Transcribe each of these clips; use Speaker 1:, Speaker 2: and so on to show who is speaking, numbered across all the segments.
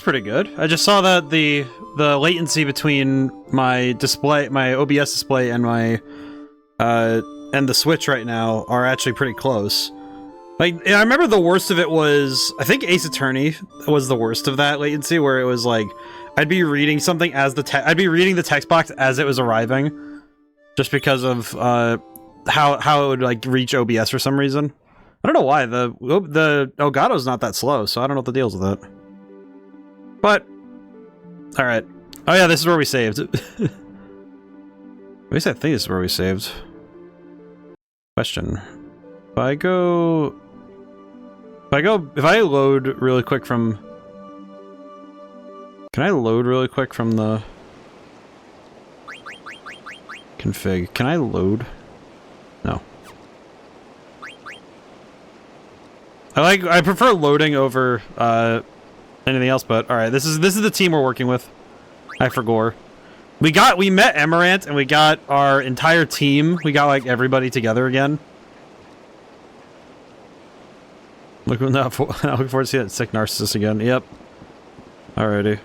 Speaker 1: pretty good. I just saw that the latency between my display, my OBS display, and my and the Switch right now are actually pretty close. Like, I remember the worst of it was, I think Ace Attorney was the worst of that latency, where it was like, I'd be reading something as I'd be reading the text box as it was arriving, just because of how it would like reach OBS for some reason. I don't know why. The Elgato's not that slow, so I don't know what the deal's with it. But, alright. Oh yeah, this is where we saved. At least I think this is where we saved. Question. If I load really quick from... Can I load really quick from the... config? Can I load? No. I prefer loading over anything else, but alright, this is the team we're working with. I forgot. We met Emerant and we got our entire team. We got like everybody together again. Looking forward to see that sick narcissist again. Yep. Alrighty.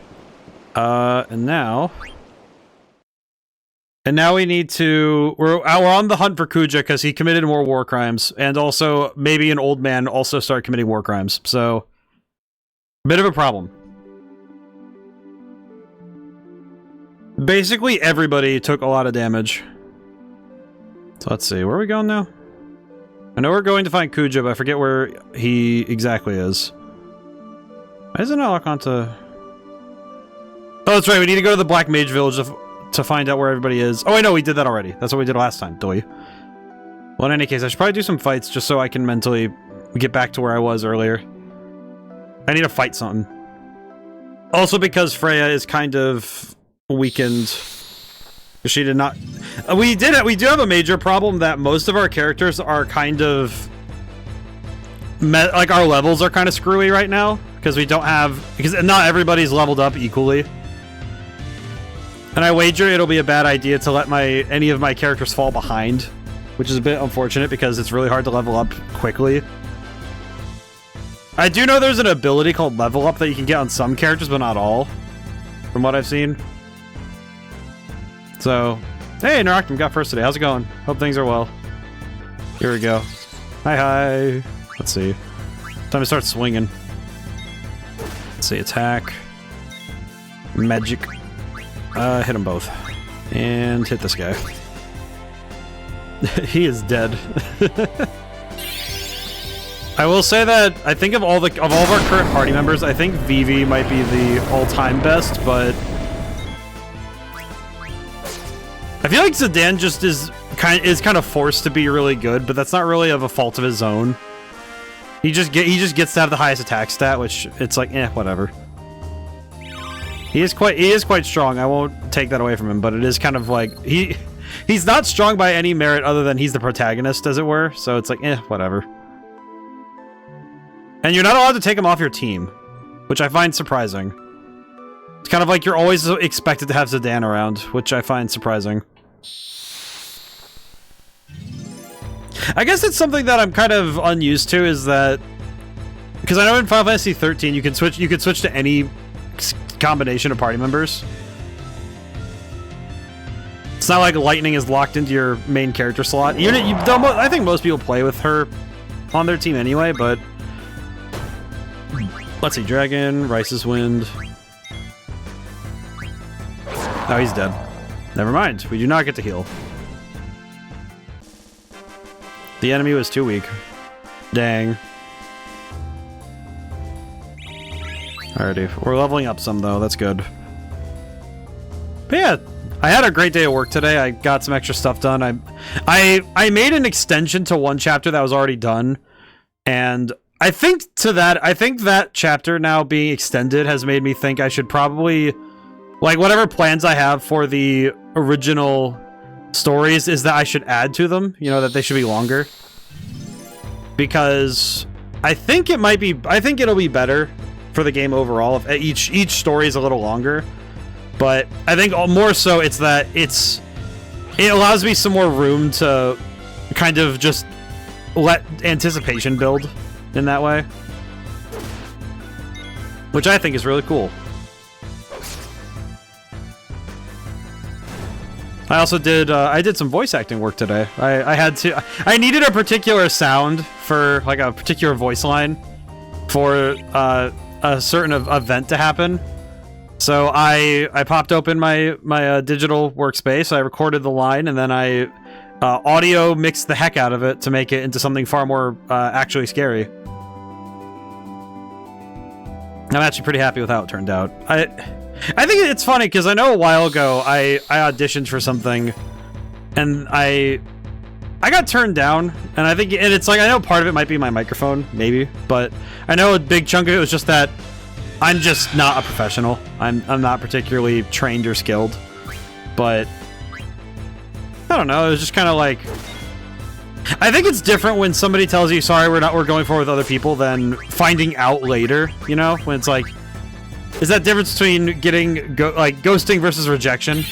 Speaker 1: And now we need to... We're on the hunt for Kuja because he committed more war crimes, and also maybe an old man also started committing war crimes. So, bit of a problem. Basically, everybody took a lot of damage. So let's see, where are we going now? I know we're going to find Kuja, but I forget where he exactly is. Why doesn't it lock onto... Oh, that's right, we need to go to the Black Mage Village to find out where everybody is. Oh, I know, we did that already. That's what we did last time, do we? Well, in any case, I should probably do some fights just so I can mentally get back to where I was earlier. I need to fight something. Also because Freya is kind of weakened. She did not... We do have a major problem that most of our characters are kind of... like, our levels are kind of screwy right now. Because we don't have... Because not everybody's leveled up equally. And I wager it'll be a bad idea to let any of my characters fall behind, which is a bit unfortunate because it's really hard to level up quickly. I do know there's an ability called Level Up that you can get on some characters, but not all, from what I've seen. So, hey, Naractum got first today. How's it going? Hope things are well. Here we go. Hi. Let's see. Time to start swinging. Let's see, attack. Magic. Hit them both. And hit this guy. He is dead. I will say that I think of all of our current party members, I think Vivi might be the all-time best, but I feel like Zidane just is kind of forced to be really good, but that's not really of a fault of his own. He just gets to have the highest attack stat, which it's like, whatever. He is quite strong. I won't take that away from him, but it is kind of like he's not strong by any merit other than he's the protagonist, as it were. So it's like, whatever. And you're not allowed to take him off your team, which I find surprising. It's kind of like you're always expected to have Zidane around, which I find surprising. I guess it's something that I'm kind of unused to, is that because I know in Final Fantasy 13 you could switch to any combination of party members. It's not like Lightning is locked into your main character slot. I think most people play with her on their team anyway, but let's see, Dragon, Rice's Wind. Oh, he's dead. Never mind, we do not get to heal. The enemy was too weak. Dang. Alrighty, we're leveling up some though, that's good. But yeah, I had a great day at work today. I got some extra stuff done. I made an extension to one chapter that was already done, and I think that chapter now being extended has made me think I should probably, like, whatever plans I have for the original stories is that I should add to them, you know, that they should be longer. Because I think it'll be better for the game overall if each story is a little longer. But I think more so it's that it allows me some more room to kind of just let anticipation build in that way, which I think is really cool. I also did, I did some voice acting work today. I needed a particular sound for, like, a particular voice line for, a certain event to happen. So I popped open my digital workspace, I recorded the line, and then I audio mixed the heck out of it to make it into something far more actually scary. I'm actually pretty happy with how it turned out. I think it's funny because I know a while ago I auditioned for something, and I got turned down, and it's like I know part of it might be my microphone, maybe, but I know a big chunk of it was just that I'm just not a professional. I'm not particularly trained or skilled, but I don't know. It was just kind of like, I think it's different when somebody tells you, sorry, we're going forward with other people, than finding out later, you know, when it's like, is that difference between getting ghosting versus rejection?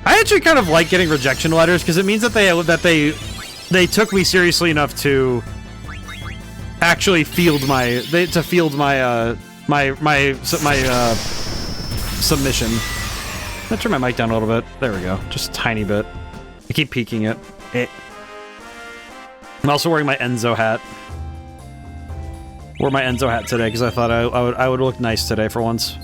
Speaker 1: I actually kind of like getting rejection letters because it means that they took me seriously enough to actually field my submission. I'm gonna turn my mic down a little bit. There we go, just a tiny bit. I keep peeking it. I'm also wearing my Enzo hat. Wore my Enzo hat today because I thought I would look nice today for once.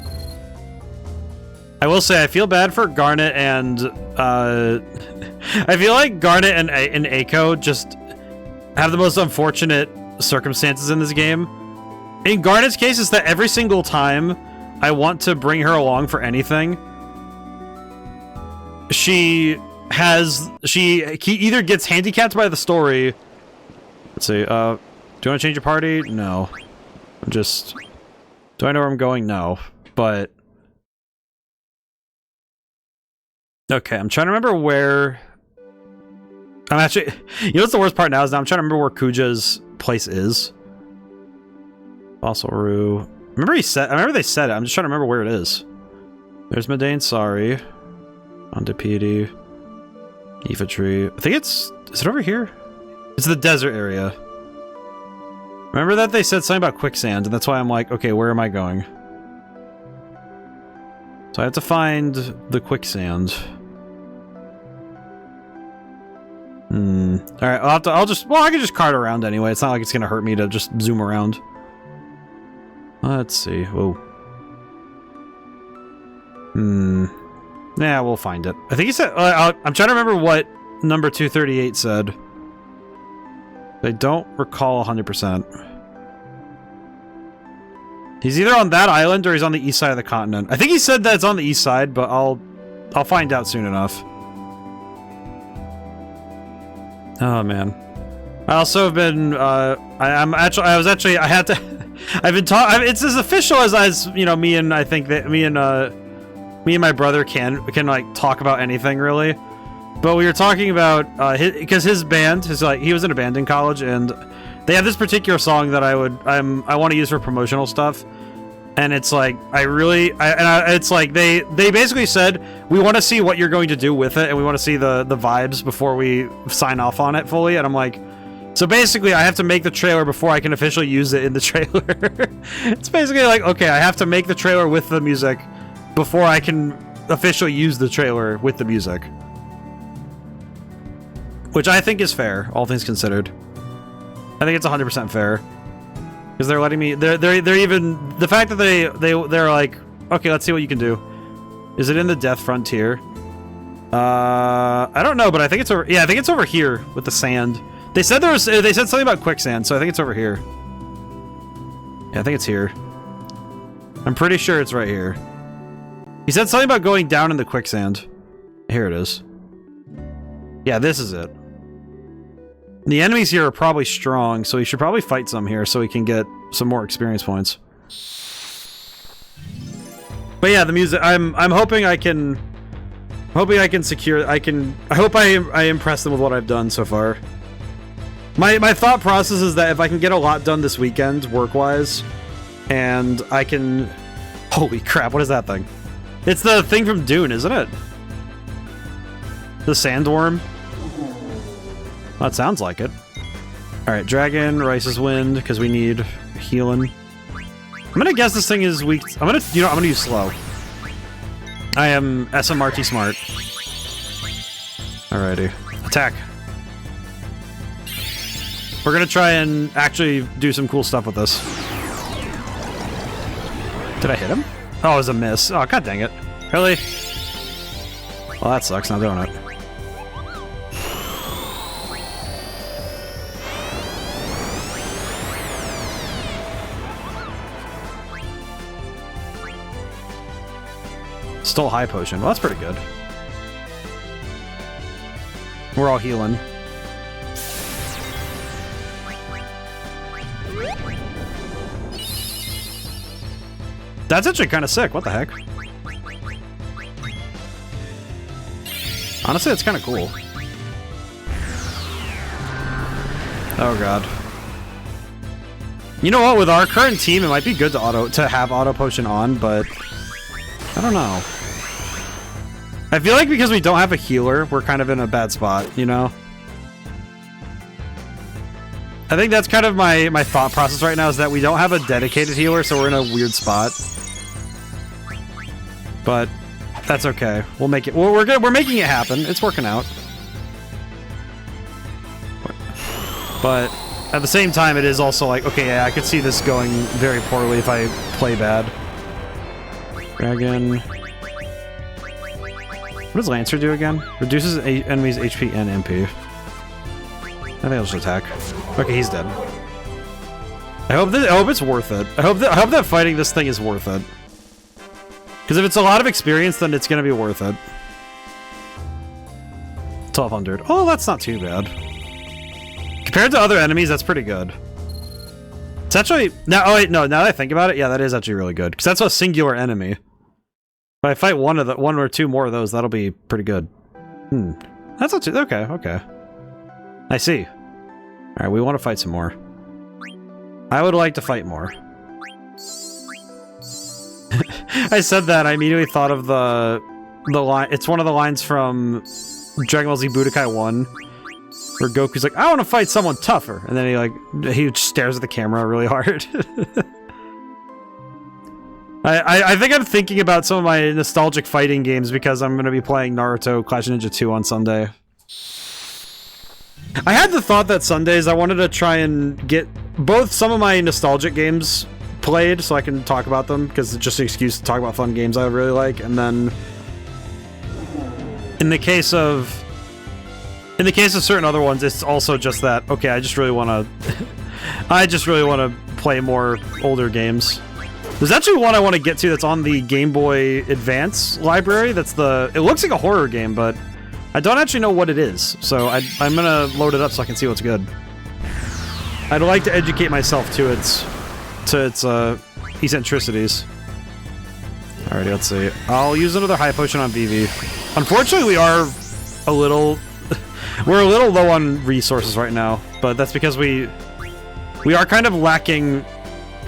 Speaker 1: I will say I feel bad for Garnet and I feel like Garnet and Aiko just have the most unfortunate circumstances in this game. In Garnet's case, is that every single time I want to bring her along for anything, she either gets handicapped by the story. Let's see, do you want to change your party? No. Do I know where I'm going? No. But okay, I'm trying to remember where I'm actually, you know what's the worst part now is now I'm trying to remember where Kuja's place is. Fossil Rue. I remember they said it. I'm just trying to remember where it is. There's Medane, sorry. Ondipede. Tree. I think is it over here? It's the desert area. Remember that they said something about quicksand, and that's why I'm like, okay, where am I going? So I have to find the quicksand. Alright, I can just cart around anyway. It's not like it's gonna hurt me to just zoom around. Let's see. Whoa. Yeah, we'll find it. I think he said... I'm trying to remember what number 238 said. I don't recall 100%. He's either on that island or he's on the east side of the continent. I think he said that it's on the east side, but I'll find out soon enough. Oh, man. I also have been... it's as official as you know, me and my brother can like talk about anything really, but we were talking about because his band he was in a band in college, and they have this particular song that I want to use for promotional stuff, and it's like it's like they basically said, we want to see what you're going to do with it, and we want to see the vibes before we sign off on it fully. And I'm like, so basically I have to make the trailer before I can officially use it in the trailer. It's basically like, okay, I have to make the trailer with the music before I can officially use the trailer with the music. Which I think is fair, all things considered. I think it's 100% fair. Because they're letting me... They're even... The fact that they're like, okay, let's see what you can do. Is it in the Death Frontier? I don't know, but I think it's over... Yeah, I think it's over here with the sand. They said they said something about quicksand, so I think it's over here. Yeah, I think it's here. I'm pretty sure it's right here. He said something about going down in the quicksand. Here it is. Yeah, this is it. The enemies here are probably strong, so we should probably fight some here so we can get some more experience points. But yeah, the music, I'm hoping I can secure, I hope I impress them with what I've done so far. My thought process is that if I can get a lot done this weekend, work-wise, and I can... Holy crap, what is that thing? It's the thing from Dune, isn't it? The sandworm? Well, that sounds like it. Alright, Dragon, Rice's Wind, because we need healing. I'm gonna guess this thing is weak. I'm gonna use slow. I am SMRT smart. Alrighty. Attack. We're gonna try and actually do some cool stuff with this. Did I hit him? Oh, it was a miss. Oh, god dang it. Really? Well, that sucks, not doing it. Stole high potion. Well, that's pretty good. We're all healing. That's actually kind of sick. What the heck? Honestly, it's kind of cool. Oh god. You know what? With our current team, it might be good to have auto potion on, but I don't know. I feel like because we don't have a healer, we're kind of in a bad spot, you know? I think that's kind of my thought process right now, is that we don't have a dedicated healer, so we're in a weird spot. But that's okay. We'll make it. We're making it happen. It's working out. But at the same time, it is also like, okay, yeah, I could see this going very poorly if I play bad. Dragon. What does Lancer do again? Reduces enemies' HP and MP. I think I'll just attack. Okay, he's dead. I hope it's worth it. I hope that fighting this thing is worth it. Because if it's a lot of experience, then it's gonna be worth it. 1200. Oh, that's not too bad. Compared to other enemies, that's pretty good. It's actually now. Oh wait, no. Now that I think about it, yeah, that is actually really good. Because that's a singular enemy. If I fight one or two more of those, that'll be pretty good. That's not too. Okay, okay. I see. All right, we want to fight some more. I would like to fight more. I said that, I immediately thought of the line. It's one of the lines from Dragon Ball Z Budokai 1, where Goku's like, I want to fight someone tougher, and then he stares at the camera really hard. I think I'm thinking about some of my nostalgic fighting games because I'm going to be playing Naruto Clash of Ninja 2 on Sunday. I had the thought that Sundays I wanted to try and get both some of my nostalgic games played so I can talk about them, because it's just an excuse to talk about fun games I really like, and then in the case of certain other ones, it's also just that, okay, I just really want to play more older games. There's actually one I want to get to that's on the Game Boy Advance library. It looks like a horror game, but I don't actually know what it is, so I'm gonna load it up so I can see what's good. I'd like to educate myself to its eccentricities. Alrighty, let's see. I'll use another high potion on Vivi. Unfortunately, we're a little low on resources right now, but that's because we are kind of lacking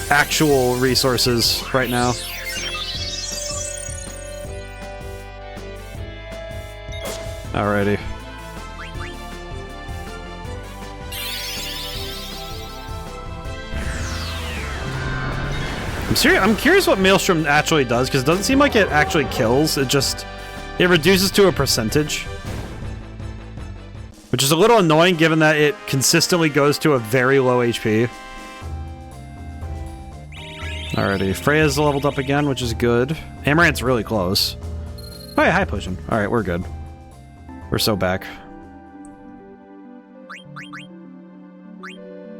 Speaker 1: actual resources right now. Alrighty. I'm curious what Maelstrom actually does, because it doesn't seem like it actually kills. It reduces to a percentage. Which is a little annoying given that it consistently goes to a very low HP. Alrighty, Freya's leveled up again, which is good. Amaranth's really close. Oh yeah, high potion. Alright, we're good. We're so back.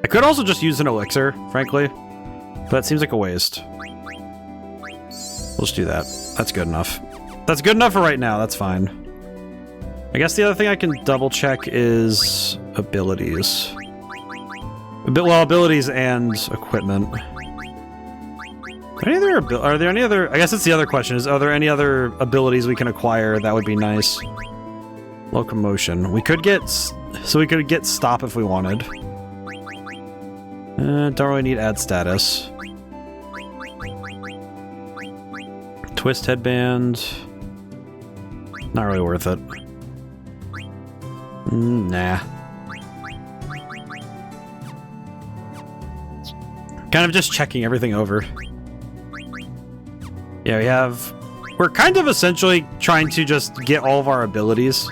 Speaker 1: I could also just use an elixir, frankly. But that seems like a waste. We'll just do that. That's good enough. That's good enough for right now, that's fine. I guess the other thing I can double check is abilities. Well, abilities and equipment. Are there any other... I guess that's the other question, are there any other abilities we can acquire that would be nice? Locomotion. We could get... So we could get stop if we wanted. Don't really need add status. Twist headband. Not really worth it. Nah. Kind of just checking everything over. Yeah, we have We're kind of essentially trying to just get all of our abilities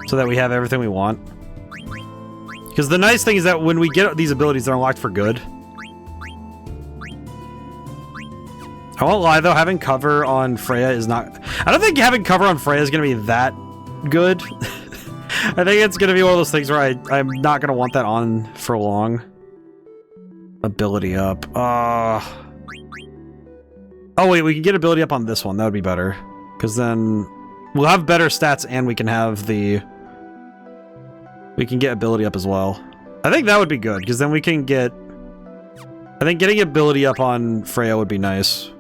Speaker 1: so that we have everything we want. Because the nice thing is that when we get these abilities, they're unlocked for good. I won't lie though, having cover on Freya is not... I don't think having cover on Freya is going to be that good. I think it's going to be one of those things where I'm not going to want that on for long. Ability up. Oh wait, we can get ability up on this one. That would be better. Because then we'll have better stats and we can have the... We can get ability up as well. I think that would be good, because then we can get... I think getting ability up on Freya would be nice.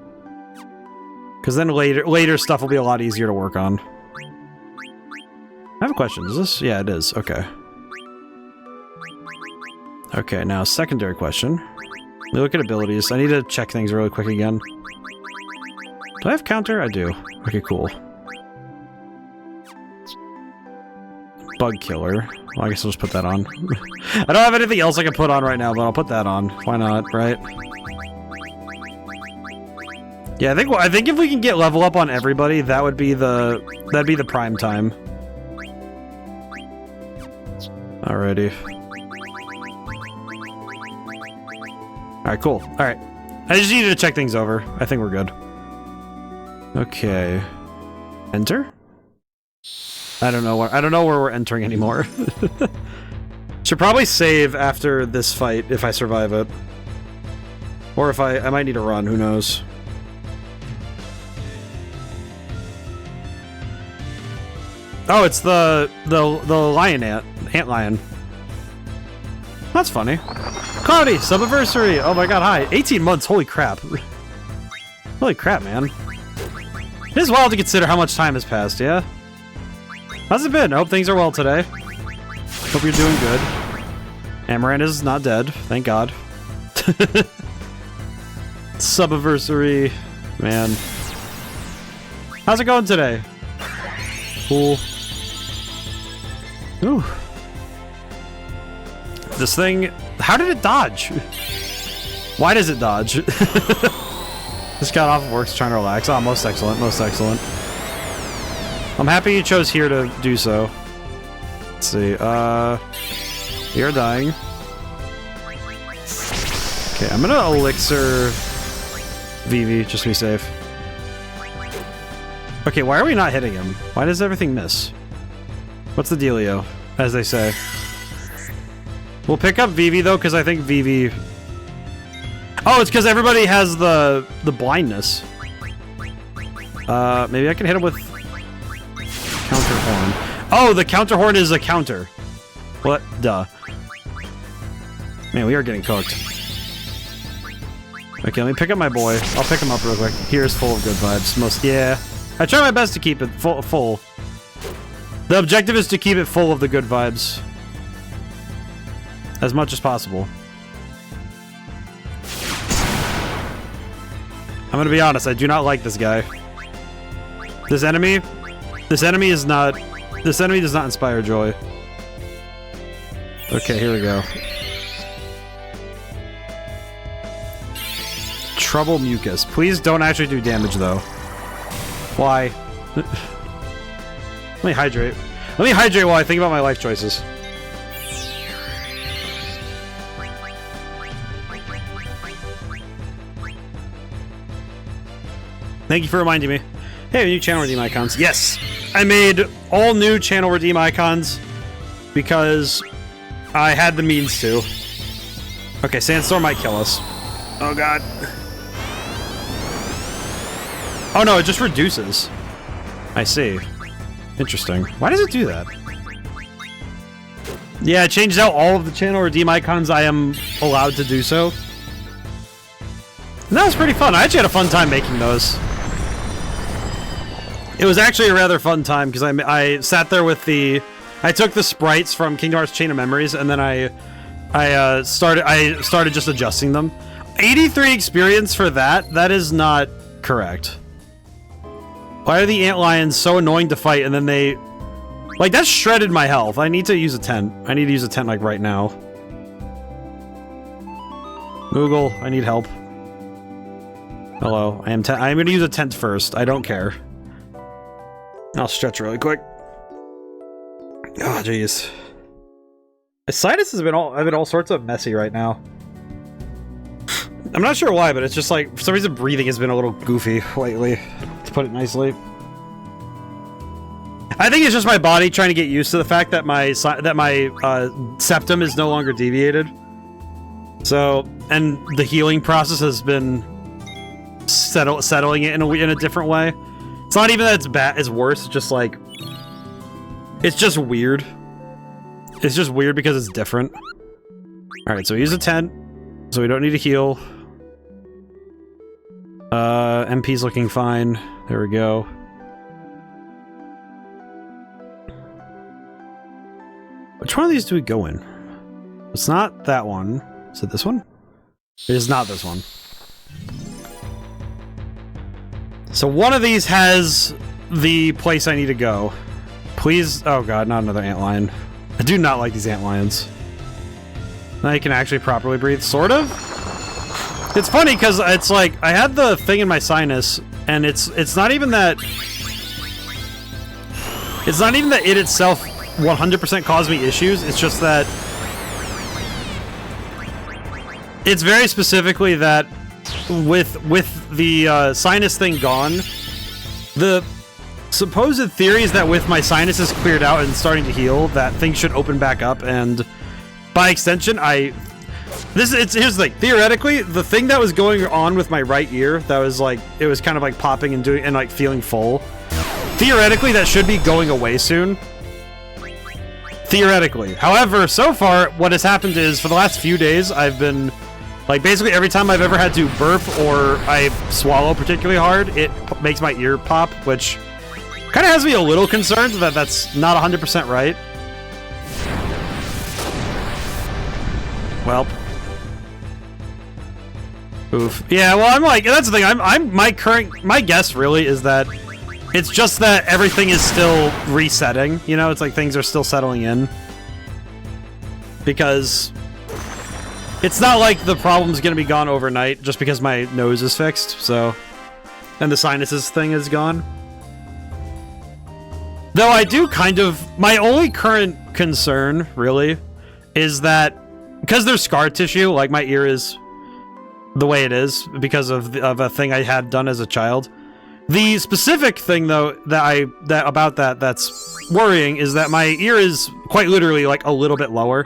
Speaker 1: Because then later stuff will be a lot easier to work on. I have a question. Is this... Yeah, it is. Okay. Okay, now secondary question. Let me look at abilities. I need to check things really quick again. Do I have counter? I do. Okay, cool. Bug killer. Well, I guess I'll just put that on. I don't have anything else I can put on right now, but I'll put that on. Why not, right? Yeah, I think if we can get level up on everybody, that'd be the prime time. Alrighty. Alright, cool. Alright. I just needed to check things over. I think we're good. Okay. Enter? I don't know where we're entering anymore. Should probably save after this fight if I survive it. Or if I might need to run, who knows. Oh, it's the lion ant lion. That's funny. Cloudy, subiversary! Oh my god, hi. 18 months, holy crap. Holy crap, man. It is wild to consider how much time has passed, yeah? How's it been? I hope things are well today. Hope you're doing good. Amaranth is not dead, thank god. Subiversary, man. How's it going today? Cool. Ooh. This thing... How did it dodge? Why does it dodge? Just got off of work, trying to relax. Oh, most excellent, most excellent. I'm happy you chose here to do so. Let's see, you're dying. Okay, I'm gonna elixir Vivi, just to be safe. Okay, why are we not hitting him? Why does everything miss? What's the dealio, as they say? We'll pick up Vivi though, because I think Vivi... Oh, it's because everybody has the blindness. Maybe I can hit him with counter horn. Oh, the counter horn is a counter. What? Duh. Man, we are getting cooked. Okay, let me pick up my boy. I'll pick him up real quick. Here's full of good vibes. Yeah. I try my best to keep it full. The objective is to keep it full of the good vibes. As much as possible. I'm gonna be honest, I do not like this guy. This enemy does not inspire joy. Okay, here we go. Trouble mucus. Please don't actually do damage though. Why? Let me hydrate. Let me hydrate while I think about my life choices. Thank you for reminding me. Hey, new channel redeem icons. Yes! I made all new channel redeem icons because I had the means to. Okay, Sandstorm might kill us. Oh god. Oh no, it just reduces. I see. Interesting. Why does it do that? Yeah, it changed out all of the channel redeem icons I am allowed to do so. And that was pretty fun. I actually had a fun time making those. It was actually a rather fun time because I sat there with the... I took the sprites from Kingdom Hearts Chain of Memories and then I started just adjusting them. 83 experience for that? That is not correct. Why are the antlions so annoying to fight and then they... Like, that shredded my health. I need to use a tent. I need to use a tent, like, right now. Moogle, I need help. Hello. I'm going to use a tent first. I don't care. I'll stretch really quick. Oh, jeez. My sinus has been all sorts of messy right now. I'm not sure why, but it's just like, for some reason, breathing has been a little goofy lately, to put it nicely. I think it's just my body trying to get used to the fact that my septum is no longer deviated. So, and the healing process has been settling it in a different way. It's not even that it's bad, it's worse, it's just like, it's just weird. It's just weird because it's different. Alright, so we use a tent, so we don't need to heal. MP's looking fine. There we go. Which one of these do we go in? It's not that one. Is it this one? It is not this one. So one of these has the place I need to go. Please. Oh god, not another antlion. I do not like these antlions. Now you can actually properly breathe, sort of. It's funny because it's like I had the thing in my sinus, and it's not even that. It's not even that it itself 100% caused me issues. It's just that it's very specifically that with the sinus thing gone, the supposed theory is that with my sinuses cleared out and starting to heal, that things should open back up, and by extension, here's the thing. Theoretically, the thing that was going on with my right ear, that was like, it was kind of like popping and doing and like feeling full. Theoretically, that should be going away soon. Theoretically. However, so far, what has happened is, for the last few days, I've been, like, basically every time I've ever had to burp or I swallow particularly hard, it makes my ear pop, which kind of has me a little concerned that that's not 100% right. Well. Oof. Yeah, well, I'm like, that's the thing, my guess really is that it's just that everything is still resetting, you know? It's like things are still settling in. Because it's not like the problem's gonna be gone overnight just because my nose is fixed, so... And the sinuses thing is gone. Though I do kind of... My only current concern, really, is that... Because there's scar tissue, like my ear is the way it is, because of a thing I had done as a child. The specific thing, though, that's worrying is that my ear is quite literally, like, a little bit lower.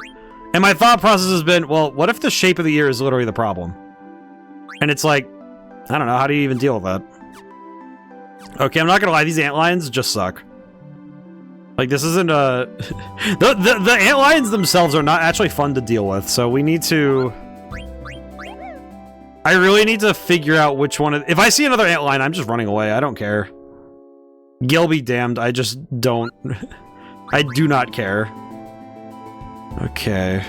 Speaker 1: And my thought process has been, well, what if the shape of the ear is literally the problem? And it's like, I don't know, how do you even deal with that? Okay, I'm not gonna lie, these antlions just suck. Like, this isn't a... the antlions themselves are not actually fun to deal with, so we need to... I really need to figure out which one... If I see another antlion, I'm just running away. I don't care. Gil be damned. I just don't... I do not care. Okay.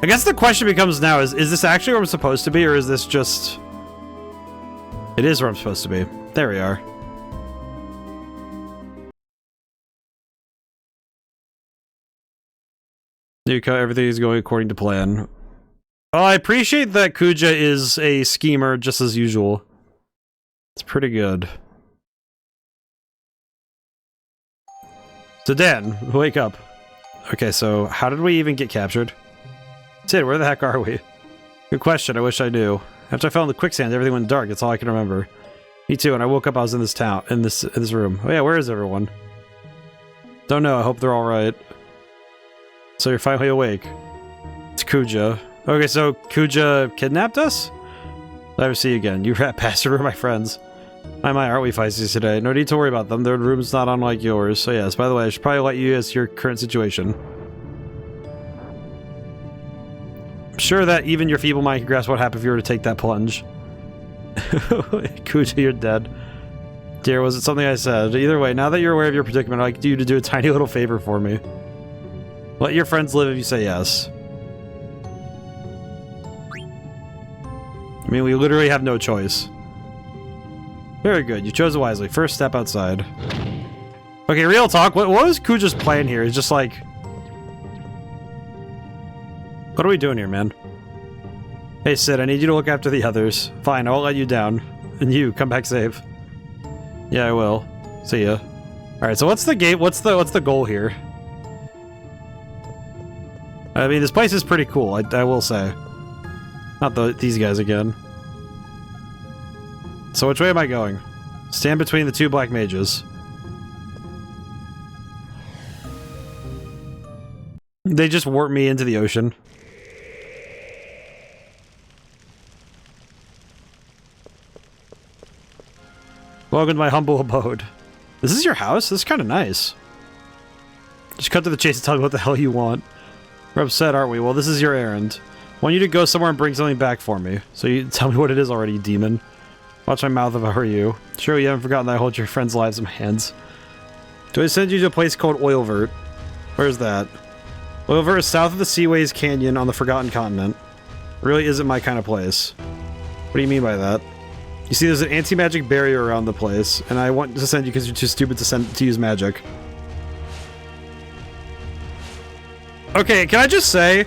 Speaker 1: I guess the question becomes now is this actually where I'm supposed to be, or is this just... It is where I'm supposed to be. There we are. Yuka, everything is going according to plan. Oh, I appreciate that Kuja is a schemer just as usual. It's pretty good. So Dan, wake up. Okay, so how did we even get captured? Sid, where the heck are we? Good question, I wish I knew. After I fell in the quicksand, everything went dark, that's all I can remember. Me too, and I woke up, I was in this town, in this room. Oh yeah, where is everyone? Don't know, I hope they're alright. So you're finally awake. It's Kuja. Okay, so Kuja kidnapped us? Never see you again. You rat bastard are my friends. My, aren't we feisty today? No need to worry about them. Their room's not unlike yours. So yes, by the way, I should probably let you as your current situation. I'm sure that even your feeble mind can grasp what happened if you were to take that plunge. Kuja, you're dead. Dear, was it something I said? Either way, now that you're aware of your predicament, I'd like you to do a tiny little favor for me. Let your friends live if you say yes. I mean, we literally have no choice. Very good, you chose wisely. First step outside. Okay, real talk, what was Kuja's plan here? It's just like... What are we doing here, man? Hey Sid, I need you to look after the others. Fine, I won't let you down. And you, come back safe. Yeah, I will. See ya. Alright, so what's the gate? What's the goal here? I mean, this place is pretty cool, I will say. Not these guys again. So which way am I going? Stand between the two black mages. They just warp me into the ocean. Welcome to my humble abode. This is your house? This is kind of nice. Just cut to the chase and tell me what the hell you want. We're upset, aren't we? Well, this is your errand. I want you to go somewhere and bring something back for me. So you tell me what it is already, you demon. Watch my mouth if I hurt you. Sure, you haven't forgotten that I hold your friends' lives in my hands. Do I send you to a place called Oilvert? Where's that? Oilvert is south of the Seaways Canyon on the Forgotten Continent. It really isn't my kind of place. What do you mean by that? You see, there's an anti-magic barrier around the place, and I want to send you because you're too stupid to use magic. Okay, can I just say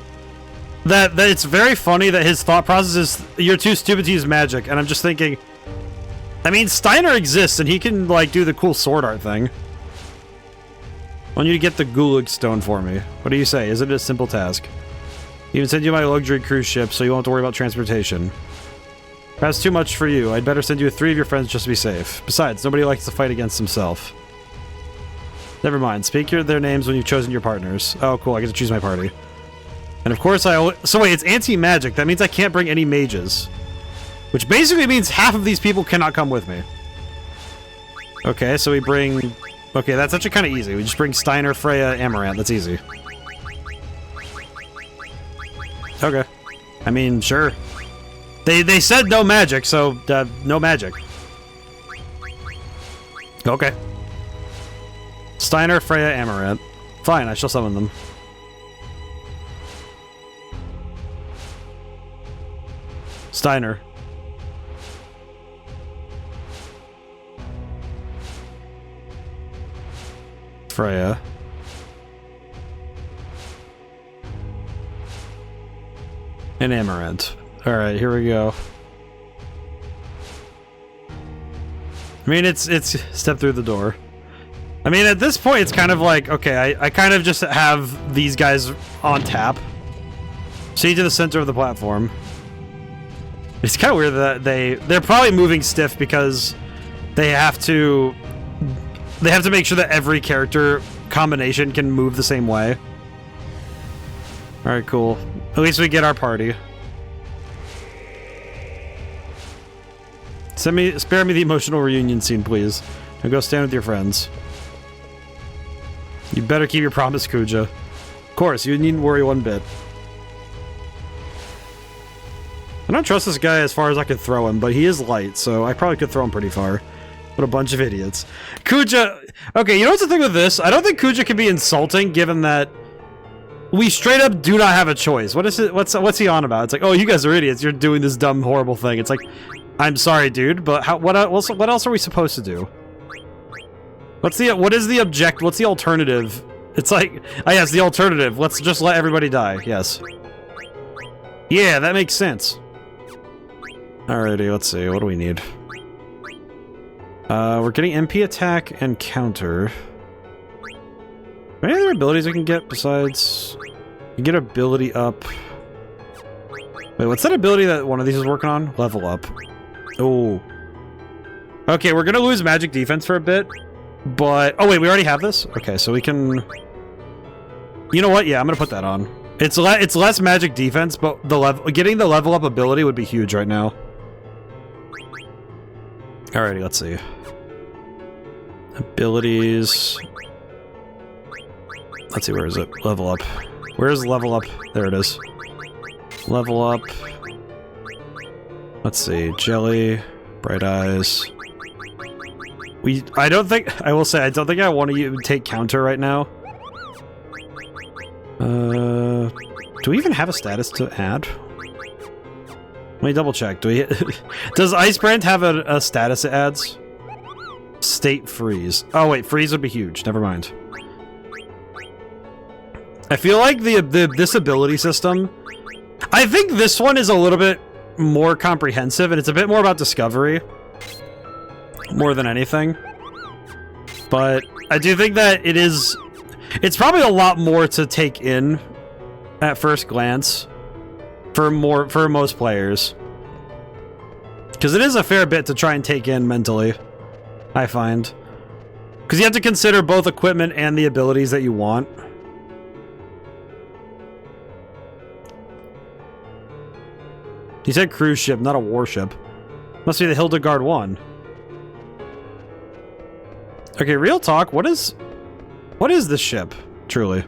Speaker 1: that it's very funny that his thought process is, you're too stupid to use magic, and I'm just thinking, I mean, Steiner exists, and he can, like, do the cool sword art thing. I want you to get the Gulag stone for me. What do you say? Is it a simple task? Even send you my luxury cruise ship, so you won't have to worry about transportation. Perhaps too much for you. I'd better send you 3 of your friends just to be safe. Besides, nobody likes to fight against himself. Never mind. Speak their names when you've chosen your partners. Oh, cool. I get to choose my party. And of course so wait, it's anti-magic. That means I can't bring any mages. Which basically means half of these people cannot come with me. Okay, so we bring... Okay, that's actually kind of easy. We just bring Steiner, Freya, Amaranth. That's easy. Okay. I mean, sure. They said no magic, so no magic. Okay. Steiner, Freya, Amaranth. Fine, I shall summon them. Steiner. Freya. And Amaranth. Alright, here we go. I mean, it's step through the door. I mean, at this point, it's kind of like, okay, I kind of just have these guys on tap. See to the center of the platform. It's kind of weird that they're probably moving stiff because they have to make sure that every character combination can move the same way. Alright, cool. At least we get our party. Spare me the emotional reunion scene, please. And go stand with your friends. You better keep your promise, Kuja. Of course, you needn't worry one bit. I don't trust this guy as far as I could throw him, but he is light, so I probably could throw him pretty far. What a bunch of idiots. Kuja... Okay, you know what's the thing with this? I don't think Kuja can be insulting, given that we straight up do not have a choice. What is it? What's he on about? It's like, oh, you guys are idiots. You're doing this dumb, horrible thing. It's like, I'm sorry, dude, but what else are we supposed to do? What's the alternative? It's like, oh yes, the alternative. Let's just let everybody die. Yes. Yeah, that makes sense. Alrighty, let's see. What do we need? We're getting MP attack and counter. Any other abilities we can get besides... You get ability up. Wait, what's that ability that one of these is working on? Level up. Oh. Okay, we're gonna lose magic defense for a bit, but... Oh wait, we already have this? Okay, so we can... You know what? Yeah, I'm gonna put that on. It's less magic defense, but getting the level up ability would be huge right now. Alrighty, let's see. Abilities... Let's see, where is it? Level up. Where's level up? There it is. Level up. Let's see. Jelly. Bright eyes. I don't think... I will say, I don't think I want to take counter right now. Do we even have a status to add? Let me double check. Do we... Does Icebrand have a status it adds? State freeze. Oh wait, freeze would be huge. Never mind. I feel like this ability system... I think this one is a little bit more comprehensive, and it's a bit more about discovery. More than anything. But I do think that it's probably a lot more to take in at first glance for most players. Because it is a fair bit to try and take in mentally, I find. Because you have to consider both equipment and the abilities that you want. He said cruise ship, not a warship. Must be the Hildegard 1. Okay, real talk, what is this ship, truly?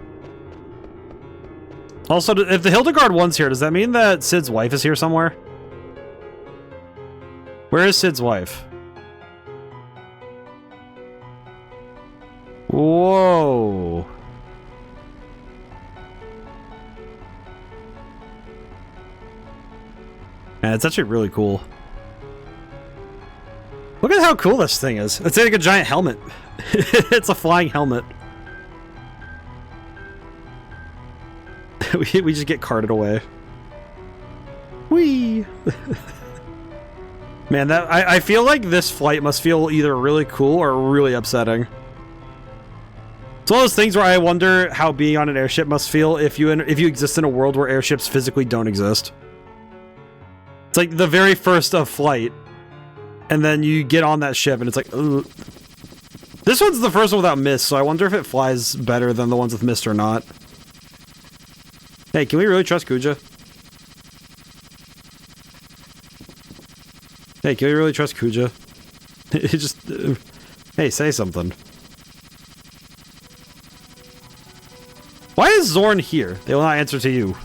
Speaker 1: Also, if the Hildegard 1's here, does that mean that Sid's wife is here somewhere? Where is Sid's wife? Whoa. Man, it's actually really cool. Look at how cool this thing is. It's like a giant helmet. It's a flying helmet. we just get carted away. Whee! Man, I feel like this flight must feel either really cool or really upsetting. It's one of those things where I wonder how being on an airship must feel if you exist in a world where airships physically don't exist. It's like the very first of flight, and then you get on that ship and it's like, ugh. This one's the first one without mist, so I wonder if it flies better than the ones with mist or not. Hey, can we really trust Kuja? Hey, can we really trust Kuja? It just... hey, say something. Why is Zorn here? They will not answer to you.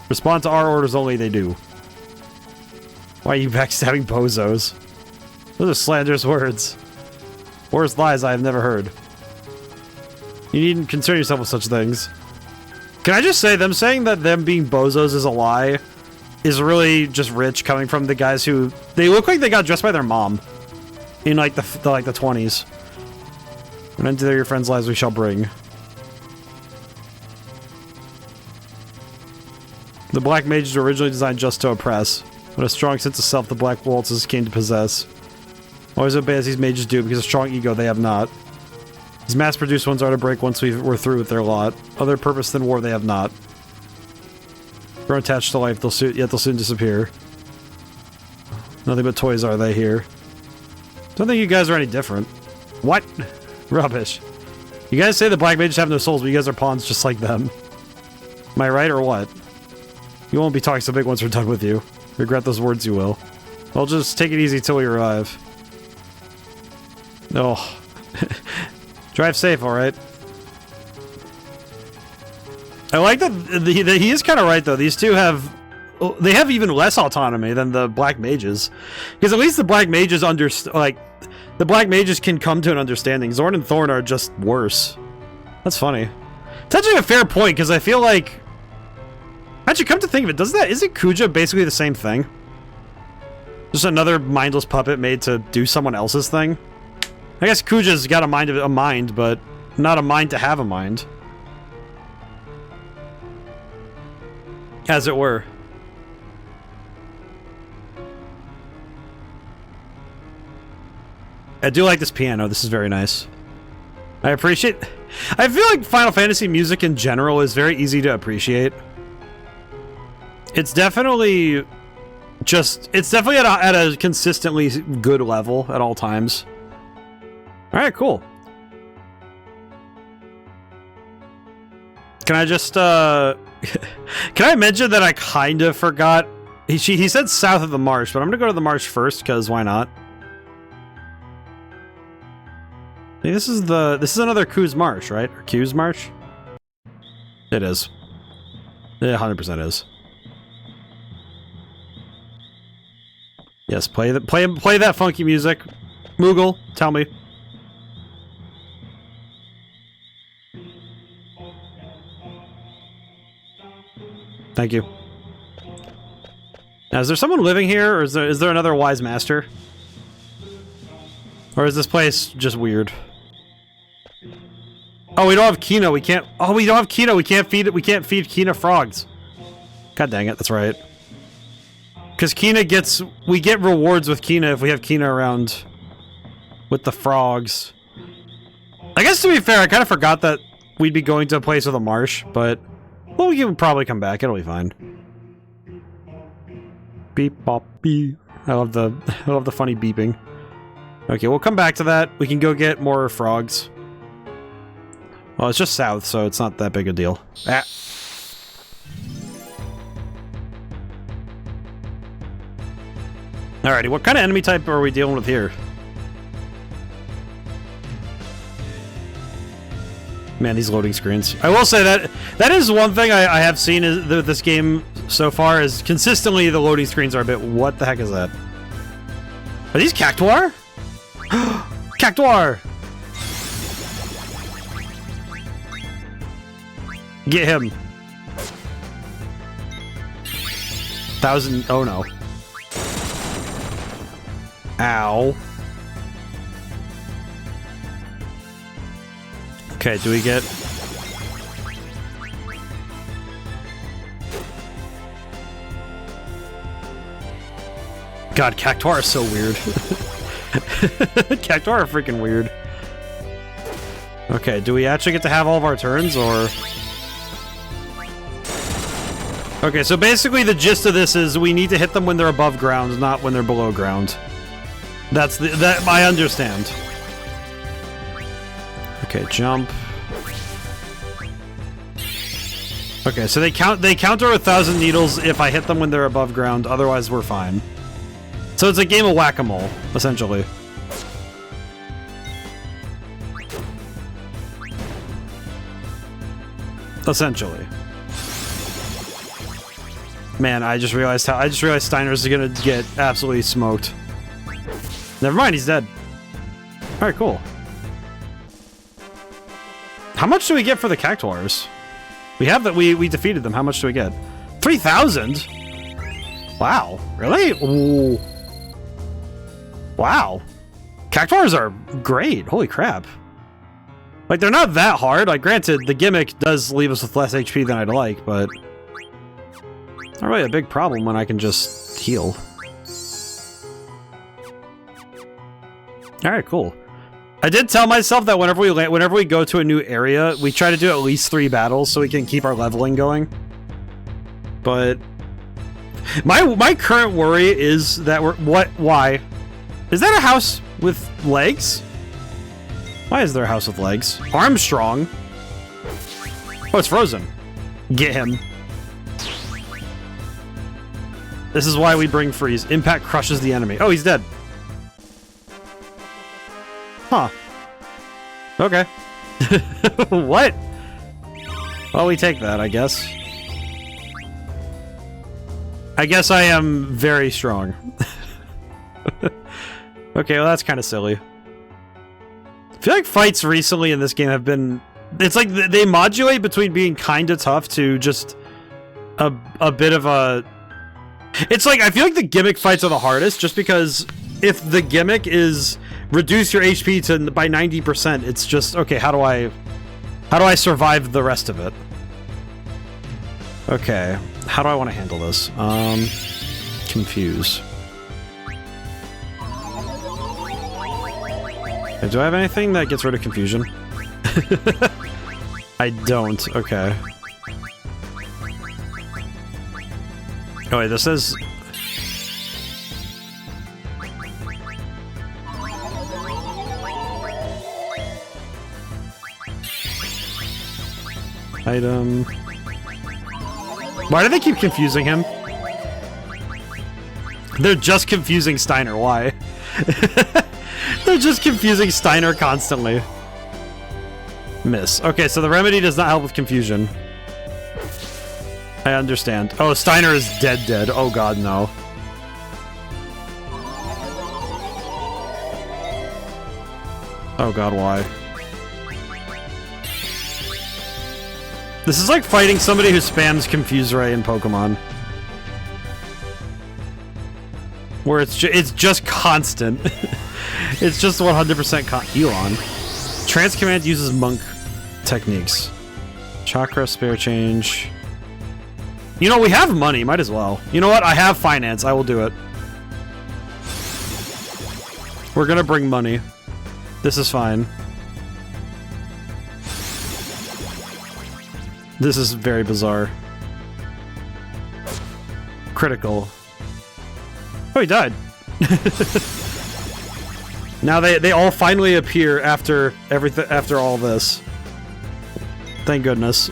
Speaker 1: Respond to our orders only, they do. Why are you backstabbing bozos? Those are slanderous words. Worst lies I have never heard. You needn't concern yourself with such things. Can I just say, them saying that them being bozos is a lie is really just rich, coming from the guys who... They look like they got dressed by their mom. In like the 20s. An end to your friends' lives we shall bring. The black mages were originally designed just to oppress. But a strong sense of self the black waltzes came to possess. Always obey as these mages do, because a strong ego they have not. These mass-produced ones are to break once we're through with their lot. Other purpose than war they have not. Grown attached to life, yet they'll soon disappear. Nothing but toys are they here. Don't think you guys are any different. What? Rubbish. You guys say the black mages have no souls, but you guys are pawns just like them. Am I right or what? You won't be talking so big once we're done with you. Regret those words you will. Well, just take it easy till we arrive. Oh. Drive safe, alright? I like that he is kind of right, though. These two have... They have even less autonomy than the black mages. Because at least the black mages the black mages can come to an understanding. Zorn and Thorn are just worse. That's funny. It's actually a fair point, because I feel like... Actually, come to think of it, isn't Kuja basically the same thing? Just another mindless puppet made to do someone else's thing? I guess Kuja's got a mind, but not a mind to have a mind. As it were. I do like this piano, this is very nice. I feel like Final Fantasy music in general is very easy to appreciate. It's definitely at a consistently good level at all times. Alright, cool. Can I just, can I mention that I kind of forgot? He said south of the marsh, but I'm gonna go to the marsh first, because why not? Hey, this is another Q's Marsh, right? Or Q's Marsh? It is. It 100% is. Yes, play that funky music. Moogle, tell me. Thank you. Now, is there someone living here, or is there another wise master? Or is this place just weird? Oh, we don't have Kina. We can't. Oh, we don't have Kina. We can't feed it. We can't feed Kina frogs. God dang it. That's right. Because Kina gets... We get rewards with Kina if we have Kina around with the frogs. I guess to be fair, I kind of forgot that we'd be going to a place with a marsh, but... Well, we can probably come back. It'll be fine. Beep, bop, beep. I love the funny beeping. Okay, we'll come back to that. We can go get more frogs. Well, it's just south, so it's not that big a deal. Ah. Alrighty, what kind of enemy type are we dealing with here? Man, these loading screens. I will say that is one thing I have seen is this game so far is consistently the loading screens are a bit... What the heck is that? Are these Cactuar? Cactuar! Get him. 1,000... Oh no. Ow. Okay, do we get... God, Cactuar is so weird. Cactuar are freaking weird. Okay, do we actually get to have all of our turns, or... Okay, so basically the gist of this is we need to hit them when they're above ground, not when they're below ground. That's that I understand. Okay, jump. Okay, so they counter 1,000 needles if I hit them when they're above ground, otherwise we're fine. So it's a game of whack-a-mole, essentially. Essentially. Man, I just realized Steiner's gonna get absolutely smoked. Never mind, he's dead. Alright, cool. How much do we get for the Cactuars? We have that we defeated them. How much do we get? 3,000? Wow. Really? Ooh. Wow. Cactuars are great. Holy crap. Like, they're not that hard. Like, granted, the gimmick does leave us with less HP than I'd like, but... Not really a big problem when I can just heal. Alright, cool. I did tell myself that whenever we go to a new area, we try to do at least 3 battles so we can keep our leveling going. But... My current worry is that why? Is that a house with legs? Why is there a house with legs? Armstrong? Oh, it's frozen. Get him. This is why we bring freeze. Impact crushes the enemy. Oh, he's dead. Huh. Okay. What? Well, we take that, I guess. I guess I am very strong. Okay, well, that's kind of silly. I feel like fights recently in this game have been... It's like they modulate between being kind of tough to just a bit of a... It's like, I feel like the gimmick fights are the hardest, just because if the gimmick is reduce your HP by 90%, it's just, okay, how do I survive the rest of it? Okay, how do I want to handle this? Confuse. Okay, do I have anything that gets rid of confusion? I don't, okay. Oh wait, this is... Item... Why do they keep confusing him? They're just confusing Steiner, why? They're just confusing Steiner constantly. Miss. Okay, so the remedy does not help with confusion. I understand. Oh, Steiner is dead. Oh god, no. Oh god, why? This is like fighting somebody who spams Confuse Ray in Pokemon. Where it's just constant. It's just 100% heal on. Trance Command uses monk techniques. Chakra, spare change. You know, we have money. Might as well. You know what? I have finance. I will do it. We're gonna bring money. This is fine. This is very bizarre. Critical. Oh, he died. Now they all finally appear after everything, after all this. Thank goodness.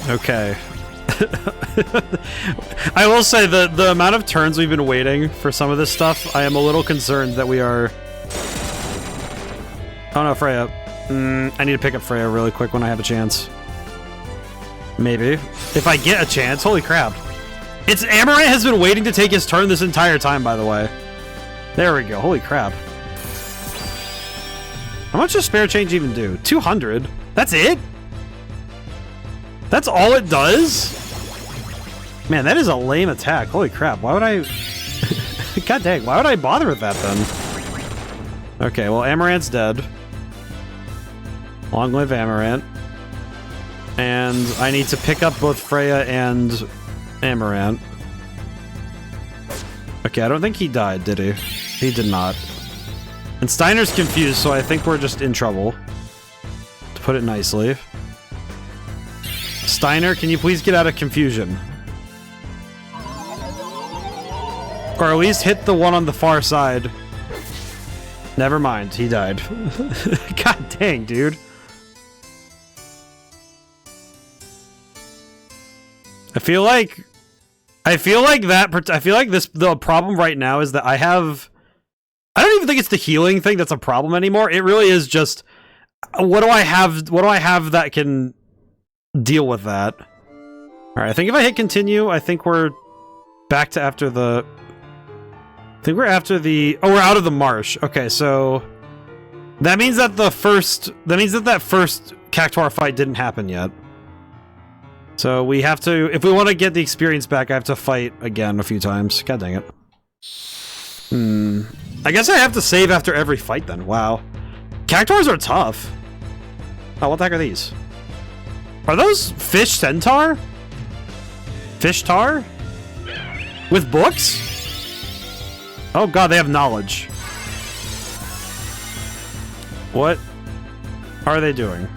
Speaker 1: Okay. I will say the amount of turns we've been waiting for some of this stuff, I am a little concerned that we are... Oh no, Freya. I need to pick up Freya really quick when I have a chance. Maybe. If I get a chance. Holy crap. It's Amaranth has been waiting to take his turn this entire time, by the way. There we go. Holy crap. How much does spare change even do? 200? That's it? That's all it does? Man, that is a lame attack. Holy crap. Why would I... God dang, why would I bother with that then? Okay, well, Amaranth's dead. Long live Amaranth. And I need to pick up both Freya and Amaranth. Okay, I don't think he died, did he? He did not. And Steiner's confused, so I think we're just in trouble. To put it nicely. Steiner, can you please get out of confusion? Or at least hit the one on the far side. Never mind, he died. God dang, dude. I feel like the problem right now is that I don't even think it's the healing thing that's a problem anymore. It really is just what do I have that can deal with that? Alright, I think if I hit continue, I think we're back to after the... I think we're after the... Oh, we're out of the marsh. Okay, so... That means that that first Cactuar fight didn't happen yet. So we have to... If we want to get the experience back, I have to fight again a few times. God dang it. I guess I have to save after every fight then. Wow. Cactuars are tough. Oh, what the heck are these? Are those fish centaur? Fish tar? With books? Oh god, they have knowledge. What are they doing?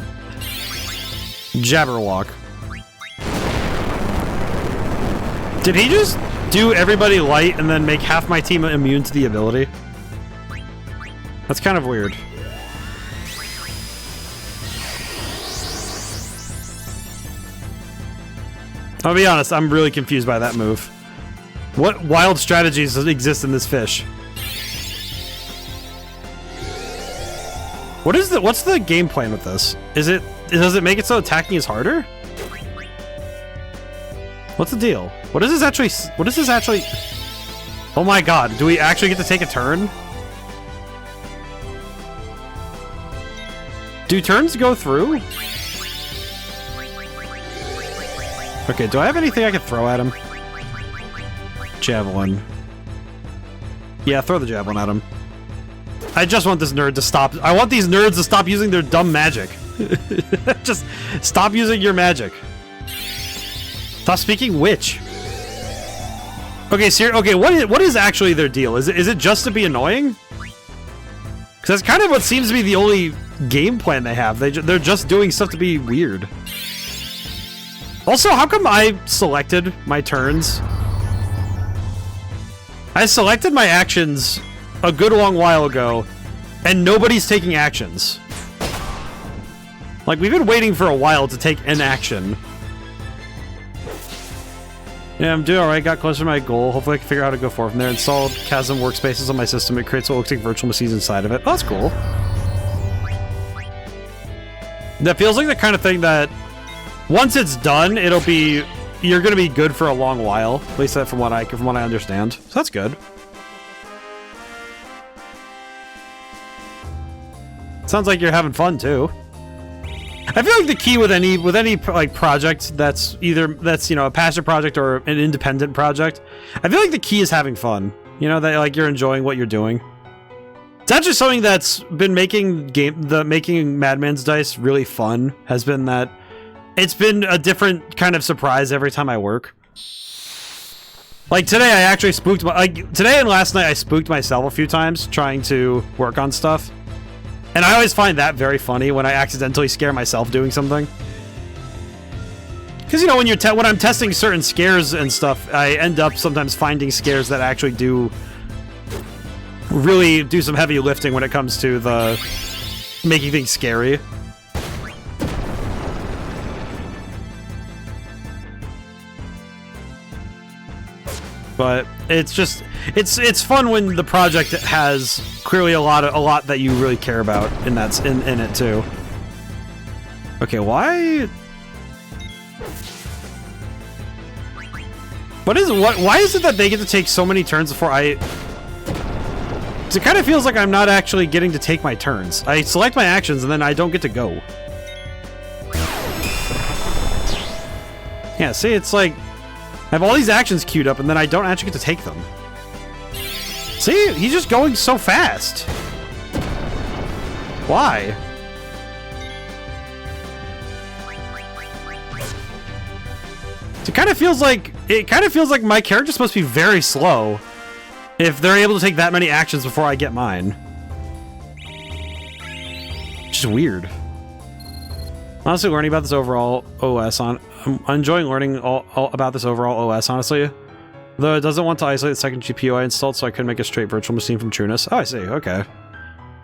Speaker 1: Jabberwock. Did he just do everybody light and then make half my team immune to the ability? That's kind of weird. I'll be honest, I'm really confused by that move. What wild strategies exist in this fish? What's the game plan with this? Does it make it so attacking is harder? What's the deal? What is this actually... Oh my god, do we actually get to take a turn? Do turns go through? Okay, do I have anything I can throw at him? Javelin. Yeah, throw the javelin at him. I just want this nerd to stop. I want these nerds to stop using their dumb magic. Just stop using your magic. Stop speaking witch. Okay, okay, what is actually their deal? Is it just to be annoying? Because that's kind of what seems to be the only game plan they have. They're just doing stuff to be weird. Also, how come I selected my turns? I selected my actions a good long while ago, and nobody's taking actions. Like, we've been waiting for a while to take an action. Yeah, I'm doing alright, got closer to my goal. Hopefully I can figure out how to go forward from there. Installed Chasm workspaces on my system. It creates what looks like virtual machines inside of it. Oh, that's cool. That feels like the kind of thing that once it's done, you're gonna be good for a long while. At least that from what I understand. So that's good. Sounds like you're having fun too. I feel like the key with any like project that's you know, a passion project or an independent project, I feel like the key is having fun. You know, that like you're enjoying what you're doing. It's actually something that's been making making Madman's Dice really fun, has been that it's been a different kind of surprise every time I work. Like today, I actually spooked today and last night I spooked myself a few times trying to work on stuff. And I always find that very funny when I accidentally scare myself doing something. Because, you know, when I'm testing certain scares and stuff, I end up sometimes finding scares that actually really do some heavy lifting when it comes to the making things scary. But it's just it's fun when the project has clearly a lot that you really care about, and that's in it too. Okay, why? Why is it that they get to take so many turns before I? It kind of feels like I'm not actually getting to take my turns. I select my actions and then I don't get to go. Yeah, see, it's like I have all these actions queued up and then I don't actually get to take them. See, he's just going so fast. Why? It kind of feels like my character's supposed to be very slow if they're able to take that many actions before I get mine. Just weird. Honestly, learning about this overall OS I'm enjoying learning all about this overall OS, honestly. Though it doesn't want to isolate the second GPU I installed, so I couldn't make a straight virtual machine from Trueness. Oh, I see. Okay.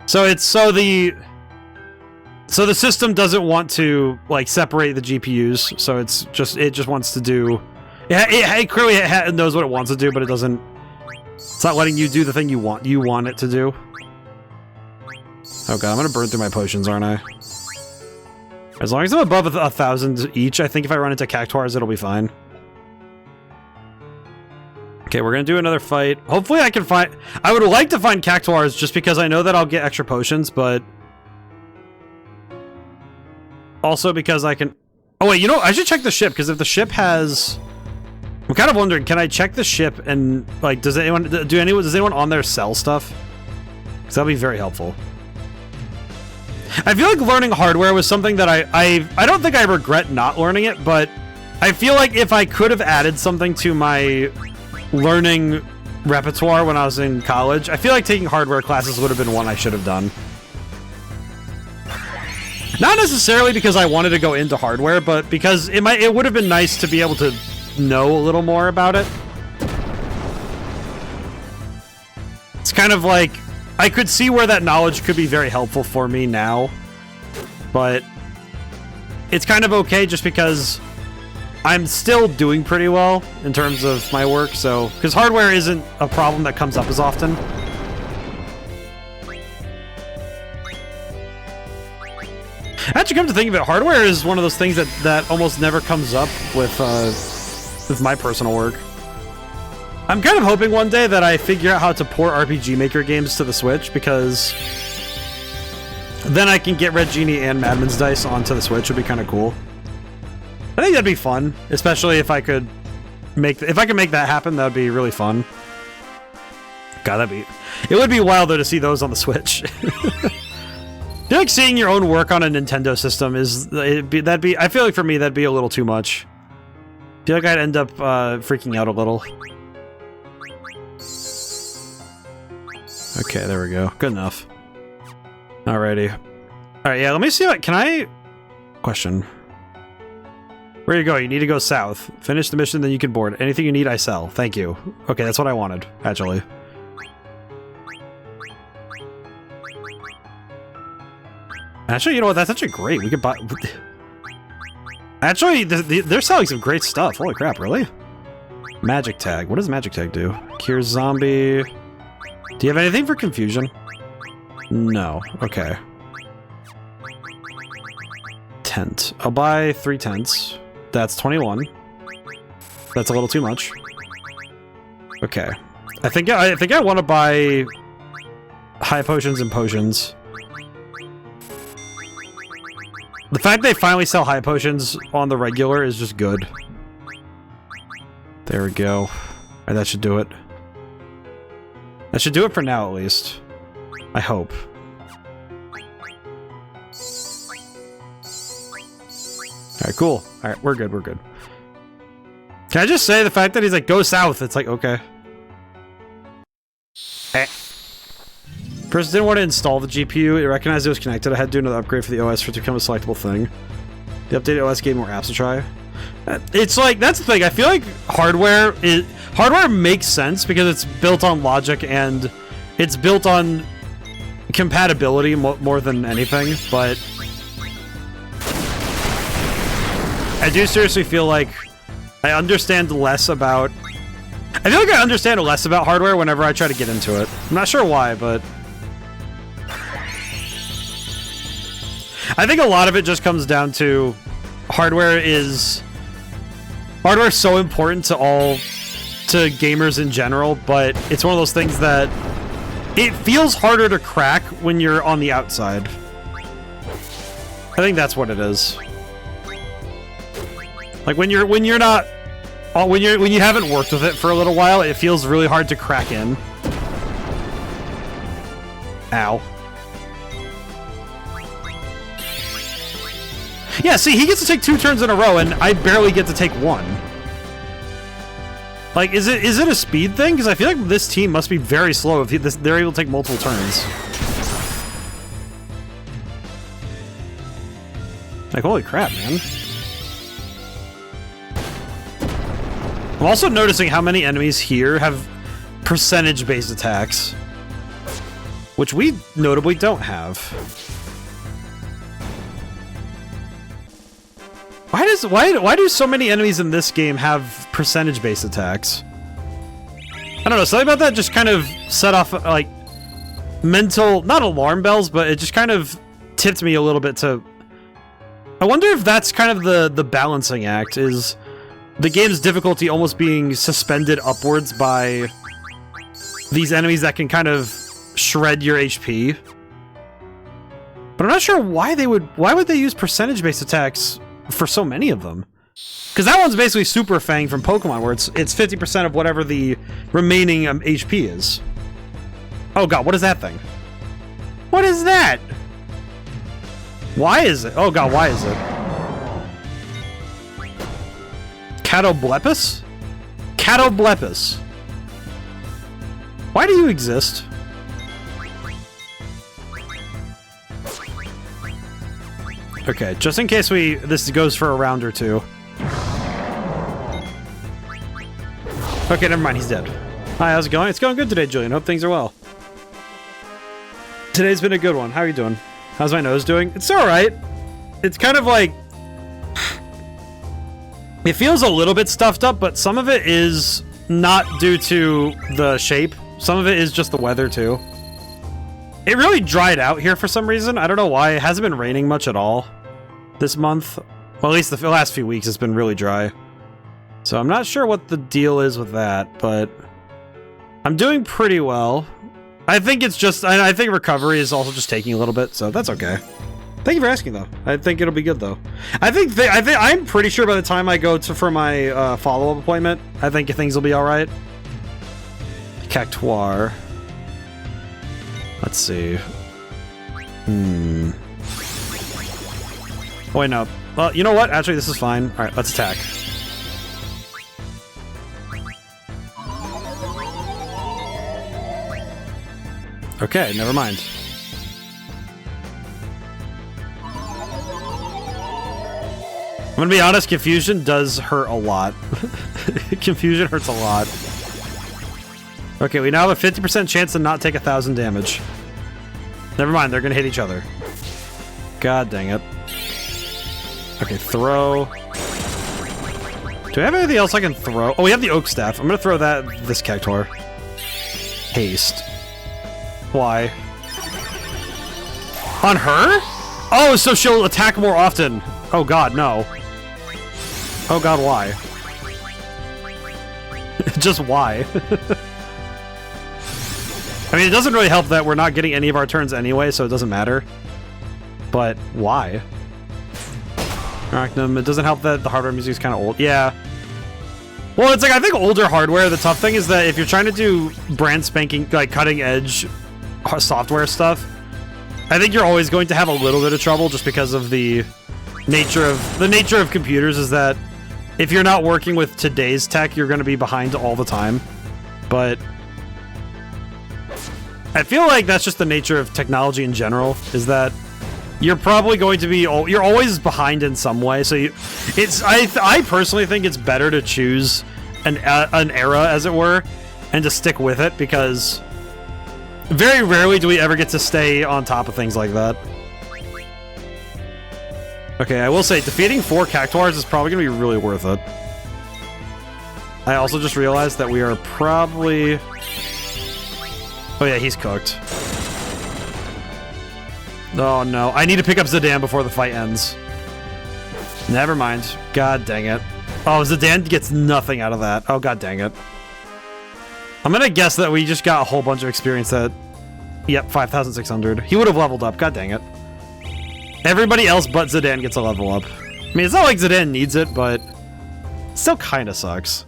Speaker 1: So the system doesn't want to like separate the GPUs, so it just wants to do. Yeah, it clearly knows what it wants to do, but it doesn't. It's not letting you do the thing you want it to do. Okay, I'm gonna burn through my potions, aren't I? As long as I'm above 1,000 each, I think if I run into cactuars, it'll be fine. Okay, we're gonna do another fight. Hopefully I can find... I would like to find cactuars just because I know that I'll get extra potions, but... Also because I can... Oh wait, you know, I should check the ship, because if the ship has... I'm kind of wondering, can I check the ship and, like, does anyone on there sell stuff? Because that'll be very helpful. I feel like learning hardware was something that I don't think I regret not learning it, but I feel like if I could have added something to my learning repertoire when I was in college, I feel like taking hardware classes would have been one I should have done. Not necessarily because I wanted to go into hardware, but because it would have been nice to be able to know a little more about it. It's kind of like I could see where that knowledge could be very helpful for me now, but it's kind of okay just because I'm still doing pretty well in terms of my work, so because hardware isn't a problem that comes up as often. Actually, come to think of it, hardware is one of those things that almost never comes up with my personal work. I'm kind of hoping one day that I figure out how to port RPG Maker games to the Switch, because then I can get Red Genie and Madman's Dice onto the Switch. Would be kind of cool. I think that'd be fun, especially if I could make that happen. That'd be really fun. God, it would be wild though to see those on the Switch. I feel like seeing your own work on a Nintendo system I feel like for me that'd be a little too much. I feel like I'd end up freaking out a little. Okay, there we go. Good enough. Alrighty. Alright, yeah, let me see what... Can I... Question. Where you go? You need to go south. Finish the mission, then you can board. Anything you need, I sell. Thank you. Okay, that's what I wanted, actually. Actually, you know what? That's actually great. We could buy... Actually, they're selling some great stuff. Holy crap, really? Magic tag. What does magic tag do? Cure zombie... Do you have anything for confusion? No. Okay. Tent. I'll buy 3 tents. That's 21. That's a little too much. Okay. I think I want to buy high potions and potions. The fact they finally sell high potions on the regular is just good. There we go. Alright, that should do it. That should do it for now, at least. I hope. Alright, cool. Alright, we're good, we're good. Can I just say the fact that he's like, go south, it's like, okay. First, didn't want to install the GPU. It recognized it was connected. I had to do another upgrade for the OS for it to become a selectable thing. The updated OS gave more apps to try. It's like, that's the thing. I feel like hardware makes sense because it's built on logic and it's built on compatibility more than anything, but I do seriously feel like I understand less about... I feel like I understand less about hardware whenever I try to get into it. I'm not sure why, but... I think a lot of it just comes down to hardware is so important to gamers in general, but it's one of those things that it feels harder to crack when you're on the outside. I think that's what it is. Like when you haven't worked with it for a little while, it feels really hard to crack in. Ow. Yeah, see, he gets to take 2 turns in a row, and I barely get to take 1. Like, is it a speed thing? Because I feel like this team must be very slow if they're able to take multiple turns. Like, holy crap, man. I'm also noticing how many enemies here have percentage-based attacks, which we notably don't have. Why do so many enemies in this game have percentage-based attacks? I don't know, something about that just kind of set off, like, mental, not alarm bells, but it just kind of tipped me a little bit to... I wonder if that's kind of the balancing act, is the game's difficulty almost being suspended upwards by these enemies that can kind of shred your HP. But I'm not sure why would they use percentage-based attacks for so many of them? Because that one's basically Super Fang from Pokemon, where it's 50% of whatever the remaining HP is. Oh god, what is that thing? What is that? Why is it? Oh god, why is it? Catoblepus? Catoblepus. Why do you exist? Okay, just in case this goes for a round or two. Okay, never mind, he's dead. Hi, how's it going? It's going good today, Julian. Hope things are well. Today's been a good one. How are you doing? How's my nose doing? It's alright. It's kind of like... It feels a little bit stuffed up, but some of it is not due to the shape. Some of it is just the weather, too. It really dried out here for some reason. I don't know why. It hasn't been raining much at all this month. Well, at least the last few weeks it's been really dry. So I'm not sure what the deal is with that, but I'm doing pretty well. I think it's just, I think recovery is also just taking a little bit, so that's okay. Thank you for asking, though. I think it'll be good, though. I'm pretty sure by the time I go for my follow-up appointment, I think things will be all right. Cactuar. Let's see. Oh, wait, no. Well, you know what? Actually, this is fine. Alright, let's attack. Okay, never mind. I'm gonna be honest, confusion does hurt a lot. Confusion hurts a lot. Okay, we now have a 50% chance to not take 1,000 damage. Never mind, they're gonna hit each other. God dang it. Okay, throw. Do I have anything else I can throw? Oh, we have the Oak Staff. I'm gonna throw this Cactuar. Haste. Why? On her? Oh, so she'll attack more often. Oh god, no. Oh god, why? Just why? I mean, it doesn't really help that we're not getting any of our turns anyway, so it doesn't matter. But why? Arachnum, it doesn't help that the hardware music is kind of old. Yeah. Well, it's like, I think older hardware, the tough thing is that if you're trying to do brand spanking, like cutting edge software stuff, I think you're always going to have a little bit of trouble just because of the nature of computers is that if you're not working with today's tech, you're going to be behind all the time. But I feel like that's just the nature of technology in general, is that you're probably going to be, you're always behind in some way. So I personally think it's better to choose an era, as it were, and to stick with it, because very rarely do we ever get to stay on top of things like that. Okay, I will say, defeating 4 Cactuars is probably going to be really worth it. I also just realized that we are probably... Oh yeah, he's cooked. Oh no, I need to pick up Zidane before the fight ends. Never mind. God dang it. Oh, Zidane gets nothing out of that. Oh, god dang it. I'm gonna guess that we just got a whole bunch of experience that... Yep, 5,600. He would have leveled up, god dang it. Everybody else but Zidane gets a level up. I mean, it's not like Zidane needs it, but... It still kinda sucks.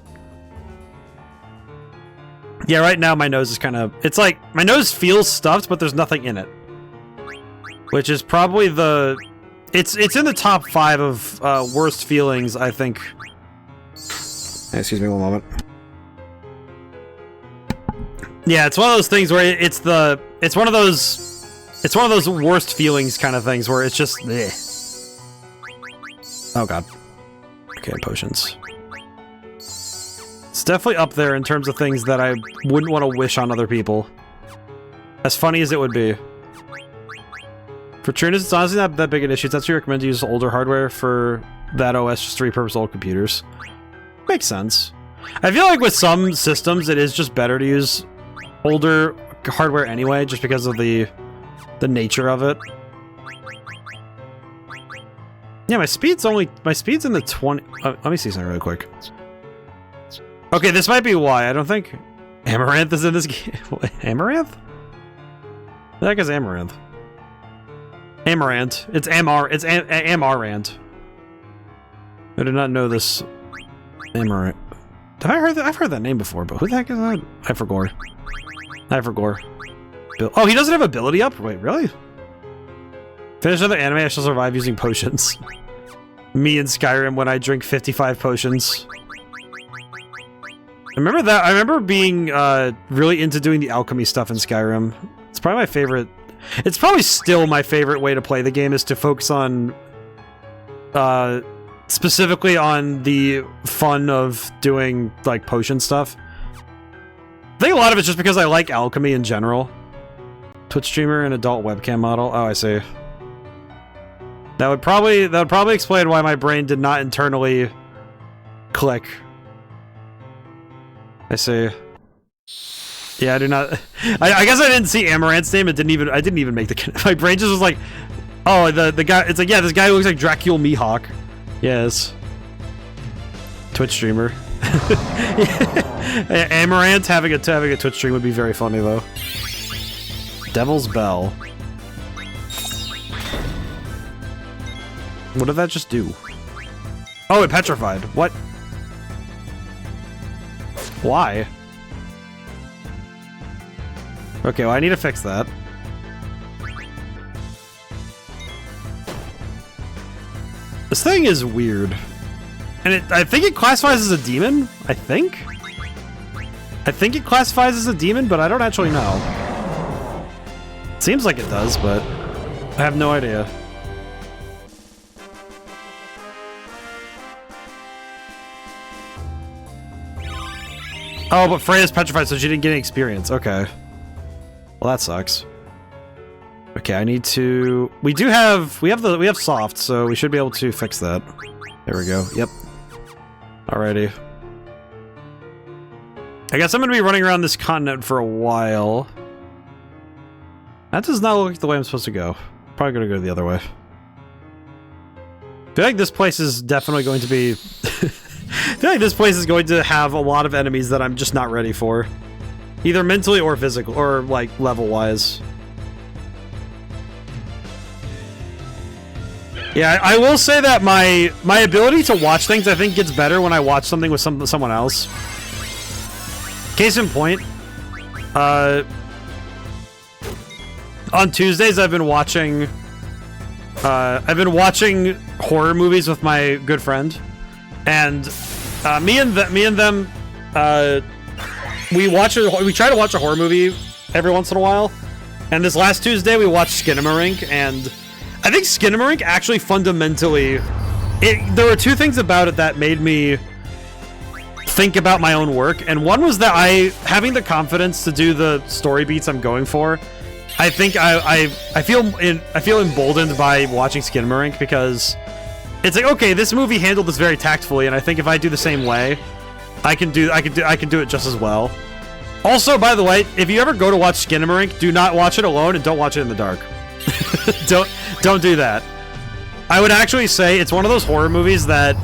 Speaker 1: Yeah, right now my nose is kind of... It's like, my nose feels stuffed, but there's nothing in it. Which is probably the... It's in the top 5 of worst feelings, I think. Excuse me one moment. Yeah, it's one of those things where it's one of those worst feelings kind of things where it's just... Bleh. Oh god. Okay, potions. It's definitely up there in terms of things that I wouldn't want to wish on other people. As funny as it would be. For tuners, it's honestly not that big an issue. That's why you recommend to use older hardware for that OS, just to repurpose old computers. Makes sense. I feel like with some systems, it is just better to use older hardware anyway, just because of the nature of it. Yeah, my speed's in the 20... let me see something really quick. Okay, this might be why. I don't think Amaranth is in this game. Amaranth? The heck is Amaranth? Amaranth. It's Amaranth. I did not know this. Amaranth. Have I heard that? I've heard that name before, but who the heck is that? I forgot. Oh, he doesn't have ability up? Wait, really? Finish another anime, I shall survive using potions. Me in Skyrim when I drink 55 potions. I remember that. I remember being really into doing the alchemy stuff in Skyrim. It's probably my favorite. It's probably still my favorite way to play the game, is to focus on specifically on the fun of doing like potion stuff. I think a lot of it's just because I like alchemy in general. Twitch streamer and adult webcam model. Oh, I see. That would probably explain why my brain did not internally click. I see. Yeah, I do not. I guess I didn't see Amaranth's name. I didn't even make the. My brain just was like, oh, the guy. It's like, yeah, this guy who looks like Dracula Mihawk. Yes. Twitch streamer. Amaranth having a Twitch stream would be very funny though. Devil's Bell. What did that just do? Oh, it petrified. What? Why? Okay, well, I need to fix that. This thing is weird. And I think it classifies as a demon, I think? I think it classifies as a demon, but I don't actually know. It seems like it does, but I have no idea. Oh, but Freya's petrified, so she didn't get any experience. Okay. Well, that sucks. Okay, I need to... We have soft, so we should be able to fix that. There we go. Yep. Alrighty. I guess I'm gonna be running around this continent for a while. That does not look like the way I'm supposed to go. Probably gonna go the other way. I feel like this place is definitely going to be... I feel like this place is going to have a lot of enemies that I'm just not ready for. Either mentally or physical, or like level-wise. Yeah, I will say that my ability to watch things, I think, gets better when I watch something with someone else. Case in point, on Tuesdays I've been watching horror movies with my good friend, and me and them, we try to watch a horror movie every once in a while. And this last Tuesday, we watched Skinamarink, and I think Skinamarink actually fundamentally, there were two things about it that made me think about my own work, and one was that having the confidence to do the story beats I'm going for. I think I feel emboldened by watching Skinamarink, because it's like, okay, this movie handled this very tactfully, and I think if I do the same way, I can do it just as well. Also, by the way, if you ever go to watch Skinamarink, do not watch it alone and don't watch it in the dark. don't do that. I would actually say it's one of those horror movies that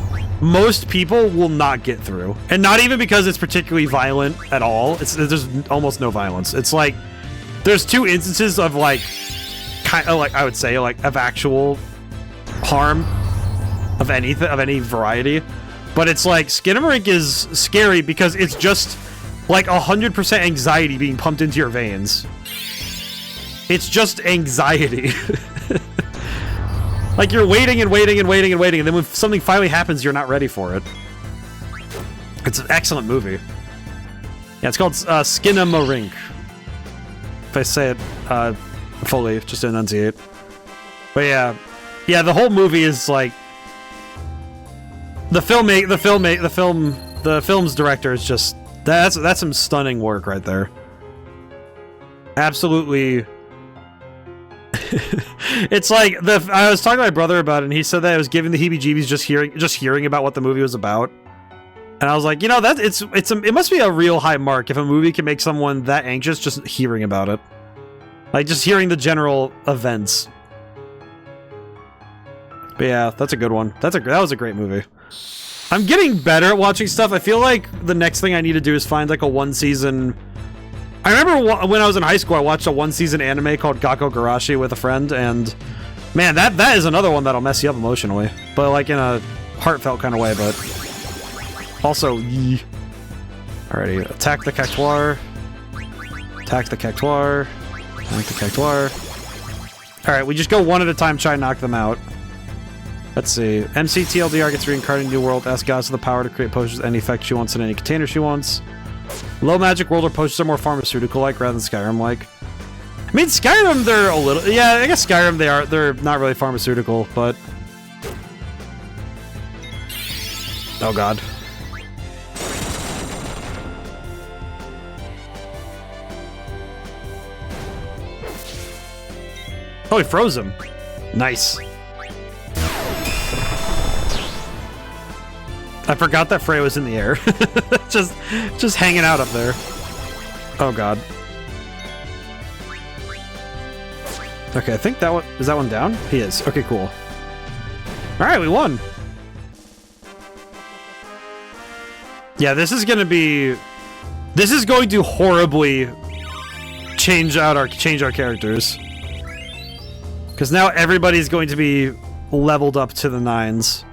Speaker 1: most people will not get through, and not even because it's particularly violent at all. There's almost no violence. It's like there's two instances of like kind of like, I would say, like, of actual harm of any variety, but it's like Skinamarink is scary because it's just like 100% anxiety being pumped into your veins. It's just anxiety. Like, you're waiting and waiting and waiting and waiting, and then when something finally happens, you're not ready for it. It's an excellent movie. Yeah, it's called Skinamarink. If I say it fully, just to enunciate. But yeah, the whole movie is like the film's director is just that's some stunning work right there. Absolutely. It's like I was talking to my brother about it, and he said that it was giving the heebie-jeebies just hearing about what the movie was about. And I was like, you know, that it must be a real high mark if a movie can make someone that anxious just hearing about it. Like, just hearing the general events. But yeah, that's a good one. That was a great movie. I'm getting better at watching stuff. I feel like the next thing I need to do is find like a one-season... I remember when I was in high school, I watched a one-season anime called Gakko Garashi with a friend, and man, that is another one that'll mess you up emotionally, but like in a heartfelt kind of way. But also, alrighty, attack the cactuar, attack the cactuar, attack the cactuar. All right, we just go one at a time, try and knock them out. Let's see. MC TLDR gets reincarnated in New World. Ask gods for the power to create potions with any effect she wants in any container she wants. Low magic world, where potions are more pharmaceutical-like rather than Skyrim-like. I mean, Skyrim, they're a little... Yeah, I guess Skyrim, they're not really pharmaceutical, but... Oh, God. Oh, he froze him. Nice. I forgot that Frey was in the air. just hanging out up there. Oh, God. Okay, I think that one... Is that one down? He is. Okay, cool. Alright, we won. Yeah, this is gonna be... This is going to horribly change our characters. Because now everybody's going to be leveled up to the 9s.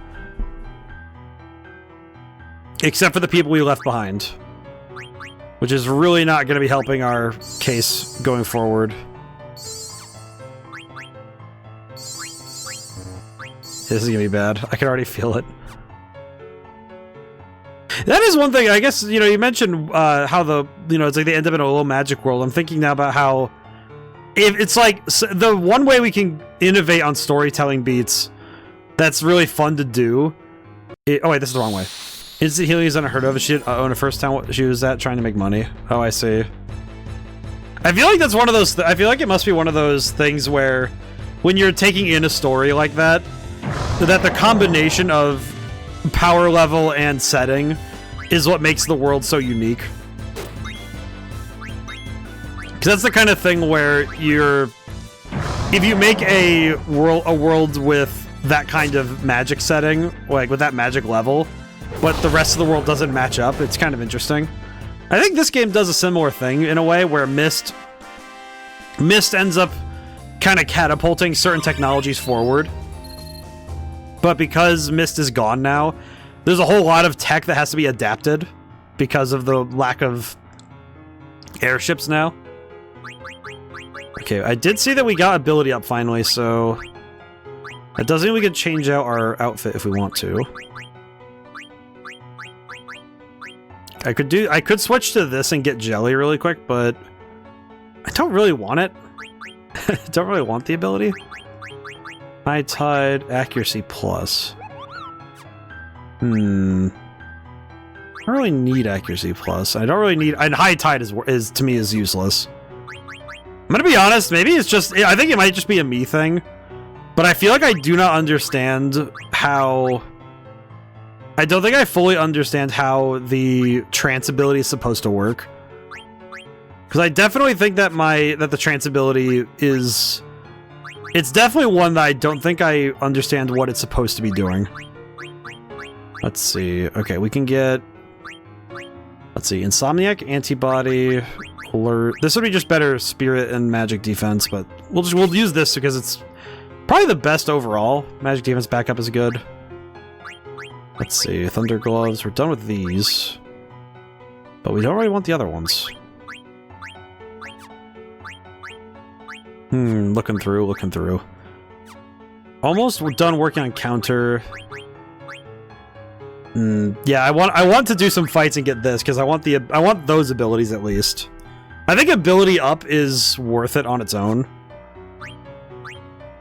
Speaker 1: Except for the people we left behind. Which is really not going to be helping our case going forward. This is going to be bad. I can already feel it. That is one thing, I guess, you know, you mentioned how it's like they end up in a little magic world. I'm thinking now about how... It's like, the one way we can innovate on storytelling beats that's really fun to do... oh wait, this is the wrong way. Instant healing is unheard of. She didn't own a first town she was at trying to make money. Oh, I see. I feel like that's one of those... I feel like it must be one of those things where when you're taking in a story like that the combination of power level and setting is what makes the world so unique. Because that's the kind of thing where if you make a world with that kind of magic setting, like with that magic level, but the rest of the world doesn't match up, it's kind of interesting. I think this game does a similar thing in a way where Mist ends up kind of catapulting certain technologies forward. But because Mist is gone now, there's a whole lot of tech that has to be adapted because of the lack of airships now. Okay, I did see that we got ability up finally, so... It doesn't mean we can change out our outfit if we want to. I could switch to this and get jelly really quick, but I don't really want it. I don't really want the ability. High Tide, accuracy plus. I don't really need accuracy plus. I don't really need, and High Tide is to me is useless. I'm gonna be honest, maybe it's just, I think it might just be a me thing, but I feel like I do not understand how, I don't think I fully understand how the trance ability is supposed to work. Because I definitely think that the trance ability is, it's definitely one that I don't think I understand what it's supposed to be doing. Let's see. Okay, we can get, let's see, Insomniac, Antibody, Alert. This would be just better Spirit and Magic Defense, but we'll use this because it's probably the best overall. Magic Defense backup is good. Let's see, Thunder Gloves. We're done with these, but we don't really want the other ones. Looking through. Almost we're done working on counter. Yeah, I want to do some fights and get this because I want those abilities at least. I think ability up is worth it on its own.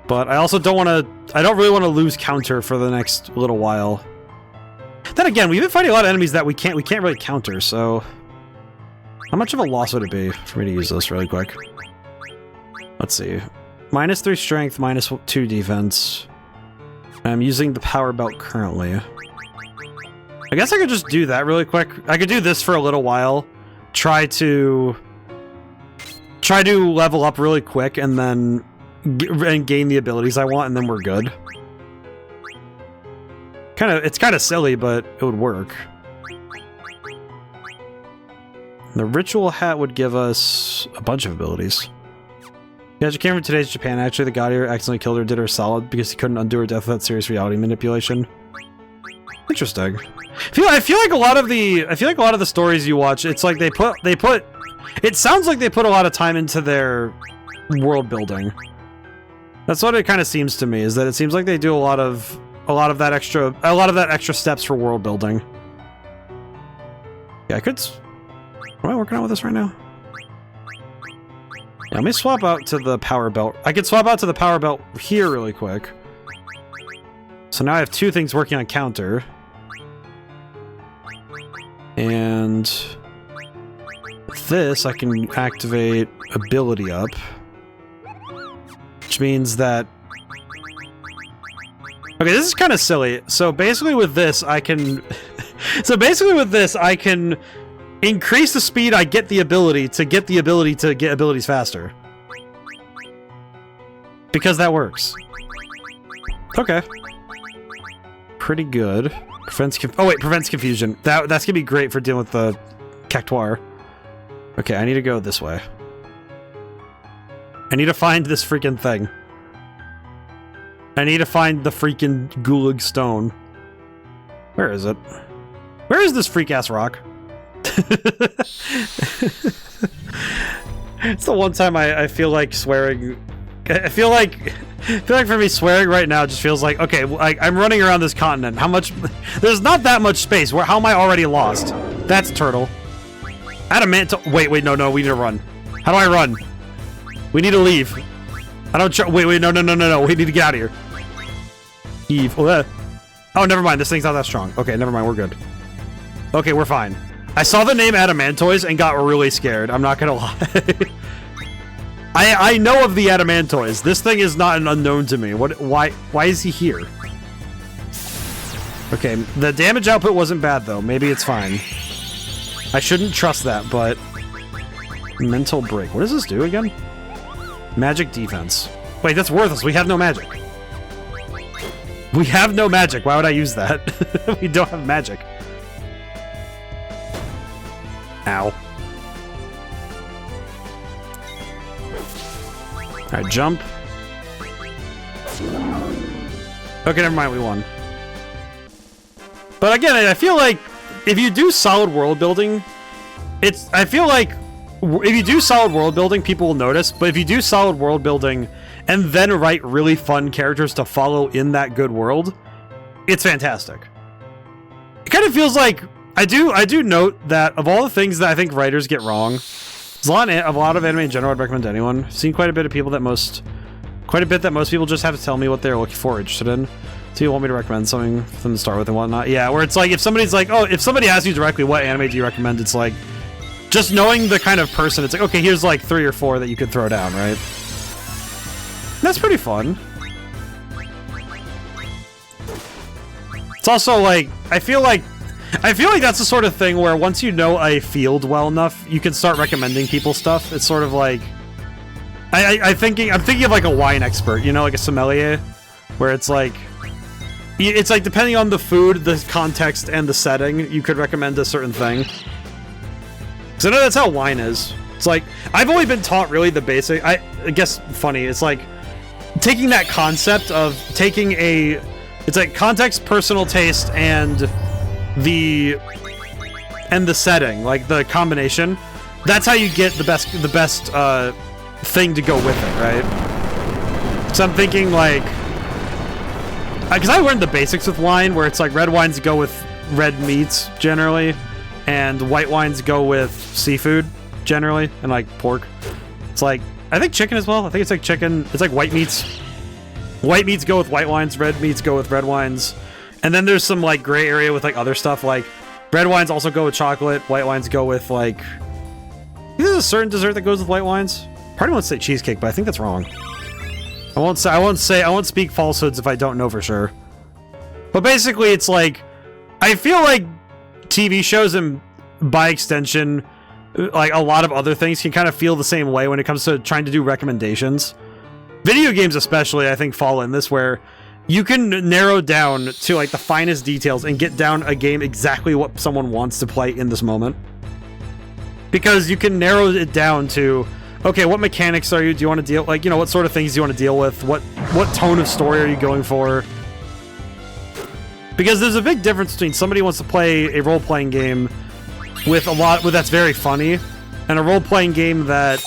Speaker 1: But I also don't really want to lose counter for the next little while. Then again, we've been fighting a lot of enemies that we can't really counter, so how much of a loss would it be for me to use this really quick? Let's see. -3 strength, -2 defense. I'm using the power belt currently. I guess I could just do that really quick. I could do this for a little while. Try to level up really quick and then gain the abilities I want, and then we're good. It's kind of silly, but it would work. The ritual hat would give us a bunch of abilities. Yeah, she came from today's Japan. Actually, the god here accidentally killed her, did her solid because he couldn't undo her death without serious reality manipulation. Interesting. I feel like a lot of the stories you watch, it's like they put. It sounds like they put a lot of time into their world building. That's what it kind of seems to me. Is that it seems like they do a lot of that extra steps for world building. Yeah, I could. What am I working on with this right now? Yeah, let me swap out to the power belt. I could swap out to the power belt here really quick. So now I have two things working on counter. And this, I can activate ability up. Which means that... Okay, this is kind of silly. So basically with this, I can... I can increase the speed I get the ability to get abilities faster. Because that works. Okay. Pretty good. Prevents confusion. That's gonna be great for dealing with the Cactuar. Okay, I need to go this way. I need to find this freaking thing. I need to find the freaking Gulag Stone. Where is it? Where is this freak-ass rock? It's the one time I feel like swearing. I feel like for me swearing right now just feels like, okay, I'm running around this continent. How much? There's not that much space. How am I already lost? That's turtle. Adamant. Wait, no, we need to run. How do I run? We need to leave. I don't. Wait, no. We need to get out of here. Eve. Oh, never mind. This thing's not that strong. Okay, never mind. We're good. Okay, we're fine. I saw the name Adamantoise and got really scared. I'm not gonna lie. I know of the Adamantoise. This thing is not an unknown to me. Why is he here? Okay, the damage output wasn't bad though. Maybe it's fine. I shouldn't trust that, but... Mental break. What does this do again? Magic defense. Wait, that's worthless. We have no magic. We have no magic. Why would I use that? We don't have magic. Ow. Alright, jump. Okay, never mind, we won. But again, I feel like if you do solid world building, I feel like if you do solid world building, people will notice, but if you do solid world building and then write really fun characters to follow in that good world, it's fantastic. It kind of feels like I do note that of all the things that I think writers get wrong, there's a lot of anime in general I'd recommend to anyone. I've seen quite a bit that most people just have to tell me what they're looking for or interested in. So you want me to recommend something for them to start with and whatnot? Yeah, where it's like if somebody's like, oh, if somebody asks you directly what anime do you recommend, it's like just knowing the kind of person, it's like, okay, here's like 3 or 4 that you could throw down, right? And that's pretty fun. It's also like I feel like that's the sort of thing where once you know a field well enough, you can start recommending people stuff. It's sort of like I'm thinking of like a wine expert, you know, like a sommelier, where it's like depending on the food, the context, and the setting, you could recommend a certain thing. Because I know that's how wine is. It's like I've only been taught really the basic. I guess funny. It's like taking that concept of taking it's like context, personal taste, and the setting, like the combination. That's how you get the best thing to go with it, right? So I'm thinking like, because I learned the basics with wine, where it's like red wines go with red meats generally, and white wines go with seafood generally, and like pork. It's like I think chicken as well. I think it's like chicken. It's like white meats. White meats go with white wines. Red meats go with red wines. And then there's some like gray area with like other stuff. Like red wines also go with chocolate. White wines go with like. There's a certain dessert that goes with white wines. Part of me wants to say cheesecake, but I think that's wrong. I won't speak falsehoods if I don't know for sure. But basically, it's like I feel like TV shows and by extension, like a lot of other things can kind of feel the same way when it comes to trying to do recommendations. Video games especially, I think, fall in this, where you can narrow down to like the finest details and get down a game exactly what someone wants to play in this moment. Because you can narrow it down to, okay, what mechanics do you want to deal, like, you know, what sort of things do you want to deal with? What tone of story are you going for? Because there's a big difference between somebody who wants to play a role-playing game with that's very funny, and a role-playing game that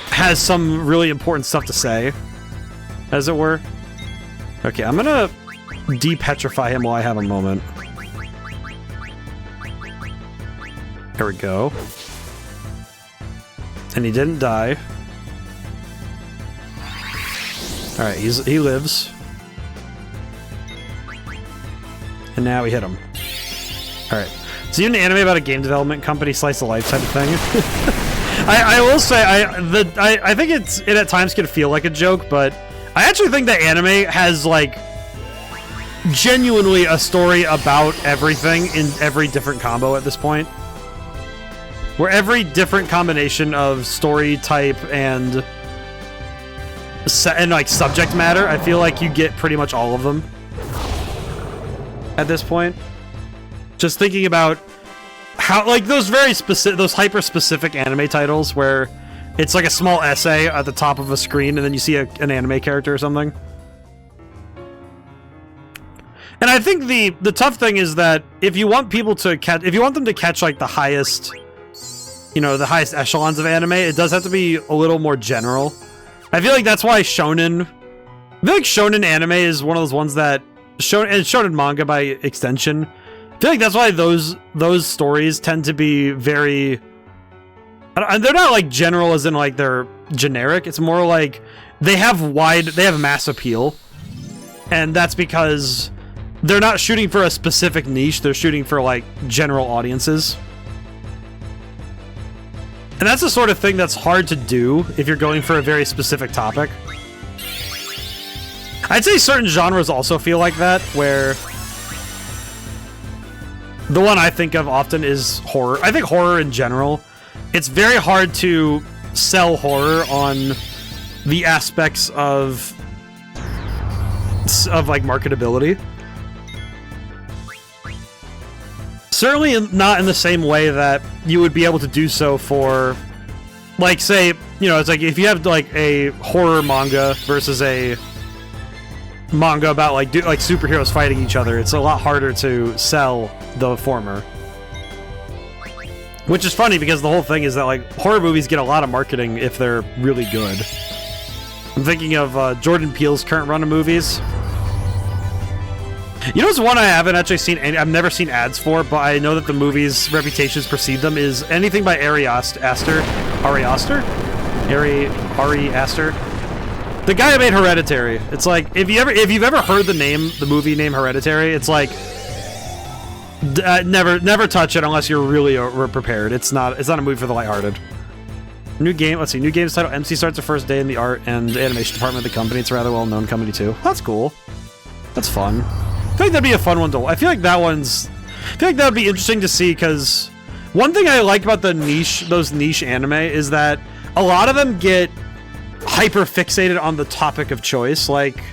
Speaker 1: has some really important stuff to say, as it were. Okay, I'm gonna de-petrify him while I have a moment. There we go. And he didn't die. Alright, he lives. And now we hit him. Alright. So you an anime about a game development company slice of life type of thing? I will say I think it at times can feel like a joke, but I actually think that anime has like genuinely a story about everything in every different combo at this point. Where every different combination of story type and like subject matter, I feel like you get pretty much all of them at this point. Just thinking about how, like, those very specific, those hyper specific anime titles where it's like a small essay at the top of a screen and then you see an anime character or something. And I think the tough thing is that if you want people to catch, if you want them to catch like the highest, you know, the highest echelons of anime, it does have to be a little more general. I feel like that's why shonen, I feel like shonen anime is one of those ones that shonen manga by extension. I feel like that's why those stories tend to be very, they're not like general as in like they're generic. It's more like they have mass appeal, and that's because they're not shooting for a specific niche. They're shooting for like general audiences. And that's the sort of thing that's hard to do if you're going for a very specific topic. I'd say certain genres also feel like that, where the one I think of often is horror. I think horror in general, it's very hard to sell horror on the aspects of like marketability. Certainly not in the same way that you would be able to do so for, like, say, you know, it's like if you have like a horror manga versus a manga about like superheroes fighting each other, it's a lot harder to sell the former. Which is funny because the whole thing is that like horror movies get a lot of marketing if they're really good. I'm thinking of Jordan Peele's current run of movies. You know, what's one I haven't actually seen, I've never seen ads for, but I know that the movie's reputations precede them, is anything by Ari Aster? Ari Aster? Ari Aster? The guy who made Hereditary. It's like, if you've ever heard the movie name Hereditary, it's like, never touch it unless you're really prepared. It's not a movie for the lighthearted. New game, let's see, new game's title, MC starts the first day in the art and animation department of the company. It's a rather well-known company too. That's cool. That's fun. I feel like that'd be a fun one to... I feel like that would be interesting to see, because one thing I like about those niche anime is that a lot of them get hyper fixated on the topic of choice. Like,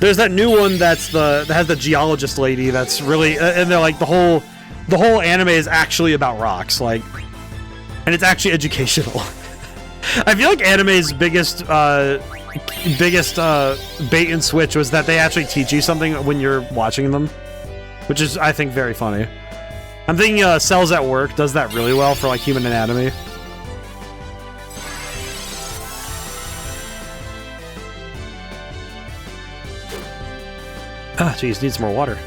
Speaker 1: there's that new one that has the geologist lady that's really, and they're like the whole anime is actually about rocks, like, and it's actually educational. I feel like anime's biggest bait and switch was that they actually teach you something when you're watching them, which is, I think, very funny. I'm thinking Cells at Work does that really well for like human anatomy. Ah, geez, need some more water.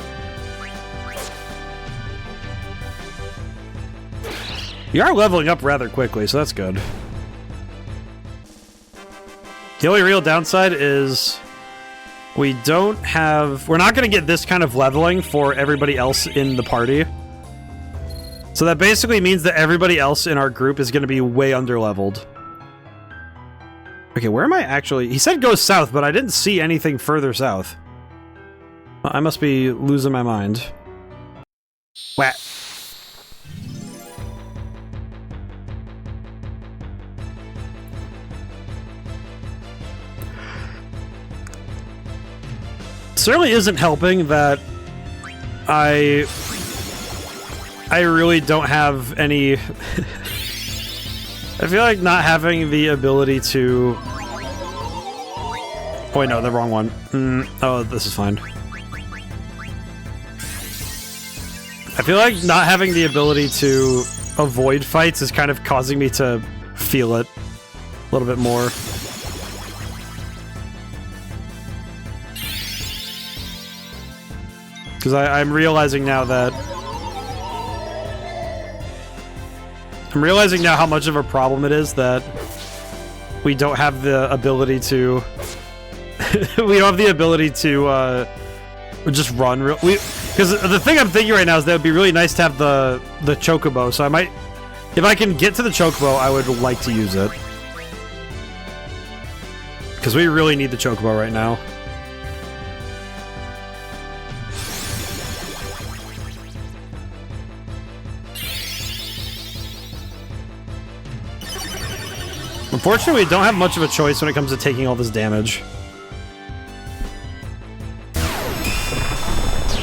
Speaker 1: You are leveling up rather quickly, so that's good. The only real downside is we're not going to get this kind of leveling for everybody else in the party. So that basically means that everybody else in our group is going to be way under-leveled. Okay, where am I actually? He said go south, but I didn't see anything further south. I must be losing my mind. What? Certainly isn't helping that I really don't have any... I feel like not having the ability to... Oh wait, no, the wrong one. Oh, this is fine. I feel like not having the ability to avoid fights is kind of causing me to feel it a little bit more. Because I'm realizing now that... I'm realizing now how much of a problem it is that we don't have the ability to... we don't have the ability to just run. Because the thing I'm thinking right now is that it would be really nice to have the chocobo, so I might... If I can get to the chocobo, I would like to use it. Because we really need the chocobo right now. Unfortunately, we don't have much of a choice when it comes to taking all this damage.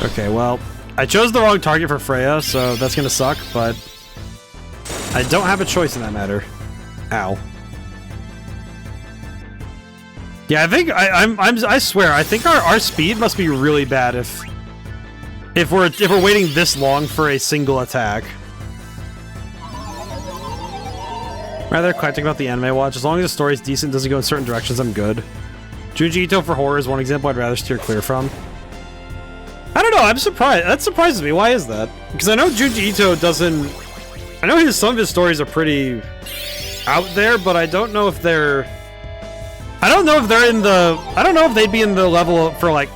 Speaker 1: Okay, well, I chose the wrong target for Freya, so that's gonna suck, but I don't have a choice in that matter. Ow. Yeah, I think I swear, I think our speed must be really bad if we're waiting this long for a single attack. Rather eclectic about the anime I watch. As long as the story's decent, doesn't go in certain directions, I'm good. Junji Ito for horror is one example I'd rather steer clear from. I don't know, I'm surprised. That surprises me. Why is that? Because I know Junji Ito doesn't... I know some of his stories are pretty out there, but I don't know if they're... I don't know if they're in the... I don't know if they'd be in the level for, like,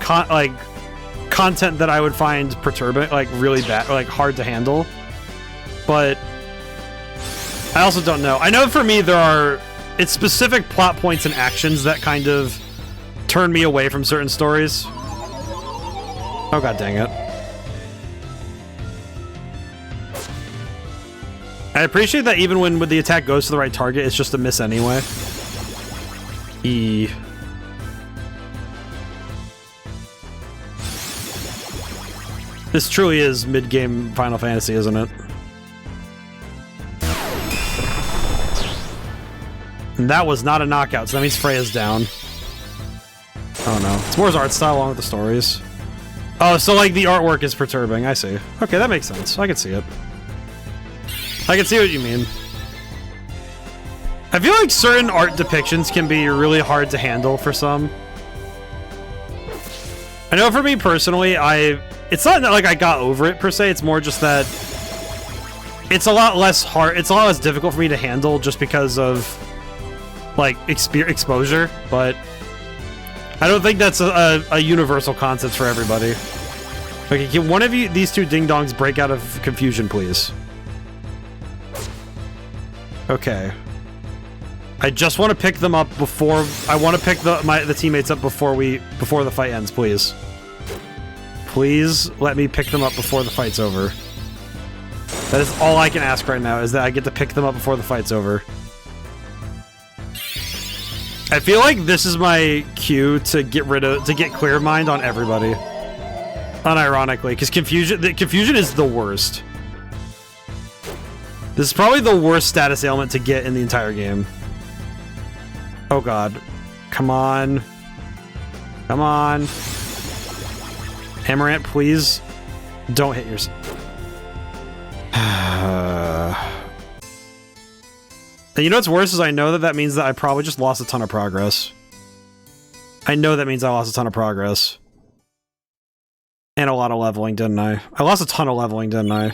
Speaker 1: content that I would find perturbing, like, really bad, or, like, hard to handle. But... I also don't know. I know for me it's specific plot points and actions that kind of turn me away from certain stories. Oh god dang it. I appreciate that even when the attack goes to the right target, it's just a miss anyway. This truly is mid-game Final Fantasy, isn't it? And that was not a knockout, so that means Freya's down. Oh no. It's more his art style along with the stories. Oh, so like the artwork is perturbing, I see. Okay, that makes sense. I can see it. I can see what you mean. I feel like certain art depictions can be really hard to handle for some. I know for me personally, it's not like I got over it per se, it's more just that it's a lot less hard, it's a lot less difficult for me to handle just because of like exposure, but I don't think that's a universal concept for everybody. Okay, can one of these two ding-dongs break out of confusion, please? Okay. I just want to pick them up before... I want to pick the teammates up before the fight ends, please. Please let me pick them up before the fight's over. That is all I can ask right now, is that I get to pick them up before the fight's over. I feel like this is my cue to get clear mind on everybody. Unironically, because confusion is the worst. This is probably the worst status ailment to get in the entire game. Oh god. Come on. Come on. Hammerant, please. Don't hit yourself. And you know what's worse is I know that means that I probably just lost a ton of progress. I know that means I lost a ton of progress. And a lot of leveling, didn't I? I lost a ton of leveling, didn't I?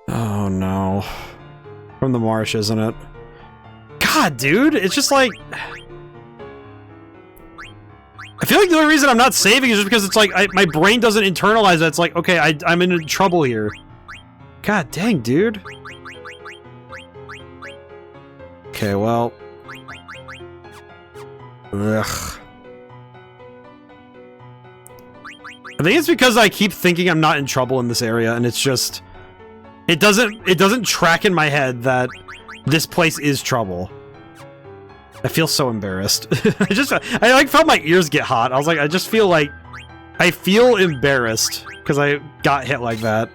Speaker 1: Oh no. From the marsh, isn't it? God, dude, it's just like... I feel like the only reason I'm not saving is just because it's like, my brain doesn't internalize that. It's like, okay, I'm in trouble here. God dang, dude. Okay, well... Ugh. I think it's because I keep thinking I'm not in trouble in this area, and it's just... It doesn't track in my head that this place is trouble. I feel so embarrassed. I like felt my ears get hot. I was like, I just feel like... I feel embarrassed because I got hit like that.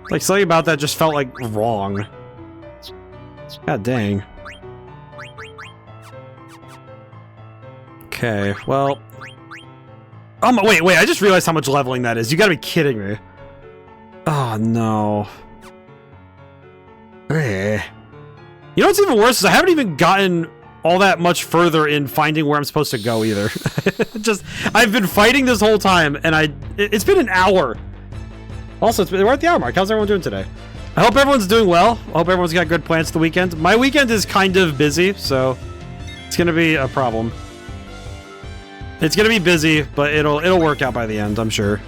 Speaker 1: Like, something about that just felt like wrong. God dang. Okay, well... Oh, wait, I just realized how much leveling that is. You gotta be kidding me. Oh, no. Eh. You know what's even worse is I haven't even gotten all that much further in finding where I'm supposed to go either. I've been fighting this whole time, and it's been an hour. Also, we're at the hour mark. How's everyone doing today? I hope everyone's doing well. I hope everyone's got good plans for the weekend. My weekend is kind of busy, so it's gonna be a problem. It's gonna be busy, but it'll work out by the end, I'm sure.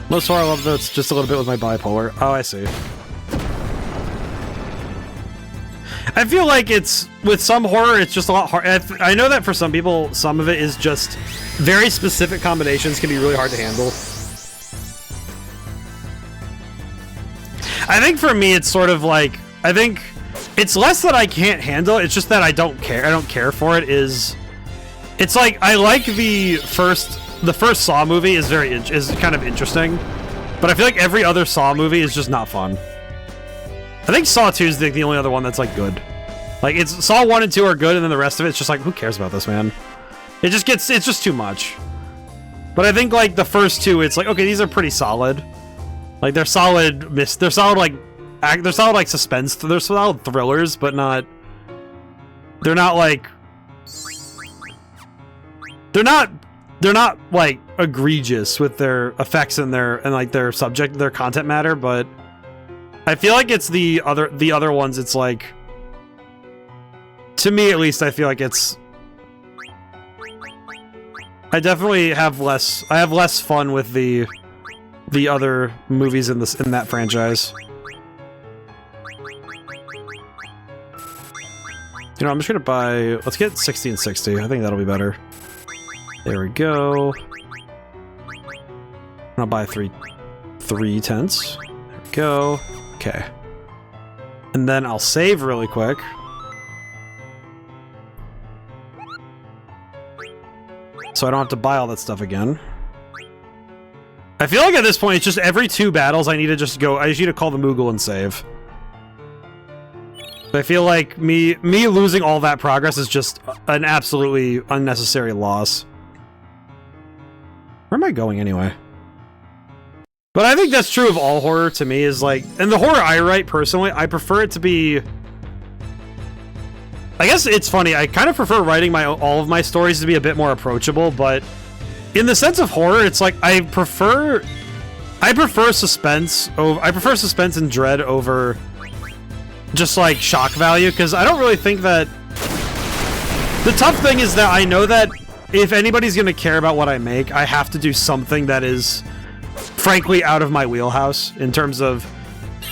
Speaker 1: Most horror I love though, it's just a little bit with my bipolar. Oh, I see. I feel like it's, with some horror, it's just a lot hard. I know that for some people, some of it is just very specific combinations can be really hard to handle. I think for me, it's sort of like, I think it's less that I can't handle it, it's just that I don't care. I don't care for it. It's like, I like the first Saw movie is kind of interesting, but I feel like every other Saw movie is just not fun. I think Saw 2 is the only other one that's like good. Like, it's Saw 1 and 2 are good, and then the rest of it's just like, who cares about this, man? It's just too much. But I think like the first two, it's like, okay, these are pretty solid. Like they're solid like suspense, they're solid thrillers, but not, they're not like egregious with their effects and their subject, their content matter, but I feel like it's the other ones, it's like, to me at least, I feel like it's, I definitely have less fun with the other movies in that franchise. You know, I'm just gonna buy, let's get 60 and 60. I think that'll be better. There we go. I'll buy three tents. There we go. Okay. And then I'll save really quick. So I don't have to buy all that stuff again. I feel like at this point, it's just every 2 battles I need to just go, I just need to call the Moogle and save. But I feel like me losing all that progress is just an absolutely unnecessary loss. Where am I going anyway? But I think that's true of all horror to me, is like, and the horror I write personally, I prefer it to be, I guess it's funny, I kind of prefer writing all of my stories to be a bit more approachable, but in the sense of horror, it's like I prefer suspense and dread over just like shock value, because I don't really think that the tough thing is that I know that if anybody's going to care about what I make, I have to do something that is frankly out of my wheelhouse in terms of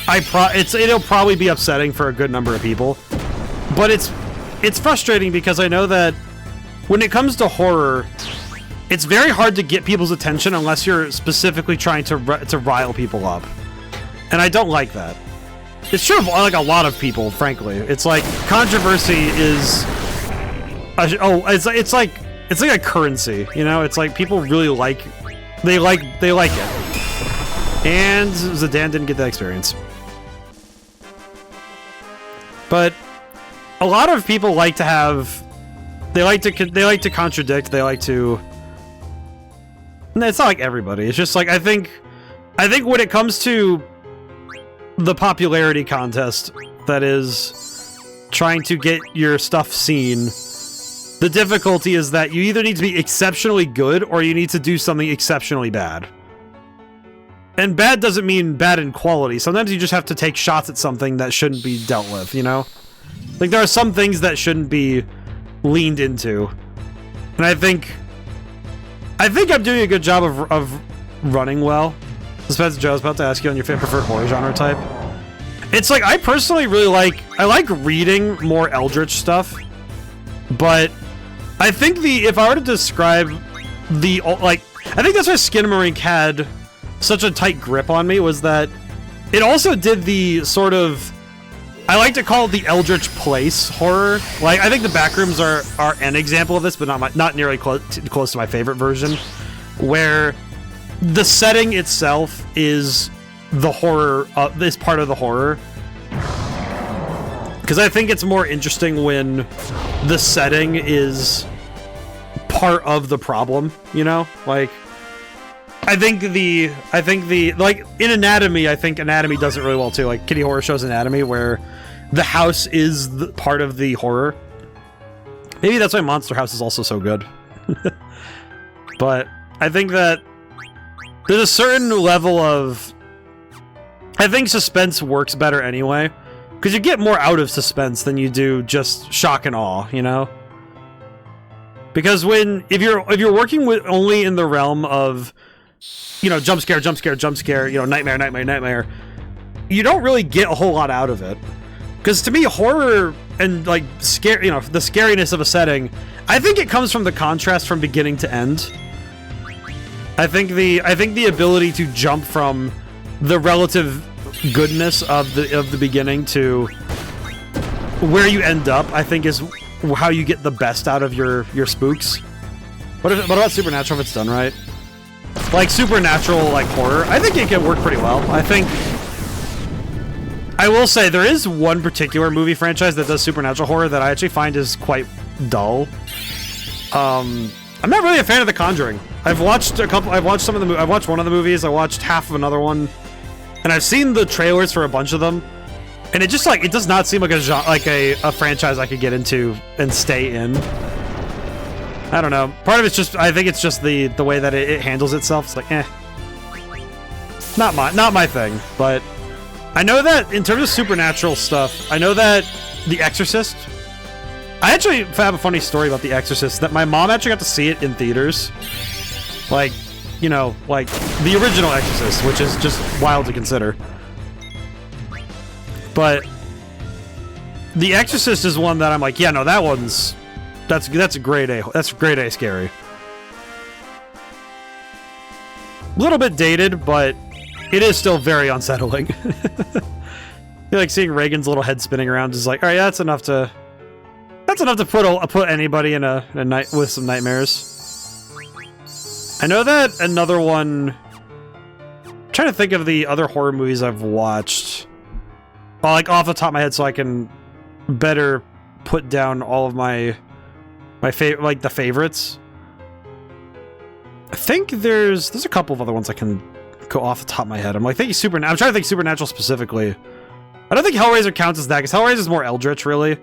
Speaker 1: it'll probably be upsetting for a good number of people, but it's frustrating because I know that when it comes to horror, it's very hard to get people's attention unless you're specifically trying to rile people up, and I don't like that. It's true of like a lot of people, frankly. It's like controversy is it's like a currency, you know? It's like people really like it. And Zidane didn't get that experience. But a lot of people like to have, they like to contradict, they like to, it's not like everybody, it's just like I think when it comes to the popularity contest that is trying to get your stuff seen, the difficulty is that you either need to be exceptionally good or you need to do something exceptionally bad. And bad doesn't mean bad in quality. Sometimes you just have to take shots at something that shouldn't be dealt with, you know? Like, there are some things that shouldn't be leaned into. And I think I'm doing a good job of running well. Suspense Joe's about to ask you on your preferred horror genre type. It's like, I personally really I like reading more Eldritch stuff, but I think if I were to describe I think that's why Skinamarink had such a tight grip on me, was that it also did the sort of, I like to call it the Eldritch Place horror. Like, I think the Backrooms are an example of this, but not nearly close to my favorite version, where the setting itself is the horror, is part of the horror. Because I think it's more interesting when the setting is part of the problem, you know? Like, I think like, in Anatomy, I think Anatomy does it really well too. Like, Kitty Horror Show's Anatomy, where the house is part of the horror. Maybe that's why Monster House is also so good. But I think that there's a certain level of, I think suspense works better anyway, because you get more out of suspense than you do just shock and awe, you know? Because if you're working with only in the realm of, you know, jump scare, you know, nightmare, you don't really get a whole lot out of it. Because to me, horror and like scare, you know, the scariness of a setting, I think it comes from the contrast from beginning to end. I think the ability to jump from the relative goodness of the beginning to where you end up, I think, is how you get the best out of your spooks. What about Supernatural if it's done right? Like, Supernatural, like, horror, I think it can work pretty well. I will say, there is one particular movie franchise that does supernatural horror that I actually find is quite dull. I'm not really a fan of The Conjuring. I've watched one of the movies, I watched half of another one, and I've seen the trailers for a bunch of them, and it just, like, it does not seem like a franchise I could get into and stay in. I don't know. Part of it's just, I think it's just the way that it handles itself. It's like, not my thing. But I know that in terms of supernatural stuff, I know that The Exorcist, I actually have a funny story about The Exorcist, that my mom actually got to see it in theaters. Like, you know, like the original Exorcist, which is just wild to consider. But The Exorcist is one that I'm like, yeah, no, that's a grade A. That's grade A scary. A little bit dated, but it is still very unsettling. You're like seeing Reagan's little head spinning around is like, all right, that's enough to put anybody in a night with some nightmares. I know that another one. I'm trying to think of the other horror movies I've watched. Well, like off the top of my head, so I can better put down all of my favorite, like the favorites. I think there's a couple of other ones I can go off the top of my head. I'm like thinking Supernatural. I'm trying to think Supernatural specifically. I don't think Hellraiser counts as that, because Hellraiser is more eldritch, really.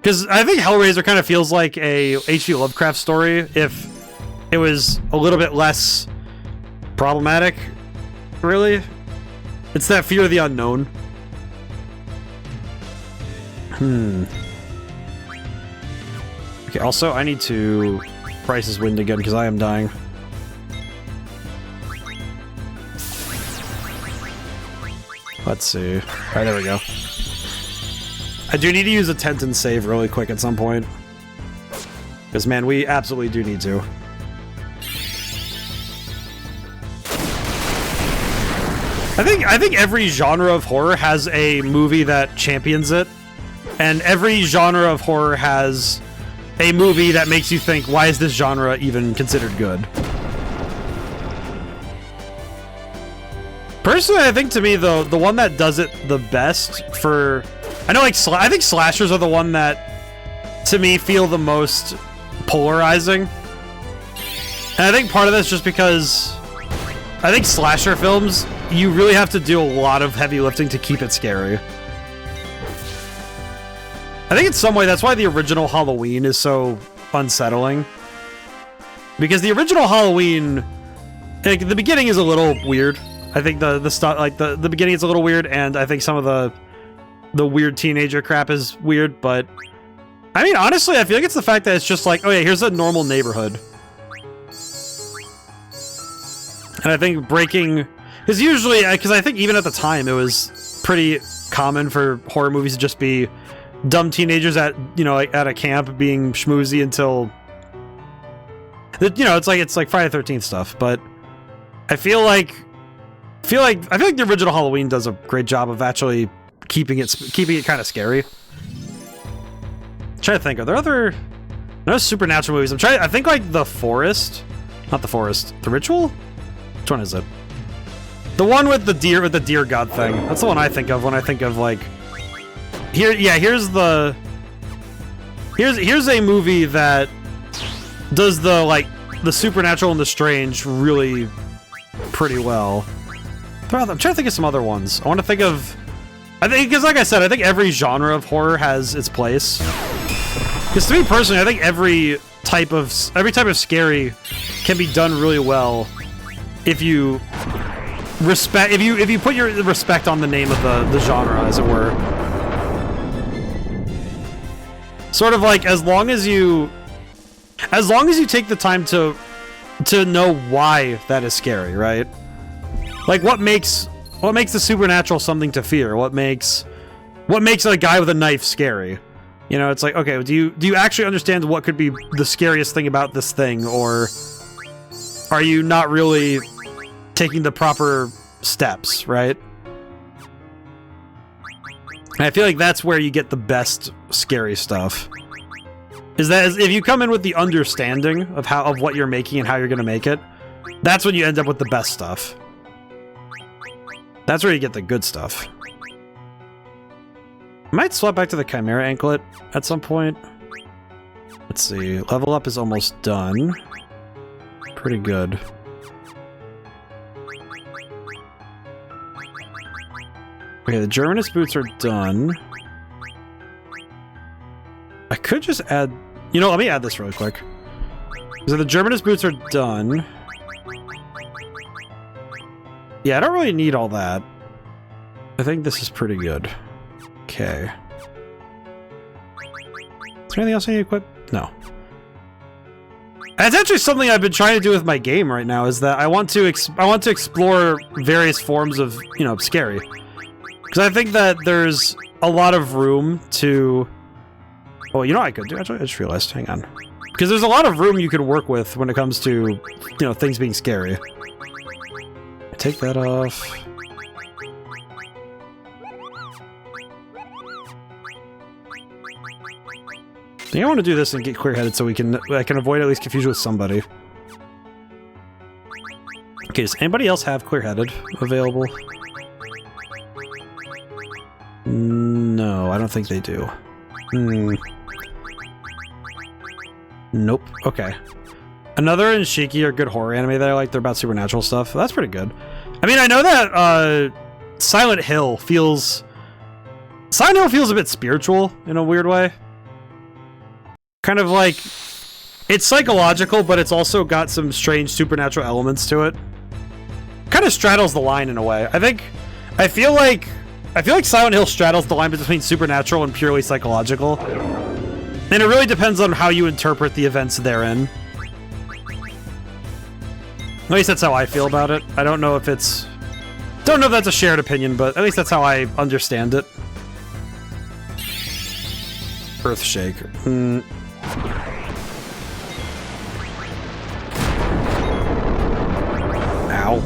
Speaker 1: Because I think Hellraiser kind of feels like a H.P. Lovecraft story if it was a little bit less problematic, really. It's that fear of the unknown. Okay, also, I need to price his wind again, because I am dying. Let's see. Alright, there we go. I do need to use a tent and save really quick at some point. Because, man, we absolutely do need to. I think every genre of horror has a movie that champions it. And every genre of horror has a movie that makes you think, why is this genre even considered good? Personally, I think to me, though, the one that does it the best for... I know, like, I think slashers are the one that, to me, feel the most polarizing. And I think part of that's just because I think slasher films, you really have to do a lot of heavy lifting to keep it scary. I think in some way that's why the original Halloween is so unsettling. Because the original Halloween, like, the beginning is a little weird. I think the stuff, like, the beginning is a little weird, and I think some of the weird teenager crap is weird, but I mean, honestly, I feel like it's the fact that it's just like, oh yeah, here's a normal neighborhood. And I think breaking, because usually, because I think even at the time it was pretty common for horror movies to just be dumb teenagers at, you know, like at a camp being schmoozy until, you know, it's like Friday the 13th stuff. But I feel like the original Halloween does a great job of actually keeping it kind of scary. I'm trying to think, are there other supernatural movies? I think like The Forest, not The Forest, The Ritual. Which one is it? The one with the deer god thing. That's the one I think of when I think of like here's a movie that does the supernatural and the strange really pretty well. I'm trying to think of some other ones. I want to think of, I think, because like I said, I think every genre of horror has its place. Because to me personally, I think every type of scary can be done really well if you respect, if you put your respect on the name of the genre, as it were. Sort of like, as long as you take the time to know why that is scary, right? Like, what makes the supernatural something to fear? What makes a guy with a knife scary? You know, it's like, okay, do you actually understand what could be the scariest thing about this thing, or are you not really taking the proper steps, right? And I feel like that's where you get the best scary stuff. Is that if you come in with the understanding of what you're making and how you're going to make it, that's when you end up with the best stuff. That's where you get the good stuff. I might swap back to the Chimera Anklet at some point. Let's see. Level up is almost done. Pretty good. Okay, the Germanist boots are done. I could just add... You know, let me add this really quick. So the Germanist boots are done. Yeah, I don't really need all that. I think this is pretty good. Okay. Is there anything else I need to equip? No. That's actually something I've been trying to do with my game right now, is that I want to explore various forms of, you know, scary. Because I think that there's a lot of room to... Oh, you know what I could do? Actually, I just realized. Hang on. Because there's a lot of room you can work with when it comes to, you know, things being scary. Take that off. I think I want to do this and get clear-headed so I can avoid at least confusion with somebody. Okay, does anybody else have clear-headed available? No, I don't think they do. Nope. Okay. Another and Shiki are good horror anime that I like. They're about supernatural stuff. That's pretty good. I mean, I know that Silent Hill feels a bit spiritual in a weird way. Kind of like, it's psychological, but it's also got some strange supernatural elements to it. Kind of straddles the line in a way. I feel like Silent Hill straddles the line between supernatural and purely psychological. And it really depends on how you interpret the events therein. At least that's how I feel about it. I don't know if that's a shared opinion, but at least that's how I understand it. Earthshake. Ow.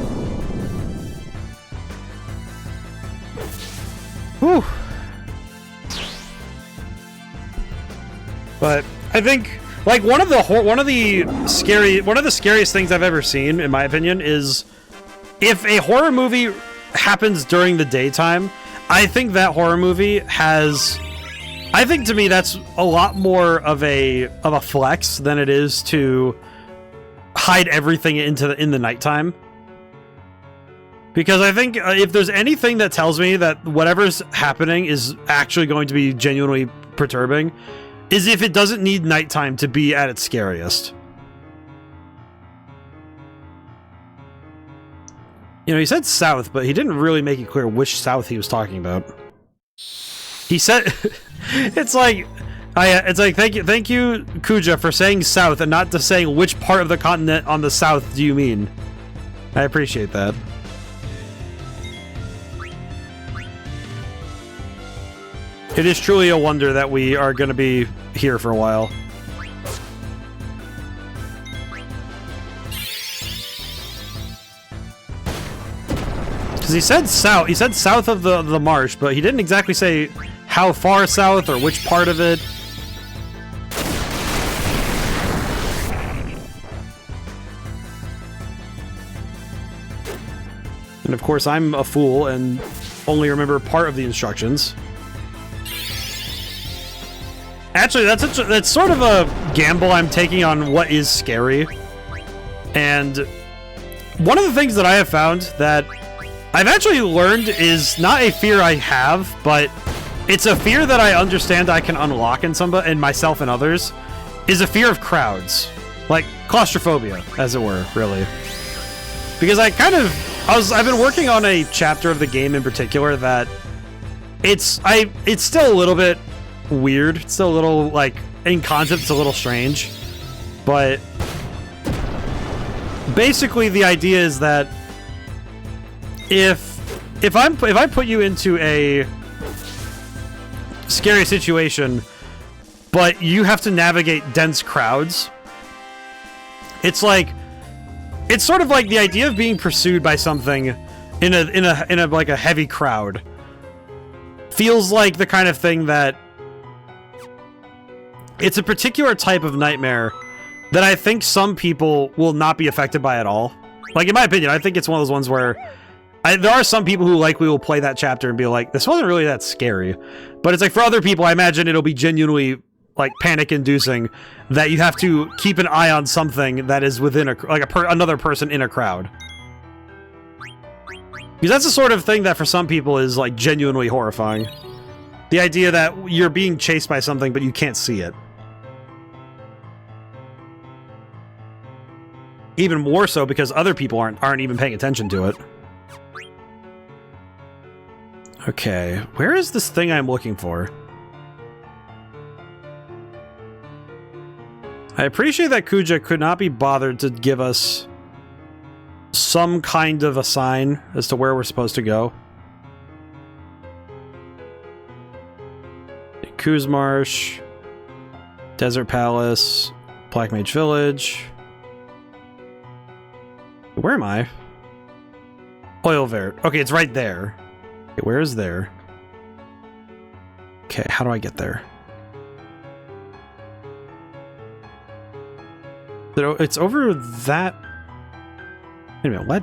Speaker 1: Whew. But I think, like, one of the scariest things I've ever seen, in my opinion, is if a horror movie happens during the daytime. I think that horror movie has, I think to me that's a lot more of a flex than it is to hide everything in the nighttime. Because I think if there's anything that tells me that whatever's happening is actually going to be genuinely perturbing, is if it doesn't need nighttime to be at its scariest. You know, he said south, but he didn't really make it clear which south he was talking about. He said, it's like, thank you, Kuja, for saying south and not just saying which part of the continent on the south do you mean. I appreciate that. It is truly a wonder that we are going to be here for a while. Because he said south of the marsh, but he didn't exactly say how far south or which part of it. And of course, I'm a fool and only remember part of the instructions. Actually, that's sort of a gamble I'm taking on what is scary. And one of the things that I have found that I've actually learned is not a fear I have, but it's a fear that I understand I can unlock in somebody, in myself and others, is a fear of crowds. Like claustrophobia, as it were, really. Because I've been working on a chapter of the game in particular that it's still a little bit weird. It's still a little, like, in concept, it's a little strange. But basically the idea is that if I put you into a scary situation, but you have to navigate dense crowds, it's sort of like the idea of being pursued by something in a like a heavy crowd feels like the kind of thing that it's a particular type of nightmare that I think some people will not be affected by at all. Like, in my opinion, I think it's one of those ones where there are some people who likely will play that chapter and be like, this wasn't really that scary. But it's like, for other people, I imagine it'll be genuinely, like, panic-inducing that you have to keep an eye on something that is within another person in a crowd. Because that's the sort of thing that for some people is, like, genuinely horrifying. The idea that you're being chased by something, but you can't see it. Even more so because other people aren't even paying attention to it. Okay, where is this thing I'm looking for? I appreciate that Kuja could not be bothered to give us some kind of a sign as to where we're supposed to go. Kuzmarsh, Desert Palace, Black Mage Village. Where am I? Oil Vert. Okay, it's right there. Okay, where is there? Okay, how do I get there? It's over that... Wait a minute, what?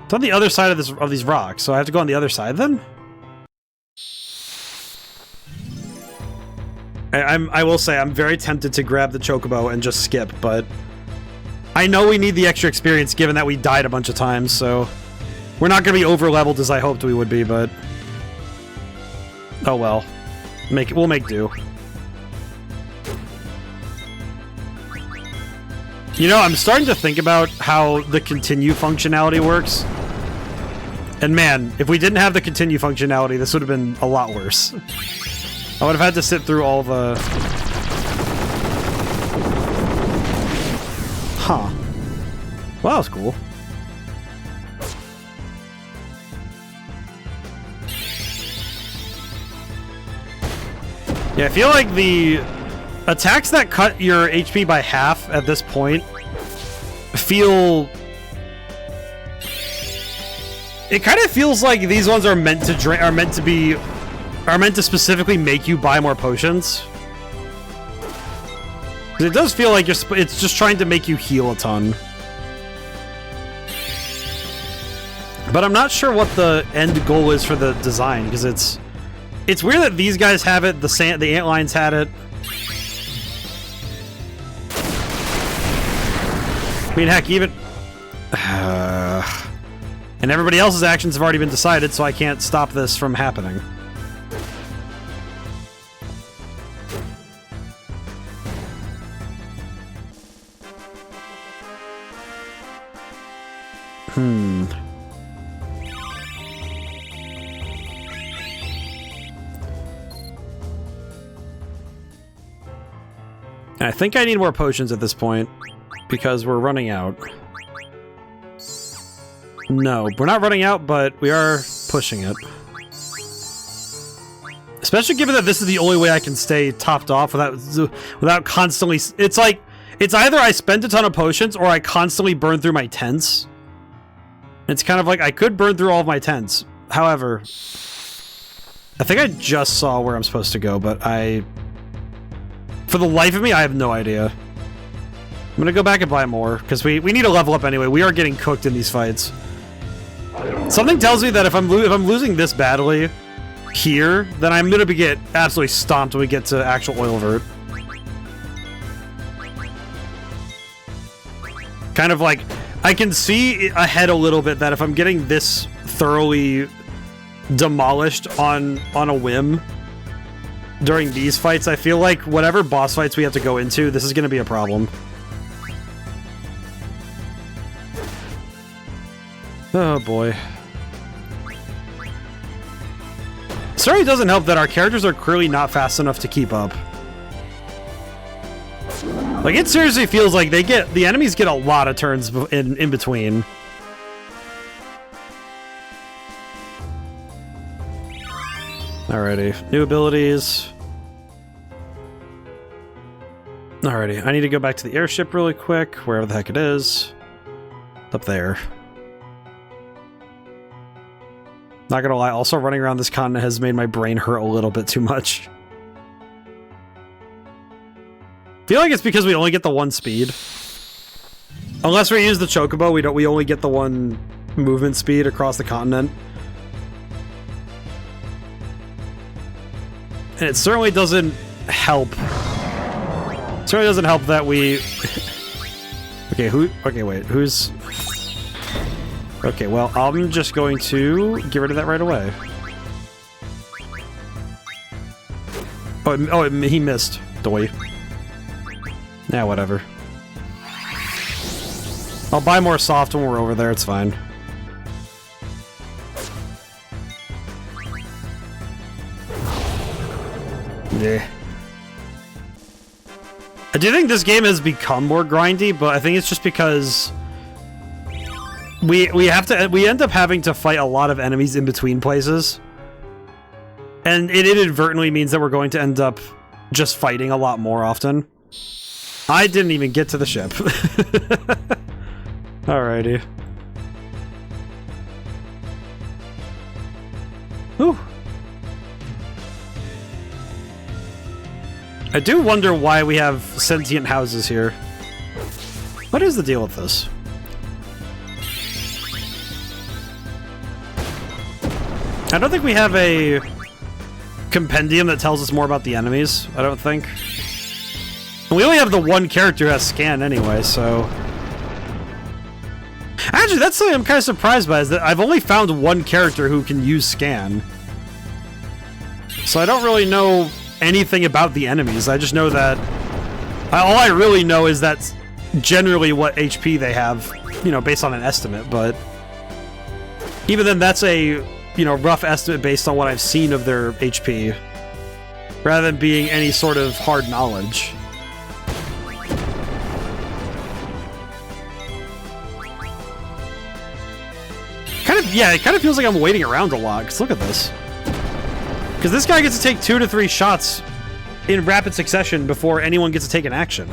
Speaker 1: It's on the other side of these rocks, so I have to go on the other side then? I will say I'm very tempted to grab the chocobo and just skip, but I know we need the extra experience given that we died a bunch of times, so we're not going to be over-leveled as I hoped we would be, but oh well. We'll make do. You know, I'm starting to think about how the continue functionality works. And man, if we didn't have the continue functionality, this would have been a lot worse. I would have had to sit through all the... Huh. Well, that was cool. Yeah, I feel like the attacks that cut your HP by half at this point feel... It kind of feels like these ones are meant to specifically make you buy more potions. It does feel like it's just trying to make you heal a ton. But I'm not sure what the end goal is for the design, because it's weird that these guys have it, the antlions had it. I mean, heck, even... and everybody else's actions have already been decided, so I can't stop this from happening. I think I need more potions at this point, because we're running out. No, we're not running out, but we are pushing it. Especially given that this is the only way I can stay topped off without constantly... It's like, it's either I spend a ton of potions or I constantly burn through my tents. It's kind of like I could burn through all of my tents. However, I think I just saw where I'm supposed to go, but for the life of me, I have no idea. I'm gonna go back and buy more, because we need to level up anyway. We are getting cooked in these fights. Something tells me that if I'm losing this badly here, then I'm gonna get absolutely stomped when we get to actual oil vert. Kind of like, I can see ahead a little bit that if I'm getting this thoroughly demolished on a whim during these fights, I feel like whatever boss fights we have to go into, this is gonna be a problem. Oh boy. Certainly doesn't help that our characters are clearly not fast enough to keep up. Like, it seriously feels like the enemies get a lot of turns in between. Alrighty, new abilities. Alrighty, I need to go back to the airship really quick, wherever the heck it is. It's up there. Not gonna lie, also running around this continent has made my brain hurt a little bit too much. I feel like it's because we only get the one speed. Unless we use the chocobo, we only get the one movement speed across the continent. And it certainly doesn't help. It certainly doesn't help that we... Okay, wait, who's... Okay, well, I'm just going to get rid of that right away. Oh, he missed. Doy. Yeah, whatever. I'll buy more soft when we're over there, it's fine. Yeah. I do think this game has become more grindy, but I think it's just because we end up having to fight a lot of enemies in between places. And it inadvertently means that we're going to end up just fighting a lot more often. I didn't even get to the ship. Alrighty. Whew. I do wonder why we have sentient houses here. What is the deal with this? I don't think we have a compendium that tells us more about the enemies, I don't think. And we only have the one character who has scan anyway, so... Actually, that's something I'm kind of surprised by, is that I've only found one character who can use scan. So I don't really know anything about the enemies. I just know that... all I really know is that's generally what HP they have, you know, based on an estimate, but... Even then, that's a, you know, rough estimate based on what I've seen of their HP. Rather than being any sort of hard knowledge. Yeah, it kind of feels like I'm waiting around a lot, because look at this. Because this guy gets to take 2 to 3 shots in rapid succession before anyone gets to take an action.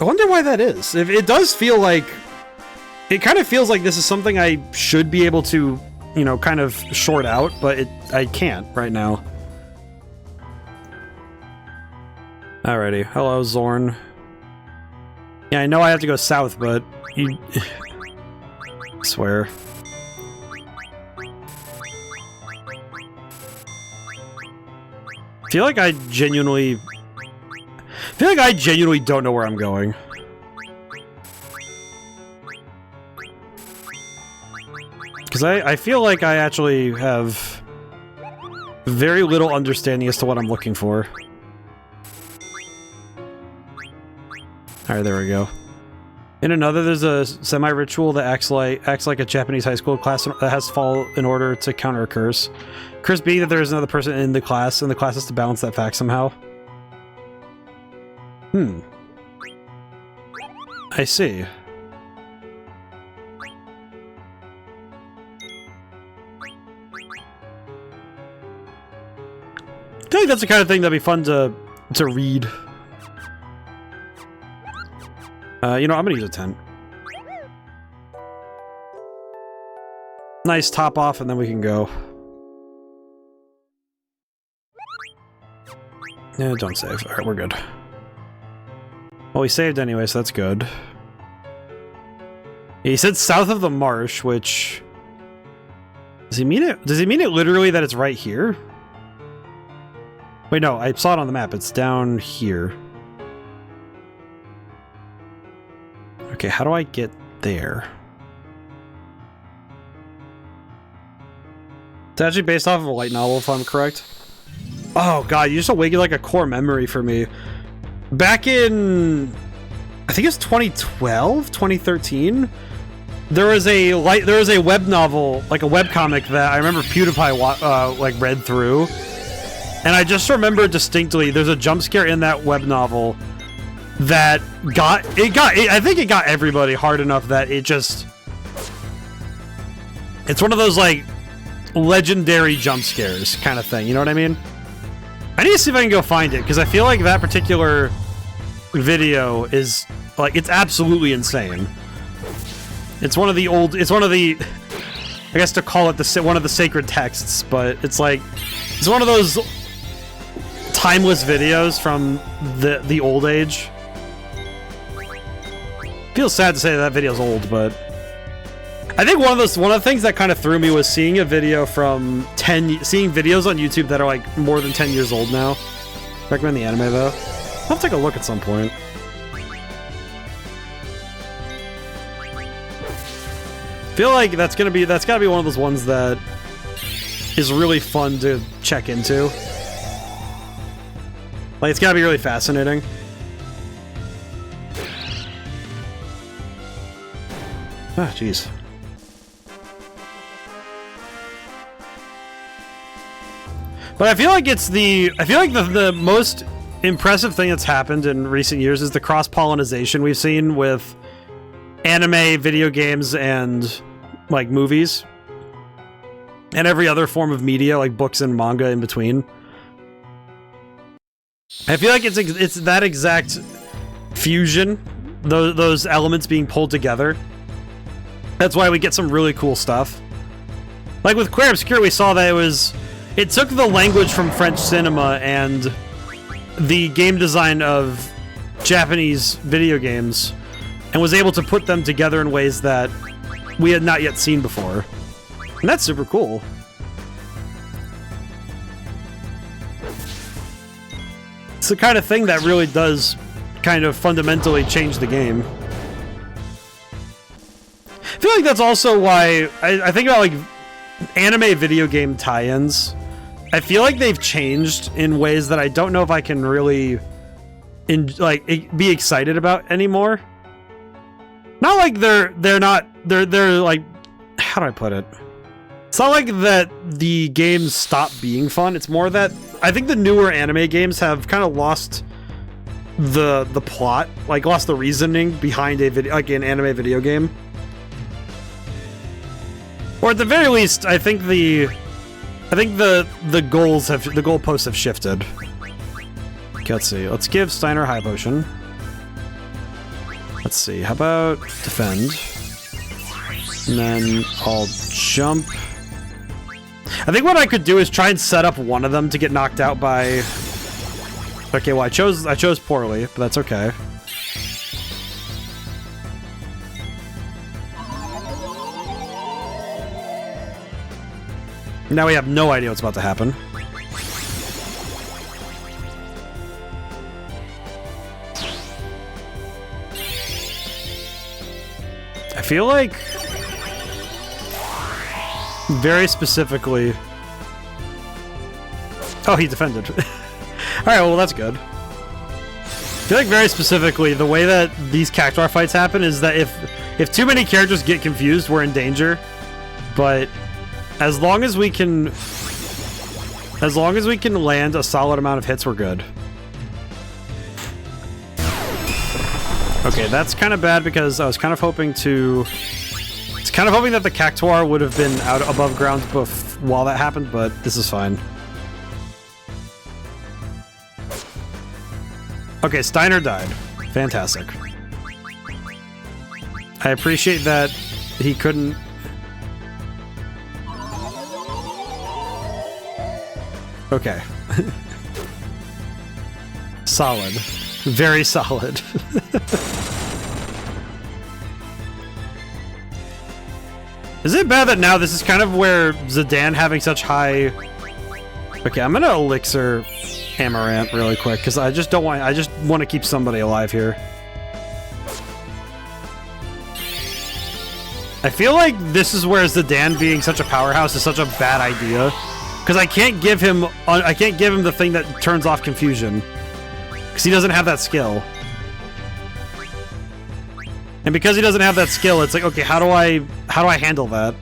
Speaker 1: I wonder why that is. If it does feel like... It kind of feels like this is something I should be able to, you know, kind of short out, but I can't right now. Alrighty. Hello, Zorn. Yeah, I know I have to go south, but you... I swear. I feel like I genuinely don't know where I'm going. Because I feel like I actually have very little understanding as to what I'm looking for. Alright, there we go. In another, there's a semi-ritual that acts like a Japanese high school class that has to fall in order to counter a curse. Curse being that there is another person in the class, and the class has to balance that fact somehow. I see. I feel like that's the kind of thing that'd be fun to read. You know, I'm gonna use a tent. Nice top off, and then we can go. Yeah, don't save. Alright, we're good. Well, we saved anyway, so that's good. He said south of the marsh, which... Does he mean it? Does he mean it literally that it's right here? Wait, no, I saw it on the map. It's down here. Okay, how do I get there? It's actually based off of a light novel, if I'm correct. Oh god, you just awakened like a core memory for me. Back in... I think it's 2012? 2013? There was a web novel, like a webcomic that I remember PewDiePie like read through. And I just remember distinctly, there's a jump scare in that web novel that I think it got everybody hard enough that it just... It's one of those, like, legendary jump scares kind of thing, you know what I mean? I need to see if I can go find it, because I feel like that particular video is, like, it's absolutely insane. It's one of the I guess to call it one of the sacred texts, but it's like, it's one of those timeless videos from the old age. Feels sad to say that video's old, but I think one of the things that kind of threw me was seeing a video from seeing videos on YouTube that are like more than 10 years old now. Recommend the anime though. I'll take a look at some point. Feel like that's gotta be one of those ones that is really fun to check into. Like, it's gotta be really fascinating. Ah, jeez. But I feel like the most impressive thing that's happened in recent years is the cross-pollination we've seen with anime, video games, and like movies. And every other form of media, like books and manga in between. I feel like it's that exact fusion, those elements being pulled together. That's why we get some really cool stuff. Like with Queer Obscure, we saw that it took the language from French cinema and the game design of Japanese video games and was able to put them together in ways that we had not yet seen before. And that's super cool. It's the kind of thing that really does kind of fundamentally change the game. I feel like that's also why I think about like anime video game tie-ins. I feel like they've changed in ways that I don't know if I can really be excited about anymore. Not like they're like, how do I put it? It's not like that the games stop being fun. It's more that I think the newer anime games have kind of lost the plot, like lost the reasoning behind a video, like an anime video game. Or at the very least, I think the goalposts have shifted. Okay, let's see. Let's give Steiner High Potion. Let's see. How about defend? And then I'll jump. I think what I could do is try and set up one of them to get knocked out by. Okay, well I chose poorly, but that's okay. Now we have no idea what's about to happen. I feel like very specifically. Oh, he defended. Alright, well that's good. I feel like very specifically the way that these Cactuar fights happen is that if too many characters get confused, we're in danger. But as long as we can land a solid amount of hits, we're good. Okay, that's kind of bad because I was kind of hoping that the Cactuar would have been out above ground while that happened, but this is fine. Okay, Steiner died. Fantastic. I appreciate that he couldn't. Okay. Solid. Very solid. Is it bad that now this is kind of where Zidane having such high... Okay, I'm gonna Elixir Amaranth really quick, because I just want to keep somebody alive here. I feel like this is where Zidane being such a powerhouse is such a bad idea. Because I can't give him the thing that turns off confusion. Because he doesn't have that skill. And because he doesn't have that skill, it's like, okay, how do I handle that?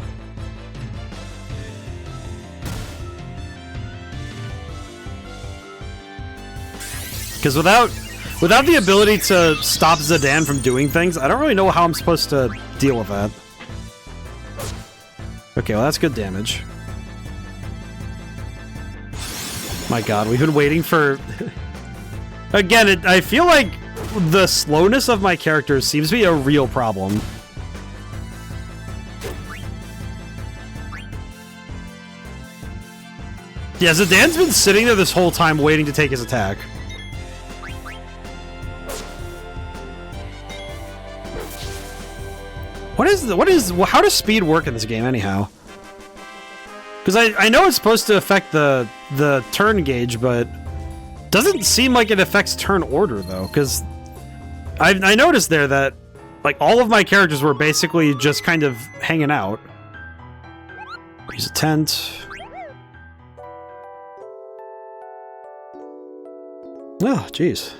Speaker 1: Because without the ability to stop Zidane from doing things, I don't really know how I'm supposed to deal with that. Okay, well that's good damage. My god, we've been waiting for... Again, I feel like the slowness of my characters seems to be a real problem. Yeah, Zidane's been sitting there this whole time waiting to take his attack. How does speed work in this game anyhow? Because I know it's supposed to affect the turn gauge, but doesn't seem like it affects turn order though. Because I noticed there that like all of my characters were basically just kind of hanging out. Use a tent. Oh, jeez.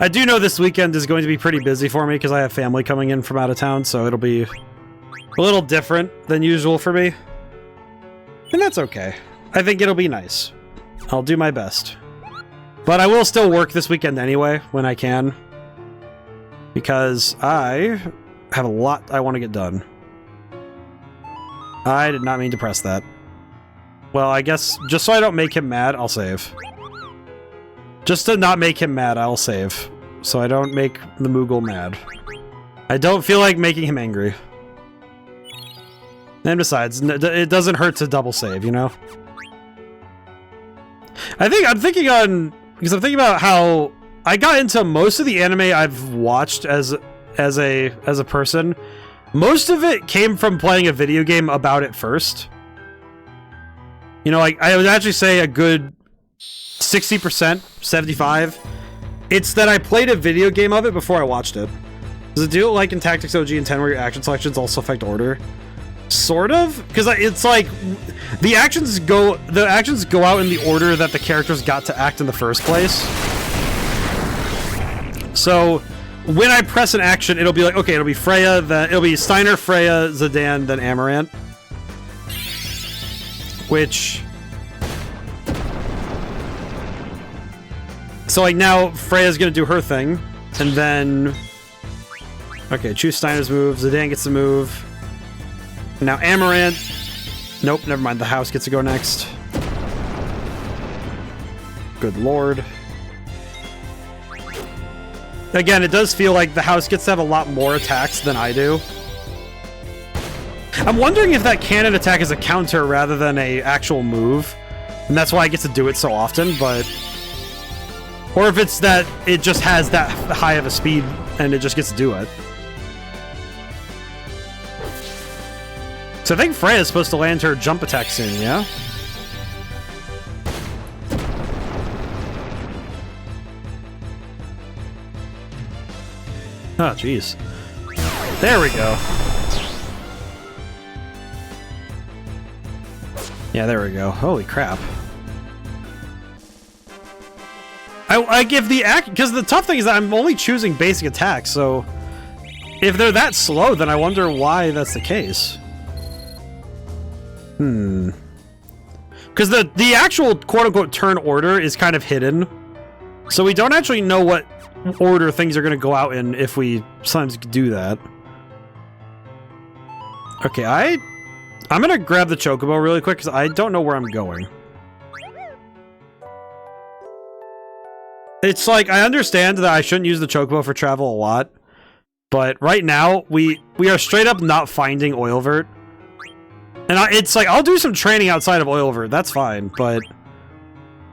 Speaker 1: I do know this weekend is going to be pretty busy for me because I have family coming in from out of town, so it'll be a little different than usual for me. And that's okay. I think it'll be nice. I'll do my best. But I will still work this weekend anyway, when I can. Because I have a lot I want to get done. I did not mean to press that. Well, I guess just so I don't make him mad, I'll save. Just to not make him mad, I'll save. So I don't make the Moogle mad. I don't feel like making him angry. And besides, it doesn't hurt to double save, you know? I'm thinking about how I got into most of the anime I've watched as a person. Most of it came from playing a video game about it first. You know, like, I would actually say a good 60%, 75%. It's that I played a video game of it before I watched it. Does it do it like in Tactics OG and 10 where your action selections also affect order? Sort of, because it's like the actions go out in the order that the characters got to act in the first place. So when I press an action, it'll be like, okay, it'll be Freya, then it'll be Steiner, Freya, Zidane, then Amarant. Which, so like now Freya's gonna do her thing, and then okay, choose Steiner's move. Zidane gets to move. Now Amarant. Nope, never mind. The house gets to go next. Good lord. Again, it does feel like the house gets to have a lot more attacks than I do. I'm wondering if that cannon attack is a counter rather than a actual move. And that's why I get to do it so often, but... Or if it's that it just has that high of a speed and it just gets to do it. So I think Freya's supposed to land her jump attack soon, yeah? Oh, jeez. There we go. Yeah, there we go. Holy crap. I give the act... Because the tough thing is that I'm only choosing basic attacks, so... If they're that slow, then I wonder why that's the case. Because the actual quote-unquote turn order is kind of hidden. So we don't actually know what order things are going to go out in if we sometimes do that. Okay, I'm going to grab the Chocobo really quick because I don't know where I'm going. It's like, I understand that I shouldn't use the Chocobo for travel a lot. But right now, we are straight up not finding Oilvert. And it's like, I'll do some training outside of Oilvert, that's fine, but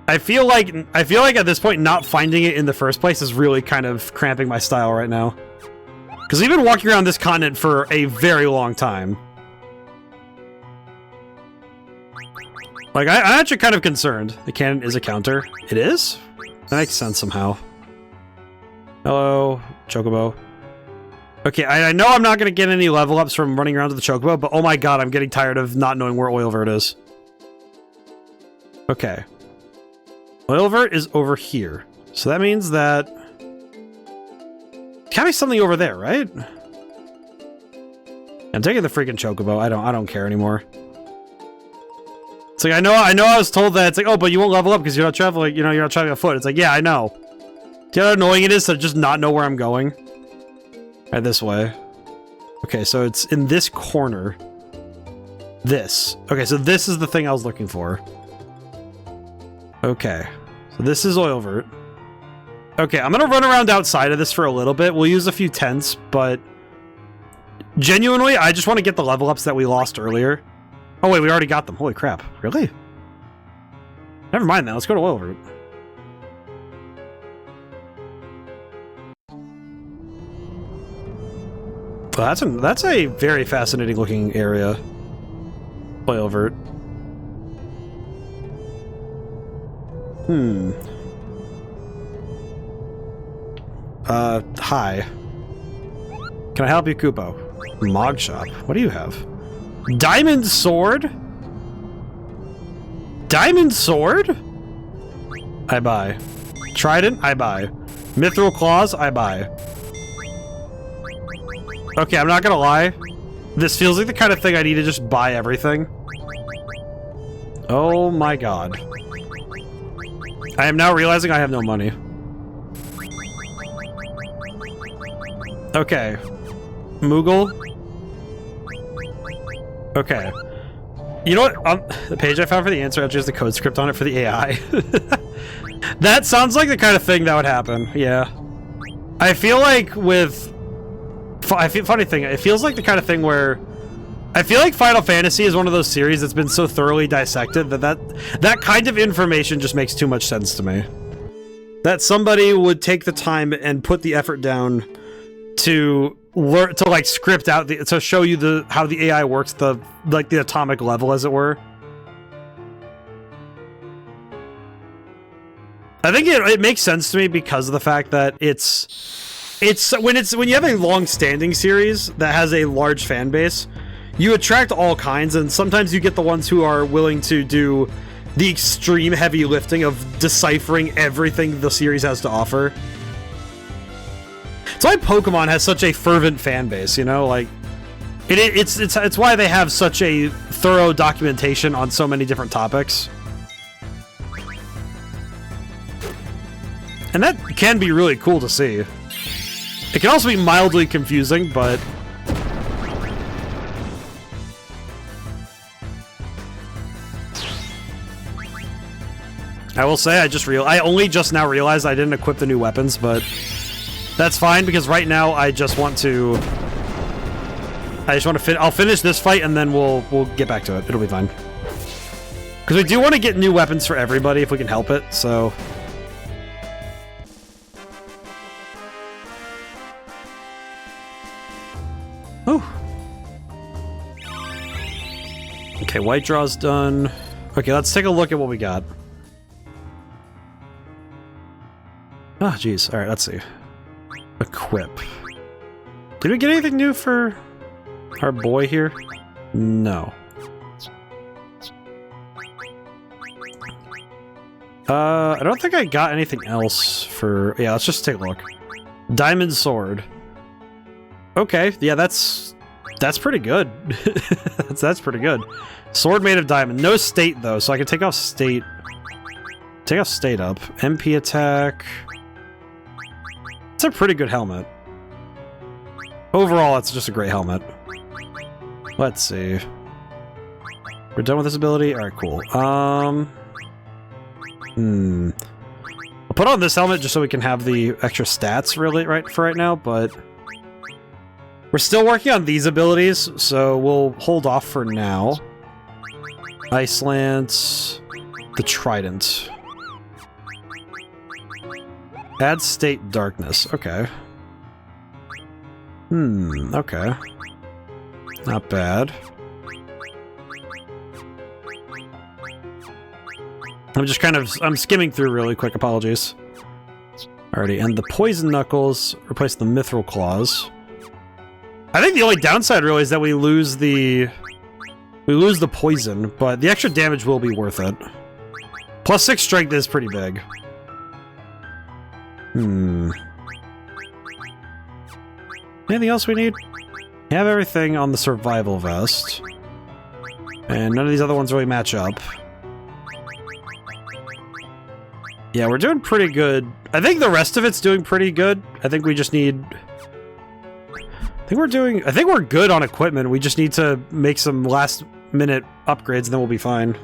Speaker 1: I feel like at this point not finding it in the first place is really kind of cramping my style right now. Because we've been walking around this continent for a very long time. Like, I'm actually kind of concerned. The cannon is a counter. It is? That makes sense somehow. Hello, Chocobo. Okay, I know I'm not going to get any level ups from running around to the Chocobo, but oh my god, I'm getting tired of not knowing where Oilvert is. Okay. Oilvert is over here. So that means that... Can't be something over there, right? I'm taking the freaking Chocobo. I don't care anymore. It's like, I know I was told that, it's like, oh, but you won't level up because you're not traveling, you know, you're not traveling on foot. It's like, yeah, I know. Do you know how annoying it is to just not know where I'm going? Right, this way. Okay, so it's in this corner. This. Okay, so this is the thing I was looking for. Okay. So this is Oilvert. Okay, I'm gonna run around outside of this for a little bit. We'll use a few tents, but... Genuinely, I just want to get the level ups that we lost earlier. Oh wait, we already got them. Holy crap. Really? Never mind then, let's go to Oilvert. Well, that's a very fascinating looking area. Oilvert. Hi. Can I help you, Kupo? Mog shop. What do you have? Diamond sword? Diamond sword? I buy. Trident? I buy. Mithril claws? I buy. Okay, I'm not gonna lie. This feels like the kind of thing I need to just buy everything. Oh my god. I am now realizing I have no money. Okay. Moogle? Okay. You know what? The page I found for the answer actually has the code script on it for the AI. That sounds like the kind of thing that would happen. Yeah. I feel like with... funny thing, it feels like the kind of thing where... I feel like Final Fantasy is one of those series that's been so thoroughly dissected that kind of information just makes too much sense to me. That somebody would take the time and put the effort down to learn to like script out to show you how the AI works, the atomic level, as it were. I think it makes sense to me because of the fact that it's when you have a long-standing series that has a large fan base, you attract all kinds, and sometimes you get the ones who are willing to do the extreme heavy lifting of deciphering everything the series has to offer. It's why Pokemon has such a fervent fan base, you know, like it's why they have such a thorough documentation on so many different topics. And that can be really cool to see. It can also be mildly confusing, but I will say I only just now realized I didn't equip the new weapons, but that's fine because right now I just want to I'll finish this fight and then we'll get back to it. It'll be fine. Because we do want to get new weapons for everybody if we can help it, so oh. Okay, white draw's done. Okay, let's take a look at what we got. Ah, jeez. Alright, let's see. Equip. Did we get anything new for our boy here? No. I don't think I got anything else for... Yeah, let's just take a look. Diamond sword. Okay, yeah, that's pretty good. that's pretty good. Sword made of diamond. No state, though, so I can take off state. Take off state up. MP attack. It's a pretty good helmet. Overall, it's just a great helmet. Let's see. We're done with this ability? Alright, cool. I'll put on this helmet just so we can have the extra stats really for right now, but we're still working on these abilities, so we'll hold off for now. Ice Lance, the Trident. Add state darkness. Okay. Okay. Not bad. I'm skimming through really quick, apologies. Alrighty, and the Poison Knuckles replace the Mithril Claws. I think the only downside really is that we lose the poison, but the extra damage will be worth it. Plus 6 strength is pretty big. Anything else we need? We have everything on the survival vest. And none of these other ones really match up. Yeah, we're doing pretty good. I think the rest of it's doing pretty good. I think we just need... I think we're good on equipment. We just need to make some last-minute upgrades, and then we'll be fine.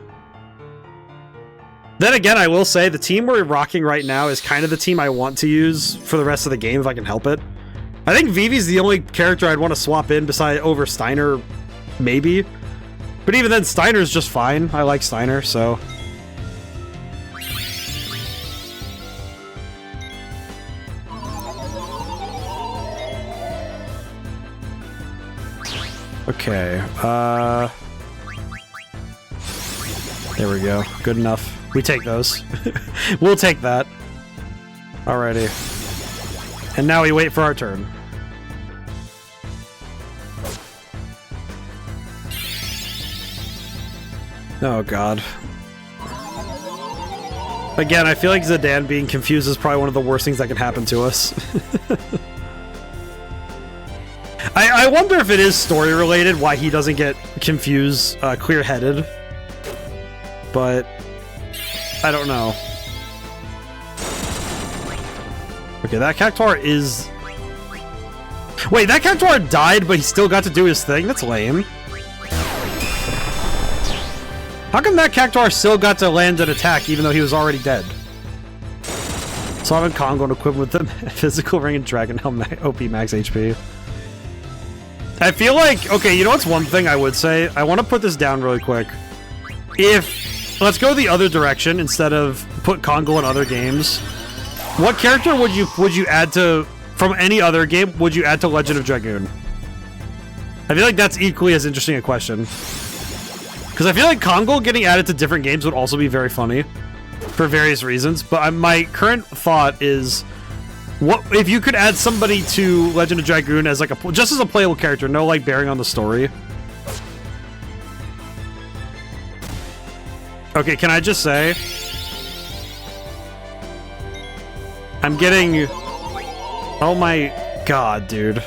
Speaker 1: Then again, I will say, the team we're rocking right now is kind of the team I want to use for the rest of the game, if I can help it. I think Vivi's the only character I'd want to swap in over Steiner, maybe. But even then, Steiner's just fine. I like Steiner, so... Okay, there we go. Good enough. We take those. We'll take that. Alrighty. And now we wait for our turn. Oh god. Again, I feel like Zidane being confused is probably one of the worst things that can happen to us. I wonder if it is story-related, why he doesn't get confused, clear-headed. But... I don't know. Okay, that Cactuar is... Wait, that Cactuar died, but he still got to do his thing? That's lame. How come that Cactuar still got to land an attack, even though he was already dead? Summon Congo and equip with the physical ring and Dragon Helm OP max HP. I feel like... Okay, you know what's one thing I would say? I want to put this down really quick. Let's go the other direction instead of put Congo in other games. What character would you add to from any other game? Would you add to Legend of Dragoon? I feel like that's equally as interesting a question. Because I feel like Kongol getting added to different games would also be very funny for various reasons. But my current thought is, what if you could add somebody to Legend of Dragoon as like just as a playable character, no like bearing on the story? Okay, can I just say, I'm getting, oh my god, dude.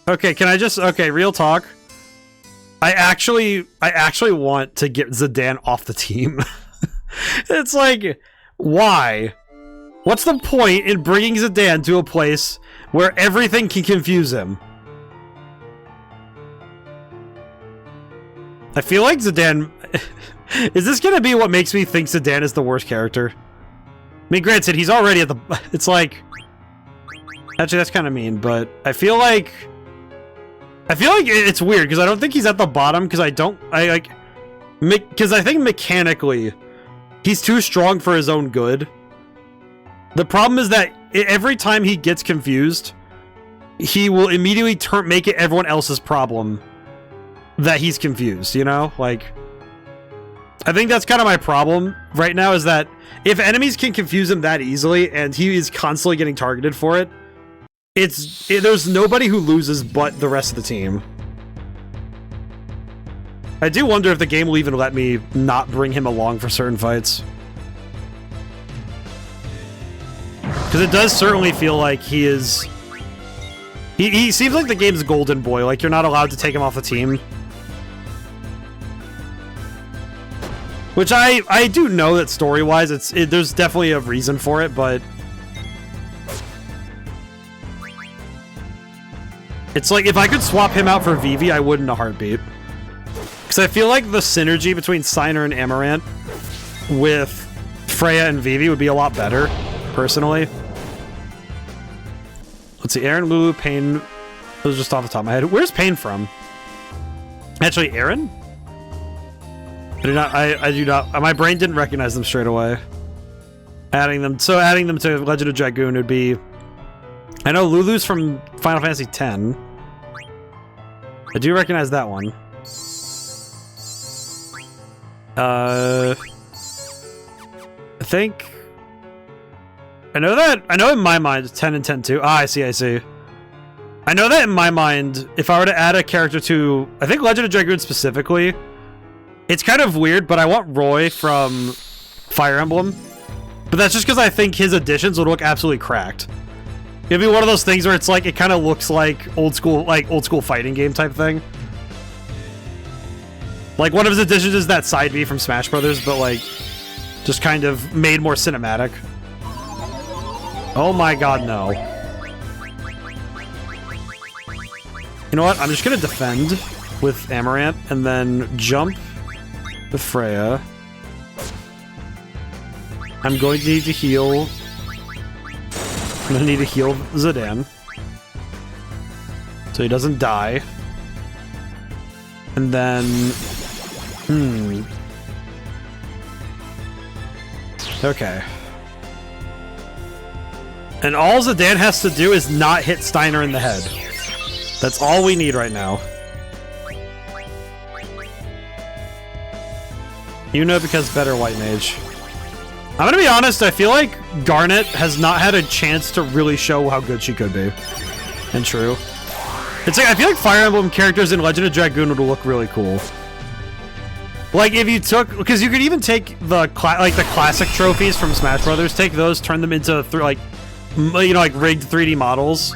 Speaker 1: Okay, can I just, okay, real talk. I actually want to get Zidane off the team. It's like, why? What's the point in bringing Zidane to a place where everything can confuse him? I feel like Zidane... Is this gonna be what makes me think Zidane is the worst character? I mean, granted, he's already at the... It's like... Actually, that's kind of mean, but I feel like it's weird, because I don't think he's at the bottom, because because I think mechanically, he's too strong for his own good. The problem is that every time he gets confused, he will immediately make it everyone else's problem that he's confused, you know? Like, I think that's kind of my problem right now, is that if enemies can confuse him that easily, and he is constantly getting targeted for it, there's nobody who loses but the rest of the team. I do wonder if the game will even let me not bring him along for certain fights. Because it does certainly feel like he is... He seems like the game's golden boy, like you're not allowed to take him off the team. Which I do know that story-wise, there's definitely a reason for it, but... It's like, if I could swap him out for Vivi, I would in a heartbeat. Because I feel like the synergy between Steiner and Amaranth with Freya and Vivi would be a lot better, personally. Let's see, Aaron, Lulu, Pain... That was just off the top of my head. Where's Pain from? Actually, Aaron? I do not... My brain didn't recognize them straight away. Adding them to Legend of Dragoon would be... I know Lulu's from Final Fantasy X. I do recognize that one. I think... I know in my mind, 10 and 10 too. Ah, I see. I know that in my mind, if I were to add a character to... I think Legend of Dragoon specifically, it's kind of weird, but I want Roy from Fire Emblem. But that's just because I think his additions would look absolutely cracked. It'd be one of those things where it's like, it kind of looks like old school fighting game type thing. Like, one of his additions is that side B from Smash Brothers, but like, just kind of made more cinematic. Oh my god, no. You know what? I'm just gonna defend with Amaranth, and then jump with Freya. I'm going to need to heal... I'm gonna need to heal Zidane, so he doesn't die. And then... Okay. And all Zidane has to do is not hit Steiner in the head. That's all we need right now. You know, because better White Mage. I'm gonna be honest, I feel like Garnet has not had a chance to really show how good she could be. And true. It's like, I feel like Fire Emblem characters in Legend of Dragoon would look really cool. Like, if you took... Because you could even take the classic trophies from Smash Brothers, take those, turn them into, rigged 3D models.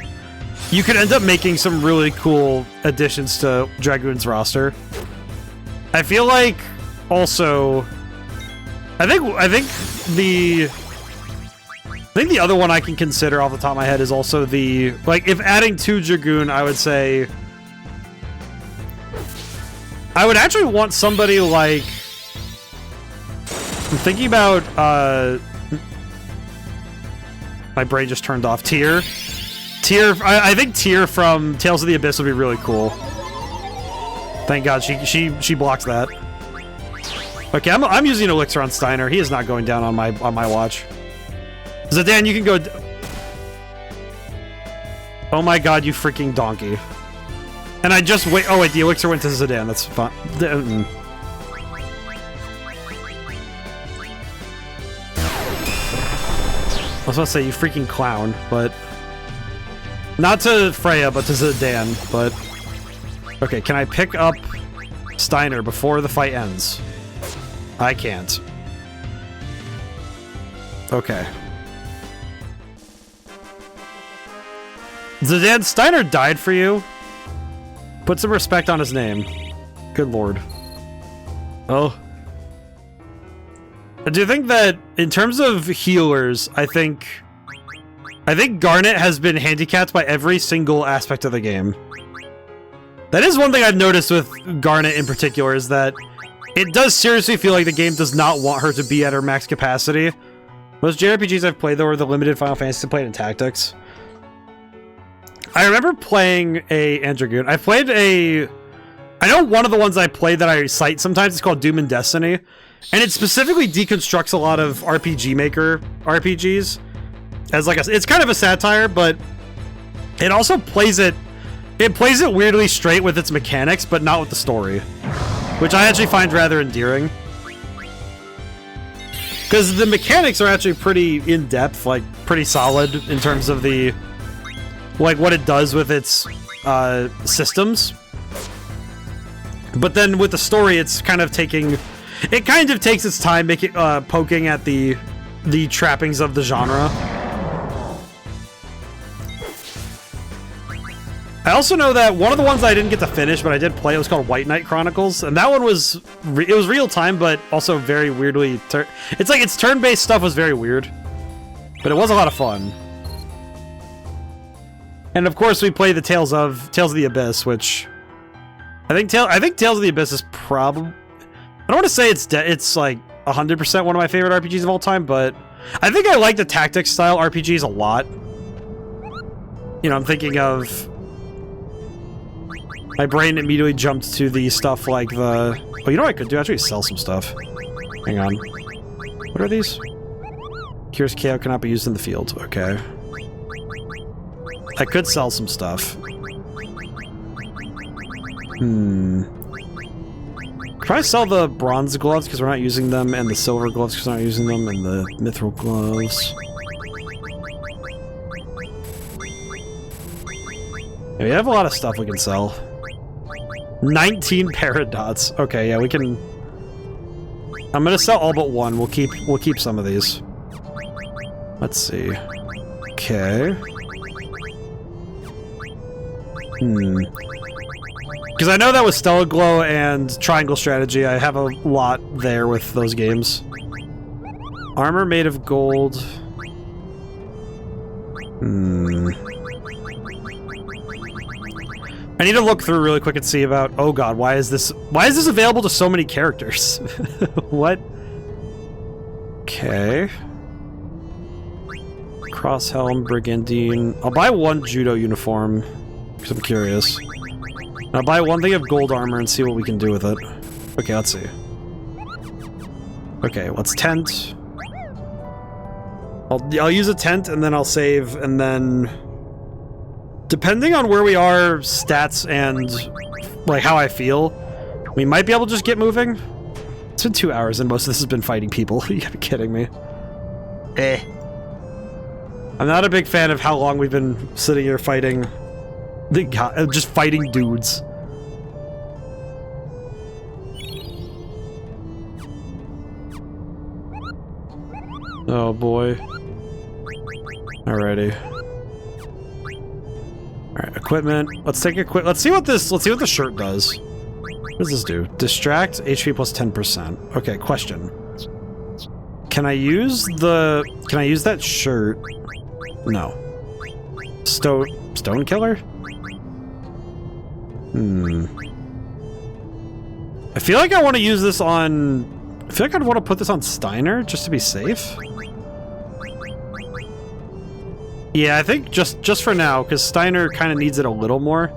Speaker 1: You could end up making some really cool additions to Dragoon's roster. I feel like, also... I think the other one I can consider off the top of my head is also the... Like, if adding to Dragoon, I would say... I would actually want somebody like... I'm thinking about, my brain just turned off. Tyr. I think Tyr from Tales of the Abyss would be really cool. Thank God she blocks that. Okay, I'm using Elixir on Steiner. He is not going down on my watch. Zidane, you can go... Oh my god, you freaking donkey. And I just wait... Oh wait, the Elixir went to Zidane. That's fine. I was about to say, you freaking clown, but... Not to Freya, but to Zidane, but... Okay, can I pick up Steiner before the fight ends? I can't. Okay. Zidane, Steiner died for you? Put some respect on his name. Good lord. Oh. Do you think that, in terms of healers, I think Garnet has been handicapped by every single aspect of the game. That is one thing I've noticed with Garnet in particular, is that it does seriously feel like the game does not want her to be at her max capacity. Most JRPGs I've played, though, are the limited Final Fantasy played in Tactics. I remember playing a Andragoon. I played a... I know one of the ones I played that I cite sometimes is called Doom and Destiny, and it specifically deconstructs a lot of RPG Maker RPGs. As like it's kind of a satire, but it also plays it... It plays it weirdly straight with its mechanics, but not with the story. Which I actually find rather endearing. Because the mechanics are actually pretty in-depth, like, pretty solid in terms of the... Like, what it does with its systems. But then with the story, it's kind of taking... It kind of takes its time making, poking at the trappings of the genre. I also know that one of the ones I didn't get to finish, but I did play, it was called White Knight Chronicles, and that one was... it was real-time, but also very weirdly... It's like, its turn-based stuff was very weird. But it was a lot of fun. And of course, we play the Tales of the Abyss, which... I think Tales of the Abyss is probably... I don't want to say it's like 100% one of my favorite RPGs of all time, but I think I like the tactics-style RPGs a lot. You know, I'm thinking of... My brain immediately jumped to the stuff like the... Oh, you know what I could do? Actually sell some stuff. Hang on. What are these? Cures KO cannot be used in the field. Okay. I could sell some stuff. Could probably sell the bronze gloves because we're not using them, and the silver gloves because we're not using them, and the mithril gloves. Yeah, we have a lot of stuff we can sell. 19 paradots. Okay, yeah, we can... I'm gonna sell all but one. We'll keep some of these. Let's see. Okay. Because I know that with Stellar Glow and Triangle Strategy, I have a lot there with those games. Armor made of gold. I need to look through really quick and see about... Oh god, why is this available to so many characters? What? Okay. Cross Helm, Brigandine. I'll buy one Judo uniform, because I'm curious. And I'll buy one thing of gold armor and see what we can do with it. Okay, let's see. Okay, let's tent. I'll use a tent, and then I'll save, and then... Depending on where we are, stats, and like how I feel, we might be able to just get moving. It's been 2 hours and most of this has been fighting people. You gotta be kidding me. I'm not a big fan of how long we've been sitting here fighting. Just fighting dudes. Oh boy. Alrighty. Alright, equipment. Let's take let's see what the shirt does. What does this do? Distract, HP plus 10%. Okay, question. Can I use that shirt? No. Stone killer? I feel like I want to use this on... I feel like I'd want to put this on Steiner, just to be safe. Yeah, I think just for now, because Steiner kind of needs it a little more.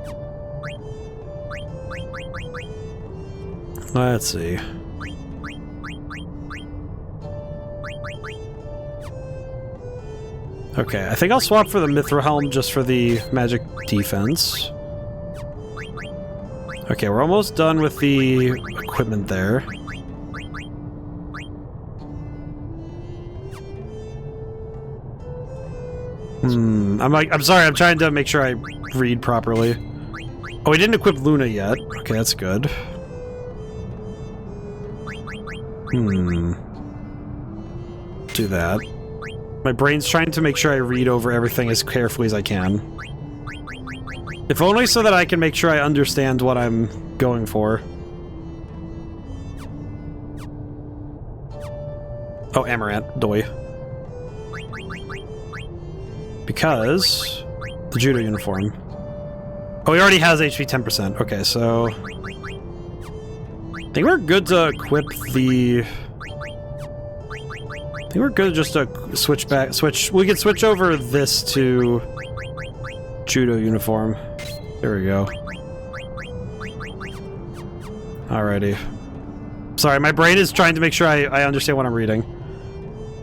Speaker 1: Let's see. Okay, I think I'll swap for the Mithril Helm just for the magic defense. Okay, we're almost done with the equipment there. I'm sorry, I'm trying to make sure I read properly. Oh, we didn't equip Luna yet. Okay, that's good. Do that. My brain's trying to make sure I read over everything as carefully as I can. If only so that I can make sure I understand what I'm going for. Oh, Amaranth, doy. Because... the judo uniform. Oh, he already has HP 10%. Okay, so... I think we're good to equip the... I think we're good just to switch back... We can switch over this to... judo uniform. There we go. Alrighty. Sorry, my brain is trying to make sure I understand what I'm reading.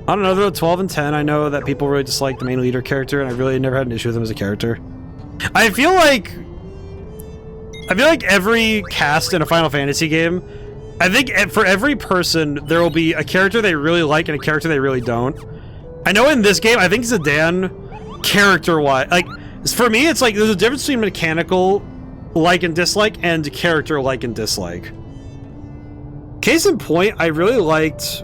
Speaker 1: I don't know, though, 12 and 10, I know that people really dislike the main leader character, and I really never had an issue with him as a character. I feel like every cast in a Final Fantasy game, I think for every person, there will be a character they really like and a character they really don't. I know in this game, I think Zidane, character-wise, like, for me, it's like, there's a difference between mechanical like and dislike and character like and dislike. Case in point, I really liked,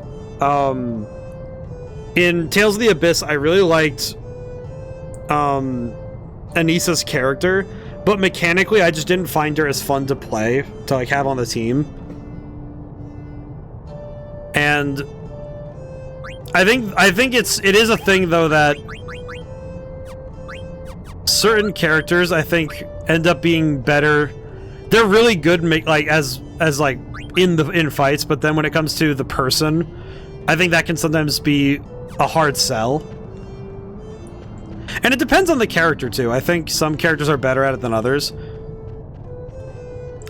Speaker 1: in Tales of the Abyss, I really liked, Anissa's character, but mechanically, I just didn't find her as fun to play, to, like, have on the team. And I think it is a thing, though, that certain characters, I think, end up being better. They're really good, like, as like, in fights, but then when it comes to the person, I think that can sometimes be a hard sell. And it depends on the character, too. I think some characters are better at it than others.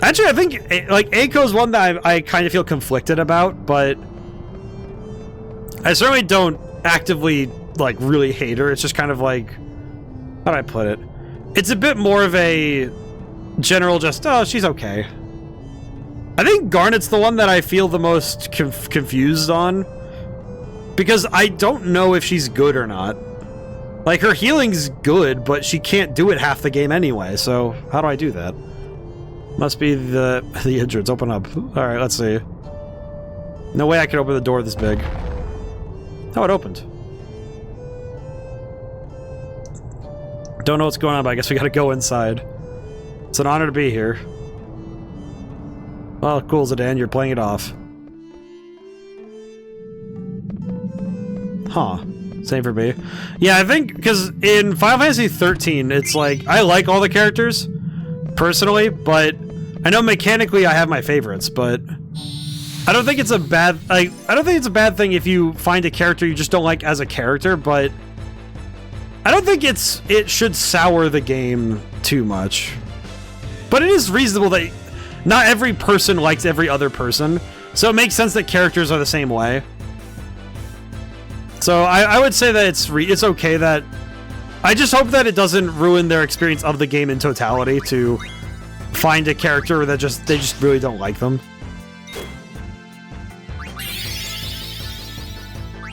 Speaker 1: Actually, I think, like, Eiko's one that I kind of feel conflicted about, but I certainly don't actively, like, really hate her. It's just kind of like, how do I put it? It's a bit more of a general just, oh, she's okay. I think Garnet's the one that I feel the most confused on, because I don't know if she's good or not. Like, her healing's good, but she can't do it half the game anyway, so how do I do that? Must be the injured. Open up. Alright, let's see. No way I can open the door this big. Oh, it opened. Don't know what's going on, but I guess we gotta go inside. It's an honor to be here. Well, cool, Zidane, you're playing it off. Huh. Same for me. Yeah, I think, because in Final Fantasy 13, it's like, I like all the characters, personally, but I know mechanically I have my favorites, but I don't think it's a bad, like, I don't think it's a bad thing if you find a character you just don't like as a character, but I don't think it should sour the game too much. But it is reasonable that not every person likes every other person, so it makes sense that characters are the same way. So I would say that it's okay that... I just hope that it doesn't ruin their experience of the game in totality to find a character that they just really don't like them.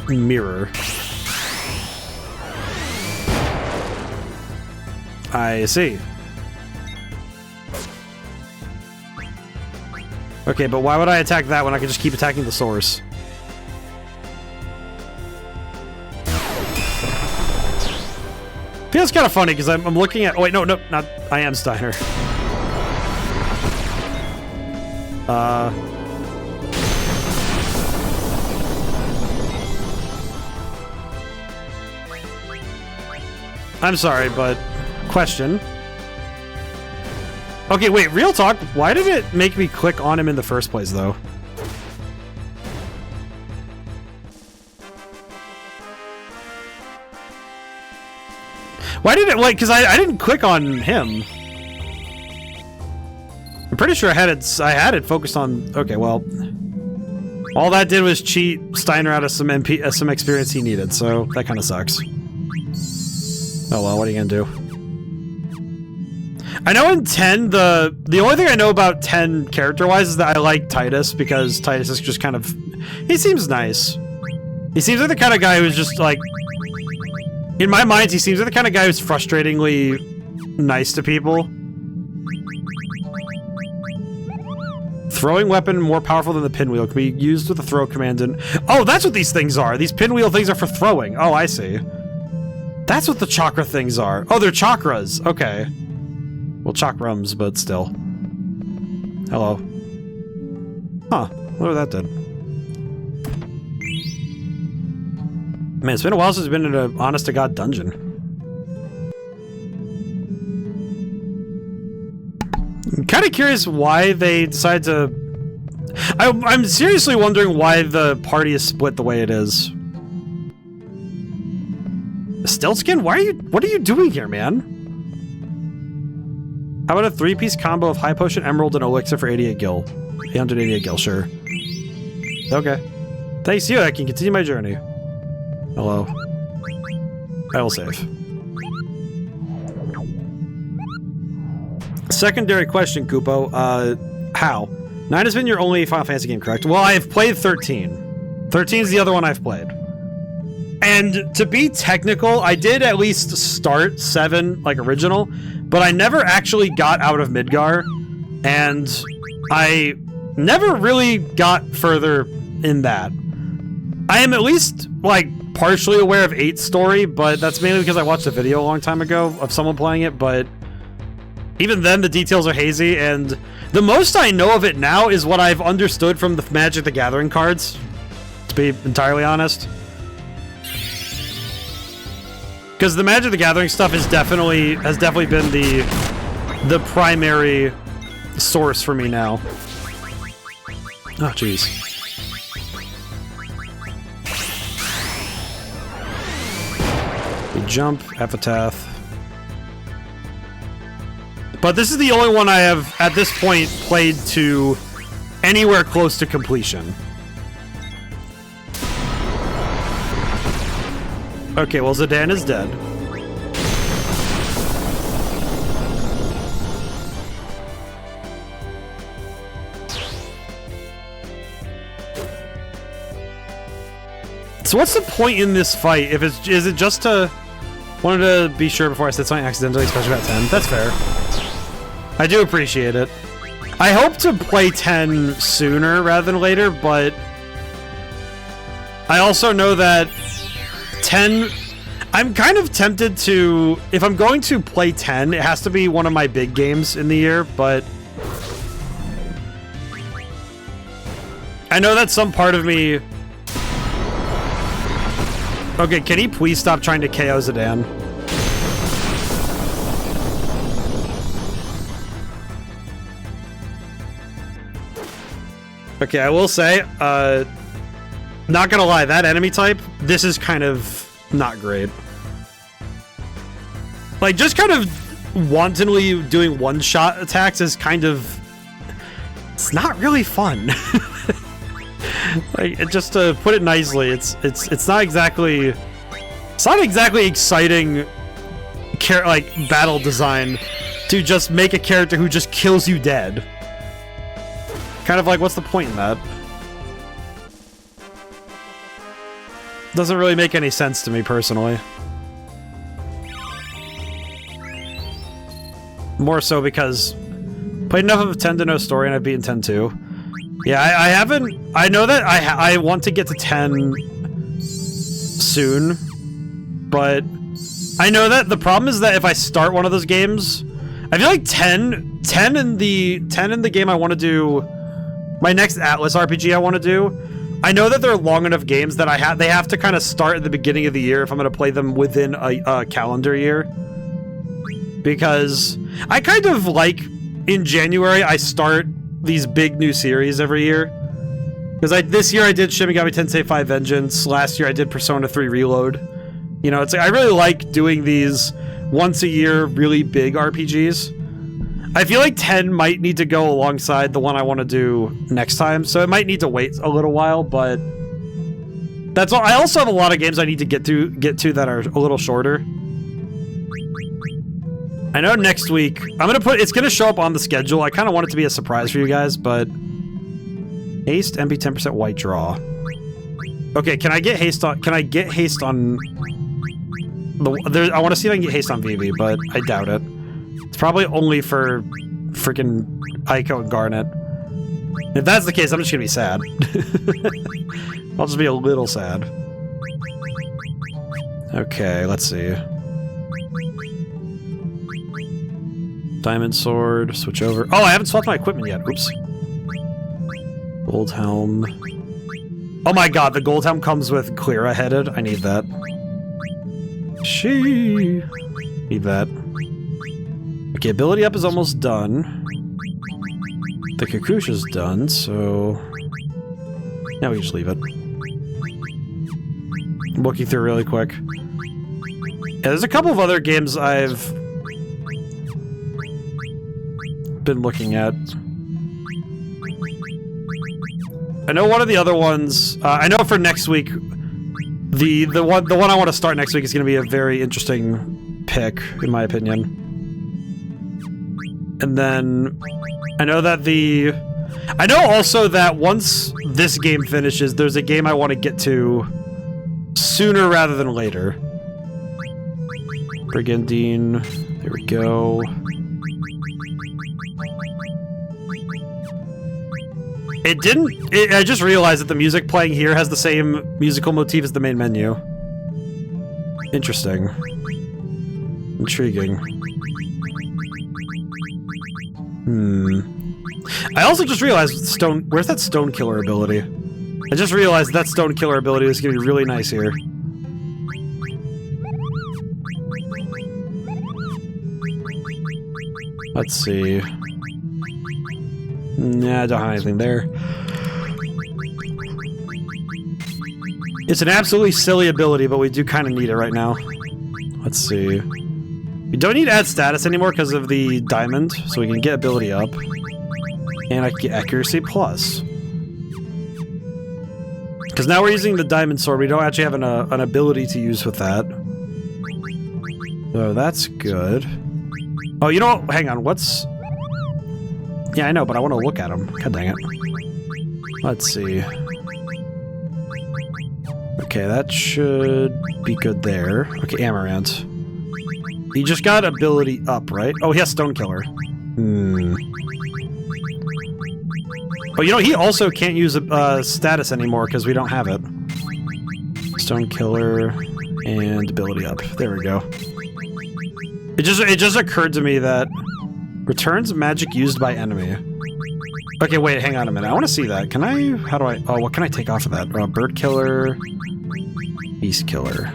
Speaker 1: Mirror. I see. Okay, but why would I attack that when I can just keep attacking the source? Feels kind of funny because I'm looking at... Oh, wait, no, not... I am Steiner. I'm sorry, but... Question. Okay, wait, real talk. Why did it make me click on him in the first place, though? Why did it, like, because I didn't click on him. I'm pretty sure I had it focused on, okay, well. All that did was cheat Steiner out of some experience he needed, so that kind of sucks. Oh well, what are you gonna do? I know in 10, the only thing I know about 10 character-wise is that I like Titus, because Titus is just kind of... He seems nice. He seems like the kind of guy who's just, like... In my mind, he seems like the kind of guy who's frustratingly nice to people. Throwing weapon more powerful than the pinwheel can be used with the throw command and... Oh, that's what these things are! These pinwheel things are for throwing. Oh, I see. That's what the chakra things are. Oh, they're chakras. Okay. Well, chakrams, but still. Hello. Huh. What that did. Man, it's been a while since I've been in an honest-to-God dungeon. I'm kind of curious why they decided to... I'm seriously wondering why the party is split the way it is. Stiltskin? Why are you... What are you doing here, man? How about a 3-piece combo of High Potion, Emerald, and Elixir for 88 gil? 888 gil, sure. Okay. Thanks to you, I can continue my journey. Hello. I will save. Secondary question, Kupo. How? 9 has been your only Final Fantasy game, correct? Well, I have played 13. 13 is the other one I've played. And to be technical, I did at least start 7, like, original, but I never actually got out of Midgar, and I never really got further in that. I am at least, like, partially aware of 8's story, but that's mainly because I watched a video a long time ago of someone playing it, but even then the details are hazy, and the most I know of it now is what I've understood from the Magic the Gathering cards, to be entirely honest. Because the Magic the Gathering stuff has definitely been the primary source for me now. Oh, jeez. We jump, Epitaph. But this is the only one I have, at this point, played to anywhere close to completion. Okay, well, Zidane is dead. So what's the point in this fight? If it's, is it just to... Wanted to be sure before I said something accidentally, especially about 10. That's fair. I do appreciate it. I hope to play 10 sooner rather than later, but... I also know that 10... I'm kind of tempted to... If I'm going to play 10, it has to be one of my big games in the year, but... I know that some part of me... Okay, can he please stop trying to KO Zidane? Okay, I will say, not gonna lie, that enemy type, this is kind of not great. Like, just kind of wantonly doing one-shot attacks is kind of... It's not really fun. Like, just to put it nicely, it's not exactly... It's not exactly exciting, like, battle design to just make a character who just kills you dead. Kind of like, what's the point in that? Doesn't really make any sense to me, personally. More so because... Played enough of 10 to know story, and I've beaten 10 too. Yeah, I haven't... I know that I want to get to 10 soon, but I know that the problem is that if I start one of those games, I feel like 10 in the game I want to do, my next Atlas RPG I want to do, I know that they're long enough games that they have to kind of start at the beginning of the year if I'm going to play them within a calendar year. Because I kind of like, in January, I start these big new series every year. Because this year I did Shin Megami Tensei 5 Vengeance. Last year I did Persona 3 Reload. You know, it's like I really like doing these once a year really big RPGs. I feel like 10 might need to go alongside the one I want to do next time, so it might need to wait a little while, but that's all. I also have a lot of games I need to get to that are a little shorter. I know next week I'm gonna put it's gonna show up on the schedule. I kind of want it to be a surprise for you guys, but haste MP 10% white draw. Okay, can I get haste on? Can I get haste on? I want to see if I can get haste on Vivi, but I doubt it. It's probably only for freaking Aiko and Garnet. If that's the case, I'm just gonna be sad. I'll just be a little sad. Okay, let's see. Diamond sword, switch over. Oh, I haven't swapped my equipment yet. Oops. Gold helm. Oh my god, the gold helm comes with Cleara headed. I need that. Need that. Okay, ability up is almost done. The Kakusha's done, so... now we just leave it. I'm looking through really quick. Yeah, there's a couple of other games I've been looking at. I know one of the other ones. I know for next week, the one I want to start next week is going to be a very interesting pick, in my opinion. And then I know that I know also that once this game finishes, there's a game I want to get to sooner rather than later. Brigandine. There we go. I just realized that the music playing here has the same musical motif as the main menu. Interesting. Intriguing. I also just realized where's that stone killer ability? I just realized that stone killer ability is going to be really nice here. Let's see. Nah, I don't have anything there. It's an absolutely silly ability, but we do kind of need it right now. Let's see. We don't need to add status anymore because of the diamond, so we can get ability up. And I can get accuracy plus. Because now we're using the diamond sword, we don't actually have an ability to use with that. So that's good. Oh, you know what? Hang on, what's... yeah, I know, but I want to look at him. God dang it. Let's see. Okay, that should be good there. Okay, Amaranth. He just got ability up, right? Oh, he has Stone Killer. Oh, you know, he also can't use status anymore because we don't have it. Stone Killer and ability up. There we go. It just occurred to me that returns magic used by enemy. Okay, wait, hang on a minute. I want to see that. Can I... how do I... oh, what can I take off of that? Bird Killer... Beast Killer.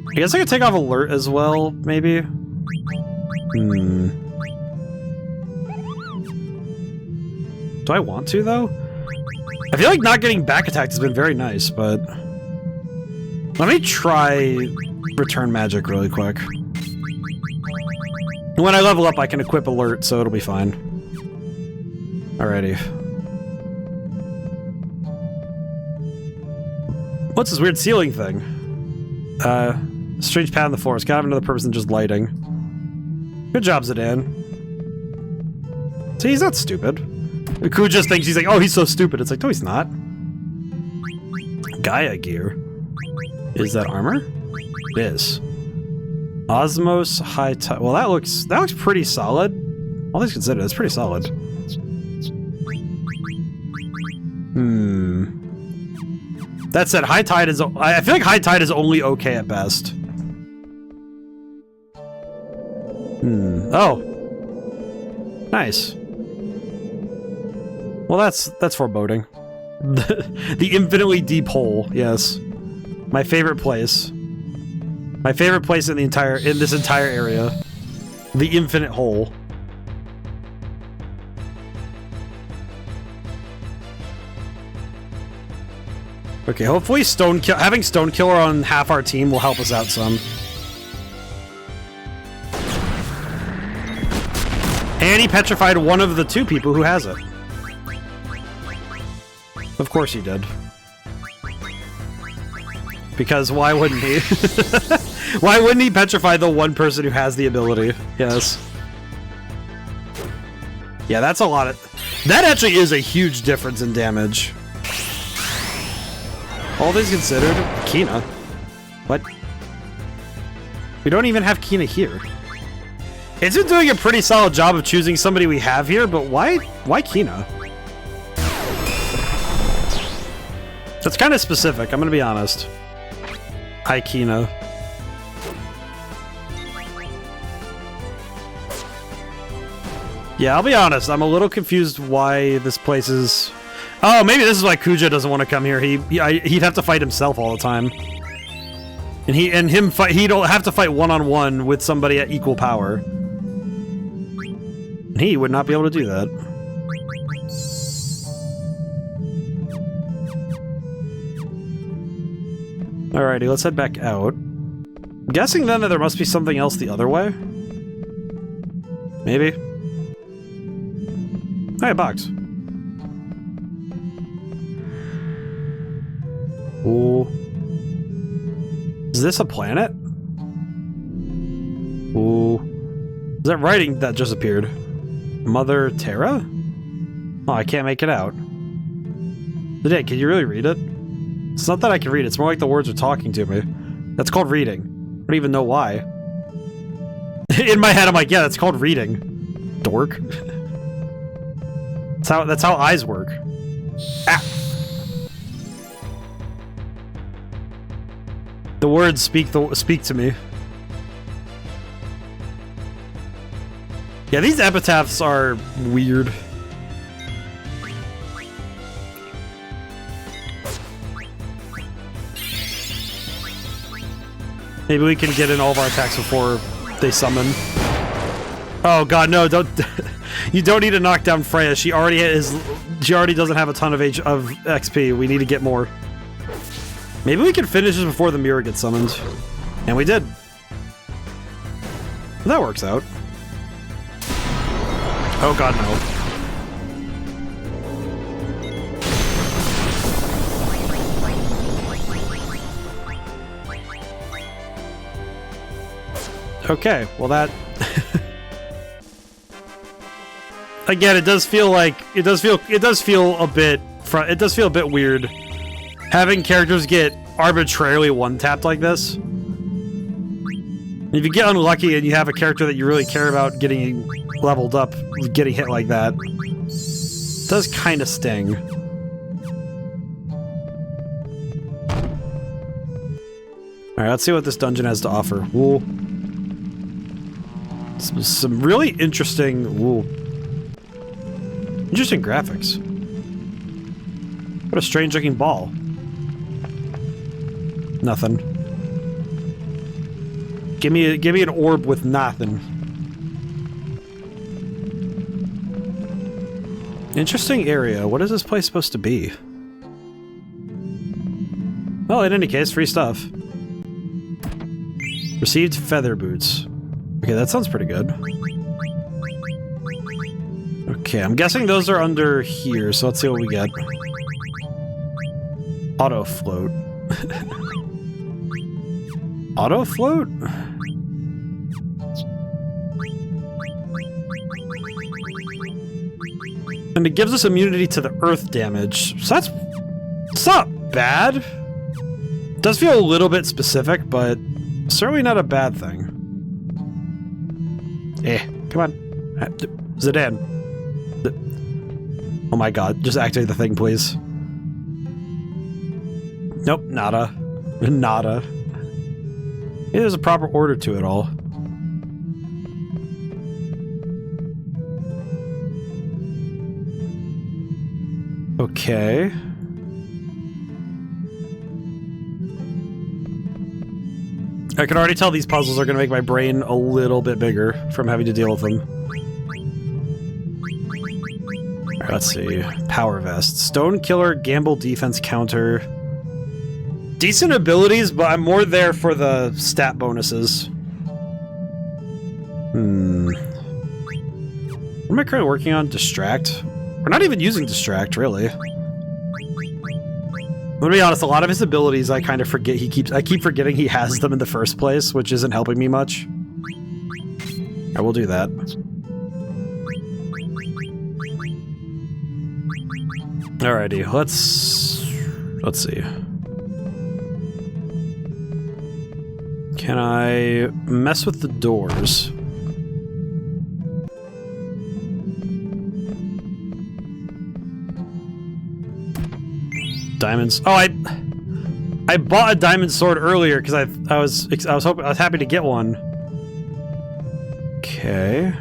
Speaker 1: I guess I could take off Alert as well, maybe? Do I want to, though? I feel like not getting back attacked has been very nice, but... let me try return magic really quick. When I level up, I can equip Alert, so it'll be fine. Alrighty. What's this weird ceiling thing? Strange pad in the floor. It's gotta have another purpose than just lighting. Good job, Zidane. See, he's not stupid. Kuja just thinks he's like, oh, he's so stupid. It's like, no, he's not. Gaia gear. Is that armor? It is. Osmos high tide. Well, that looks pretty solid. All things considered, it's pretty solid. That said, high tide is. I feel like high tide is only okay at best. Oh. Nice. Well, that's foreboding. The infinitely deep hole. Yes. My favorite place. My favorite place in this entire area. The infinite hole. Okay, hopefully having Stone Killer on half our team will help us out some. And he petrified one of the two people who has it. Of course he did. Because why wouldn't he? Why wouldn't he petrify the one person who has the ability? Yes. Yeah, that's a lot of... That actually is a huge difference in damage. All things considered, Kina. What? We don't even have Kina here. It's been doing a pretty solid job of choosing somebody we have here, but why Kina? That's kind of specific, I'm gonna be honest. Hi, Kina. Yeah, I'll be honest, I'm a little confused why this place is... Oh, maybe this is why Kuja doesn't want to come here. He'd have to fight himself all the time. And he'd have to fight one-on-one with somebody at equal power. And he would not be able to do that. Alrighty, let's head back out. I'm guessing then that there must be something else the other way? Maybe? Hey, a box. Ooh. Is this a planet? Ooh. Is that writing that just appeared? Mother Terra? Oh, I can't make it out. Can you really read it? It's not that I can read it, it's more like the words are talking to me. That's called reading. I don't even know why. In my head, I'm like, yeah, that's called reading. Dork. That's how eyes work. Ah! The words speak to me. Yeah, these epitaphs are weird. Maybe we can get in all of our attacks before they summon. Oh god, no, don't... You don't need to knock down Freya. She already doesn't have a ton of XP. We need to get more. Maybe we can finish this before the mirror gets summoned. And we did. That works out. Oh god, no. Okay, well that... Again, it does feel a bit weird having characters get arbitrarily one-tapped like this. If you get unlucky and you have a character that you really care about getting leveled up, getting hit like that, it does kind of sting. Alright, let's see what this dungeon has to offer. Ooh. Some really interesting... Ooh. Interesting graphics. What a strange-looking ball. Nothing. Give me an orb with nothing. Interesting area. What is this place supposed to be? Well, in any case, free stuff. Received feather boots. Okay, that sounds pretty good. Okay, I'm guessing those are under here, so let's see what we get. Auto float. Auto float? And it gives us immunity to the earth damage. So it's not bad. It does feel a little bit specific, but certainly not a bad thing. Come on. Zidane. Oh my god, just activate the thing, please. Nope, nada. Nada. Yeah, there's a proper order to it all. Okay. I can already tell these puzzles are going to make my brain a little bit bigger from having to deal with them. Alright, let's see. Power Vest. Stone Killer, Gamble Defense Counter. Decent abilities, but I'm more there for the stat bonuses. What am I currently working on? Distract? We're not even using Distract, really. to be honest, a lot of his abilities I kind of forget I keep forgetting he has them in the first place, which isn't helping me much. I will do that. Alrighty, let's see. Can I mess with the doors? Diamonds. Oh, I bought a diamond sword earlier because I was happy to get one. Okay.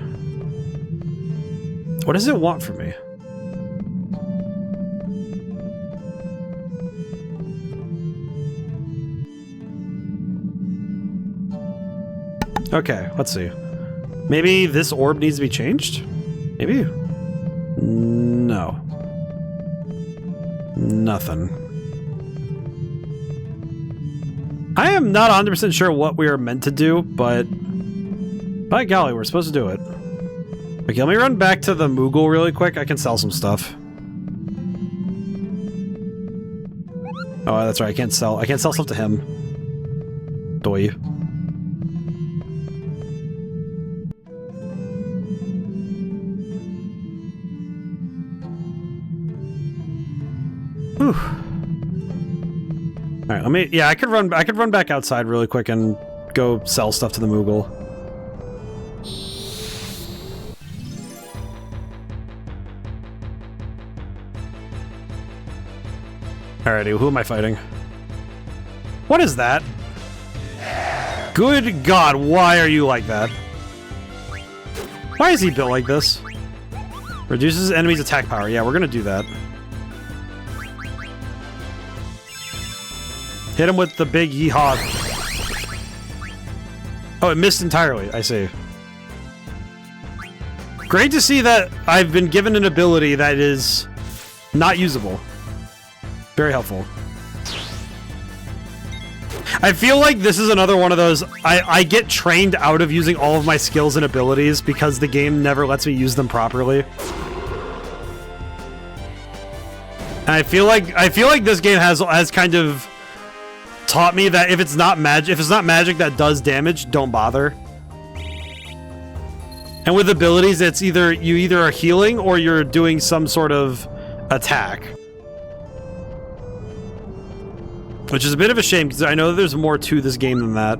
Speaker 1: What does it want from me? Okay, let's see. Maybe this orb needs to be changed? Maybe? No. Nothing. I am not 100% sure what we are meant to do, but by golly, we're supposed to do it. Okay, let me run back to the Moogle really quick. I can sell some stuff. Oh, that's right. I can't sell stuff to him. Boy. Whew. All right, let me. Yeah, I could run back outside really quick and go sell stuff to the Moogle. Alrighty, who am I fighting? What is that? Good God, why are you like that? Why is he built like this? Reduces enemies' attack power. Yeah, we're gonna do that. Hit him with the big yeehaw. Oh, it missed entirely. I see. Great to see that I've been given an ability that is not usable. Very helpful. I feel like this is another one of those, I get trained out of using all of my skills and abilities because the game never lets me use them properly. And I feel like this game has kind of taught me that if it's not magic that does damage, don't bother. And with abilities, it's you either are healing or you're doing some sort of attack. Which is a bit of a shame because I know there's more to this game than that.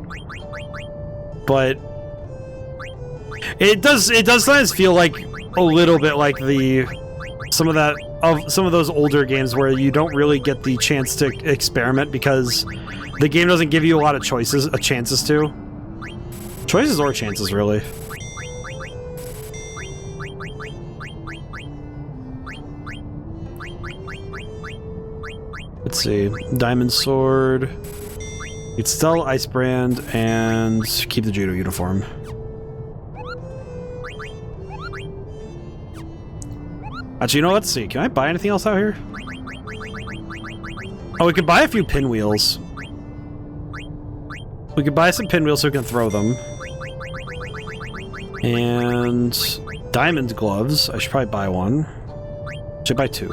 Speaker 1: But it does sometimes feel like a little bit like some of those older games where you don't really get the chance to experiment because the game doesn't give you a lot of chances to. Choices or chances, really. Let's see. Diamond sword. You'd sell Ice Brand and keep the judo uniform. Actually, you know, let's see. Can I buy anything else out here? Oh, we could buy a few pinwheels. We could buy some pinwheels so we can throw them. And diamond gloves. I should probably buy one. Should buy two.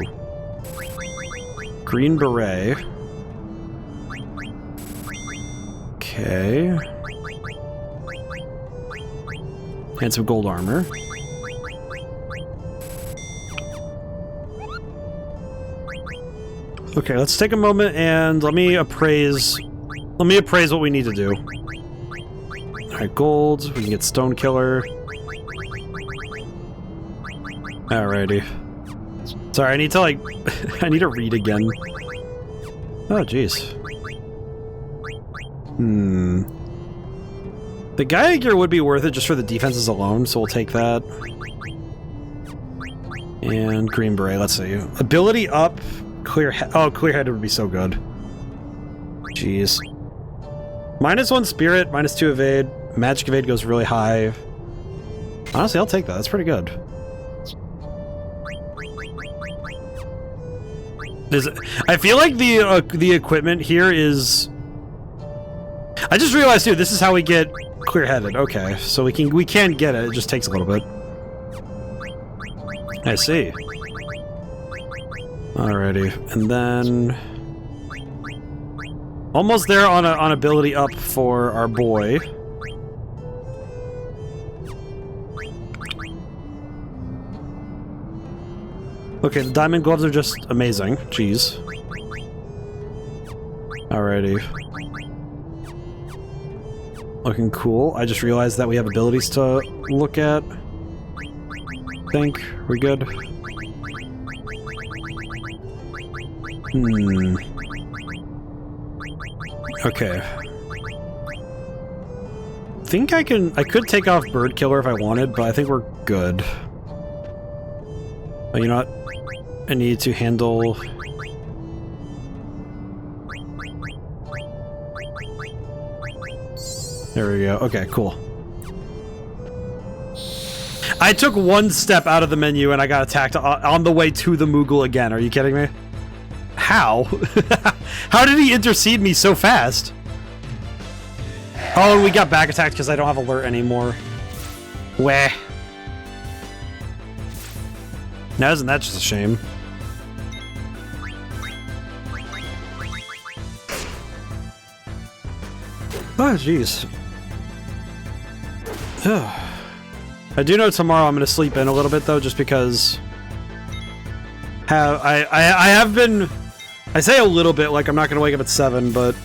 Speaker 1: Green beret. Okay. And some gold armor. Okay, let's take a moment and let me appraise what we need to do. Alright, gold. We can get Stone Killer. Alrighty. Sorry, I need to, like... I need to read again. Oh, jeez. The Gaia gear would be worth it just for the defenses alone, so we'll take that. And Green Beret, let's see. Ability up, clear-headed would be so good. Jeez. -1 Spirit, -2 Evade. Magic Evade goes really high. Honestly, I'll take that. That's pretty good. I feel like the equipment here is... I just realized too, this is how we get clear-headed. Okay, so we can get it. It just takes a little bit. I see. Alrighty, and then Almost there on ability up for our boy. Okay, the diamond gloves are just amazing. Jeez. Alrighty. Looking cool. I just realized that we have abilities to look at. Think we're good. Okay. Think I could take off Bird Killer if I wanted, but I think we're good. Oh, you know what? I need to handle... There we go. Okay, cool. I took one step out of the menu and I got attacked on the way to the Moogle again. Are you kidding me? How? How did he intercede me so fast? Oh, and we got back attacked because I don't have alert anymore. Weh. Now, isn't that just a shame? Oh, jeez. I do know tomorrow I'm going to sleep in a little bit, though, just because... I have been... I say a little bit, like I'm not going to wake up at 7, but...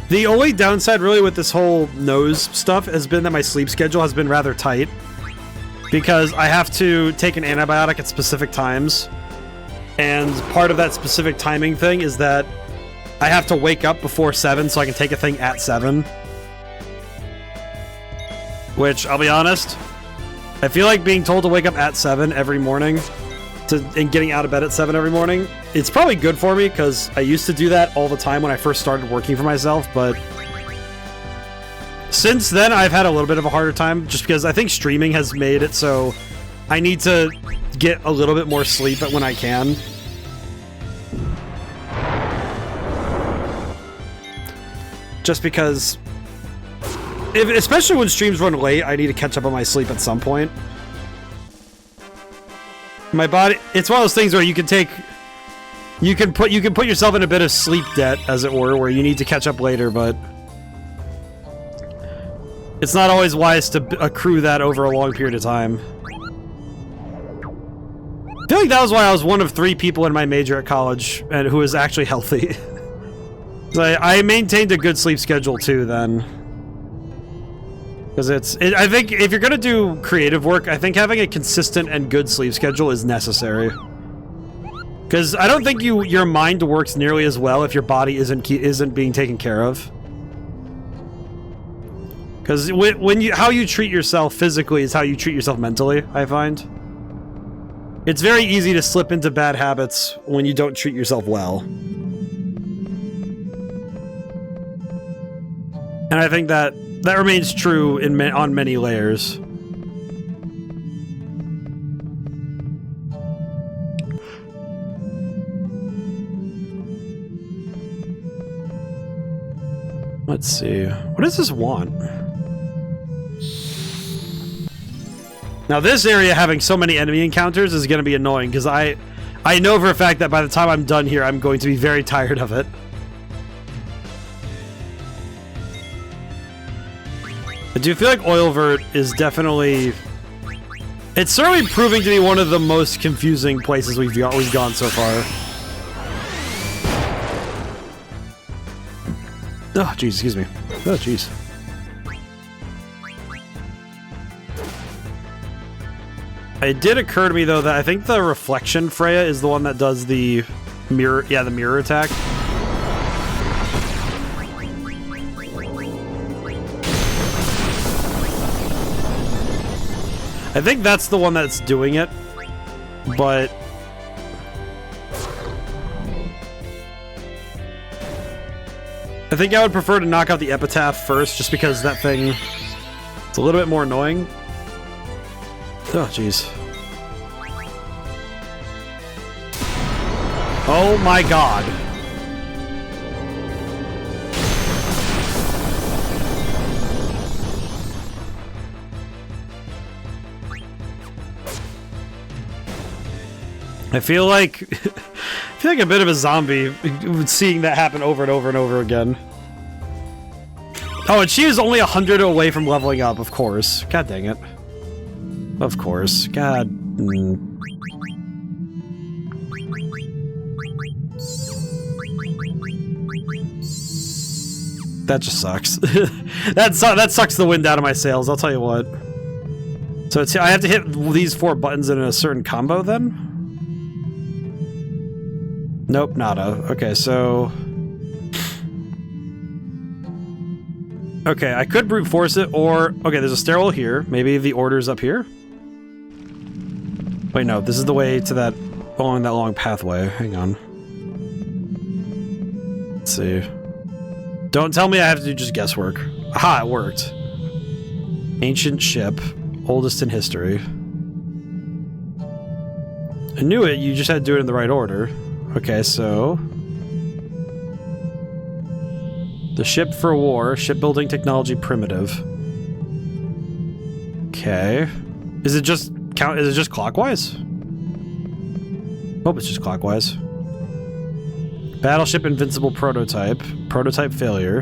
Speaker 1: The only downside, really, with this whole nose stuff has been that my sleep schedule has been rather tight. Because I have to take an antibiotic at specific times. And part of that specific timing thing is that I have to wake up before 7 so I can take a thing at 7. Which, I'll be honest, I feel like being told to wake up at 7 every morning and getting out of bed at 7 every morning, it's probably good for me because I used to do that all the time when I first started working for myself, but since then I've had a little bit of a harder time just because I think streaming has made it so I need to get a little bit more sleep when I can. Just because, especially when streams run late, I need to catch up on my sleep at some point. My body, it's one of those things where you can put yourself in a bit of sleep debt, as it were, where you need to catch up later, but it's not always wise to accrue that over a long period of time. I feel like that was why I was one of 3 people in my major at college and who was actually healthy. So I maintained a good sleep schedule too then. Because I think if you're gonna do creative work, I think having a consistent and good sleep schedule is necessary. Because I don't think your mind works nearly as well if your body isn't being taken care of. Because how you treat yourself physically is how you treat yourself mentally, I find. It's very easy to slip into bad habits when you don't treat yourself well. And I think that remains true on many layers. Let's see. What does this want? Now this area having so many enemy encounters is going to be annoying because I know for a fact that by the time I'm done here, I'm going to be very tired of it. I do feel like Oilvert is definitely... It's certainly proving to be one of the most confusing places we've gone so far. Oh, jeez, excuse me. Oh, jeez. It did occur to me, though, that I think the Reflection Freya is the one that does the mirror... Yeah, the mirror attack. I think that's the one that's doing it, but... I think I would prefer to knock out the Epitaph first, just because that thing... It's a little bit more annoying. Oh, jeez. Oh my god. I feel like feel like a bit of a zombie seeing that happen over and over and over again. Oh, and she is only 100 away from leveling up, of course. God dang it. Of course. God. That just sucks. that sucks the wind out of my sails, I'll tell you what. So I have to hit these 4 buttons in a certain combo then? Nope, nada. Okay, so... Okay, I could brute force it, or... Okay, there's a stairwell here. Maybe the order's up here? Wait, no, this is the way to that... along that long pathway. Hang on. Let's see. Don't tell me I have to do just guesswork. Aha, it worked. Ancient ship. Oldest in history. I knew it, you just had to do it in the right order. Okay, so... The ship for war, shipbuilding technology primitive. Okay. Is it just clockwise? Oh, it's just clockwise. Battleship invincible prototype. Prototype failure.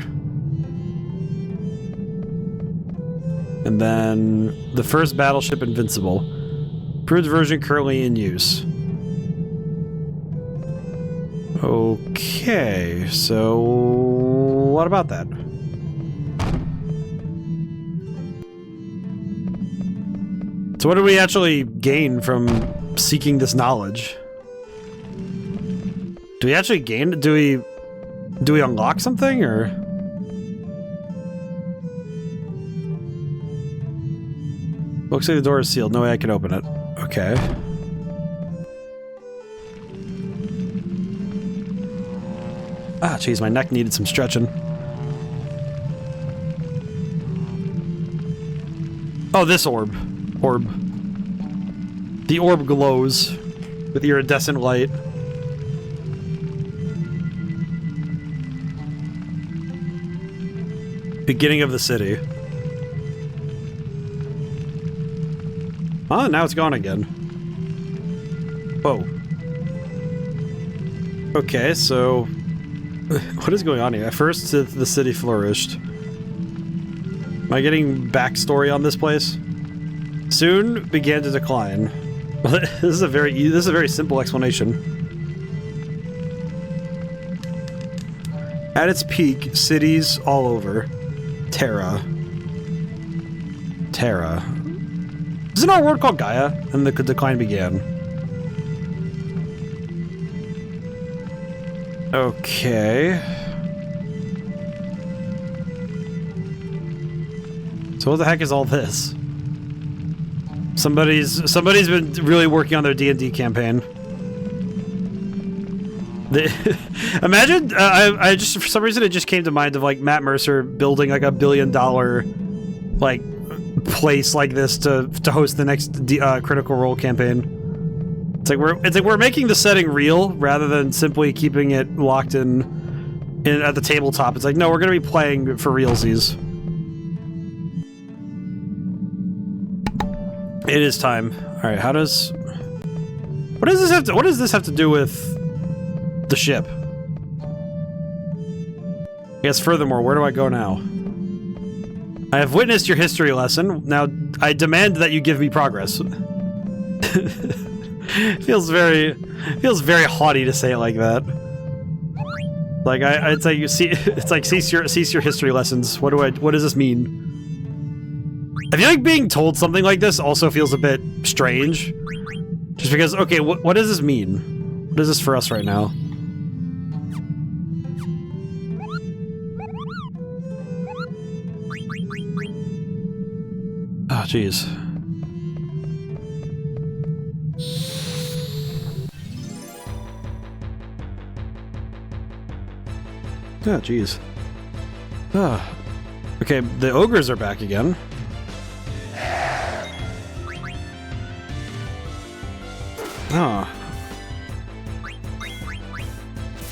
Speaker 1: And then the first battleship invincible. Approved version currently in use. Okay, so what about that? So what do we actually gain from seeking this knowledge? Do we actually gain? Do we unlock something, or? Looks like the door is sealed. No way I can open it. Okay. Ah, jeez, my neck needed some stretching. Oh, this orb. The orb glows with iridescent light. Beginning of the city. Oh, now it's gone again. Whoa. Okay, so... what is going on here? At first, the city flourished. Am I getting backstory on this place? Soon began to decline. This is a very simple explanation. At its peak, cities all over. Terra. Isn't our world called Gaia? And the decline began. Okay. So what the heck is all this? Somebody's been really working on their D&D campaign. Imagine, I just, for some reason it just came to mind of like Matt Mercer building like $1 billion like place like this to host the next Critical Role campaign. It's like we're making the setting real rather than simply keeping it locked in at the tabletop. It's like, no, we're gonna be playing for realsies. It is time. All right, what does this have to do with the ship? I guess furthermore, where do I go now? I have witnessed your history lesson. Now I demand that you give me progress. feels very haughty to say it like that. Like it's like you see, it's like cease your history lessons. What does this mean? I feel like being told something like this also feels a bit strange. Just because, okay, what does this mean? What is this for us right now? Oh, jeez. Oh, jeez. Ah. Okay, the ogres are back again. Oh.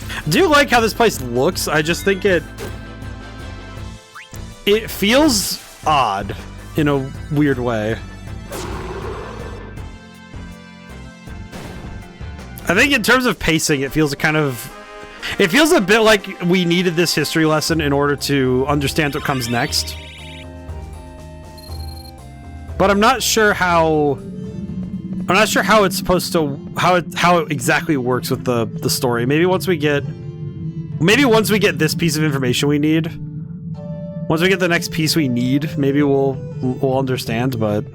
Speaker 1: I do like how this place looks. I just think it feels odd in a weird way. I think in terms of pacing, it feels kind of... It feels a bit like we needed this history lesson in order to understand what comes next. But I'm not sure how... I'm not sure how it's supposed to... How it exactly works with the story. Maybe once we get... Maybe once we get this piece of information we need... Once we get the next piece we need, maybe we'll understand, but...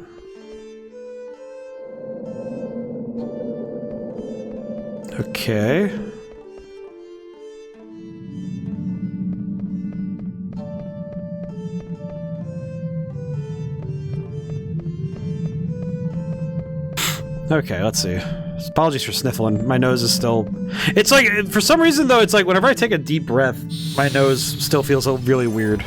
Speaker 1: Okay. Okay, let's see. Apologies for sniffling. My nose is still... It's like, for some reason though, it's like whenever I take a deep breath, my nose still feels really weird.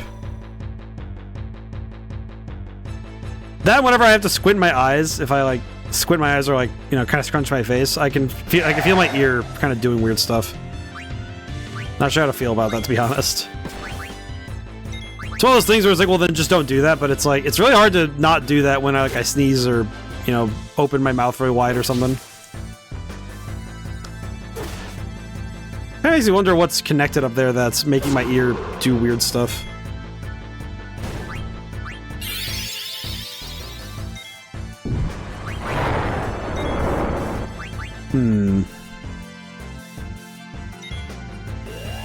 Speaker 1: That whenever I have to squint my eyes, if I like squint my eyes or like, you know, kind of scrunch my face, I can feel my ear kind of doing weird stuff. Not sure how to feel about that, to be honest. It's one of those things where it's like, well then just don't do that, but it's like, it's really hard to not do that when I sneeze or, you know, open my mouth very wide or something. I actually wonder what's connected up there that's making my ear do weird stuff.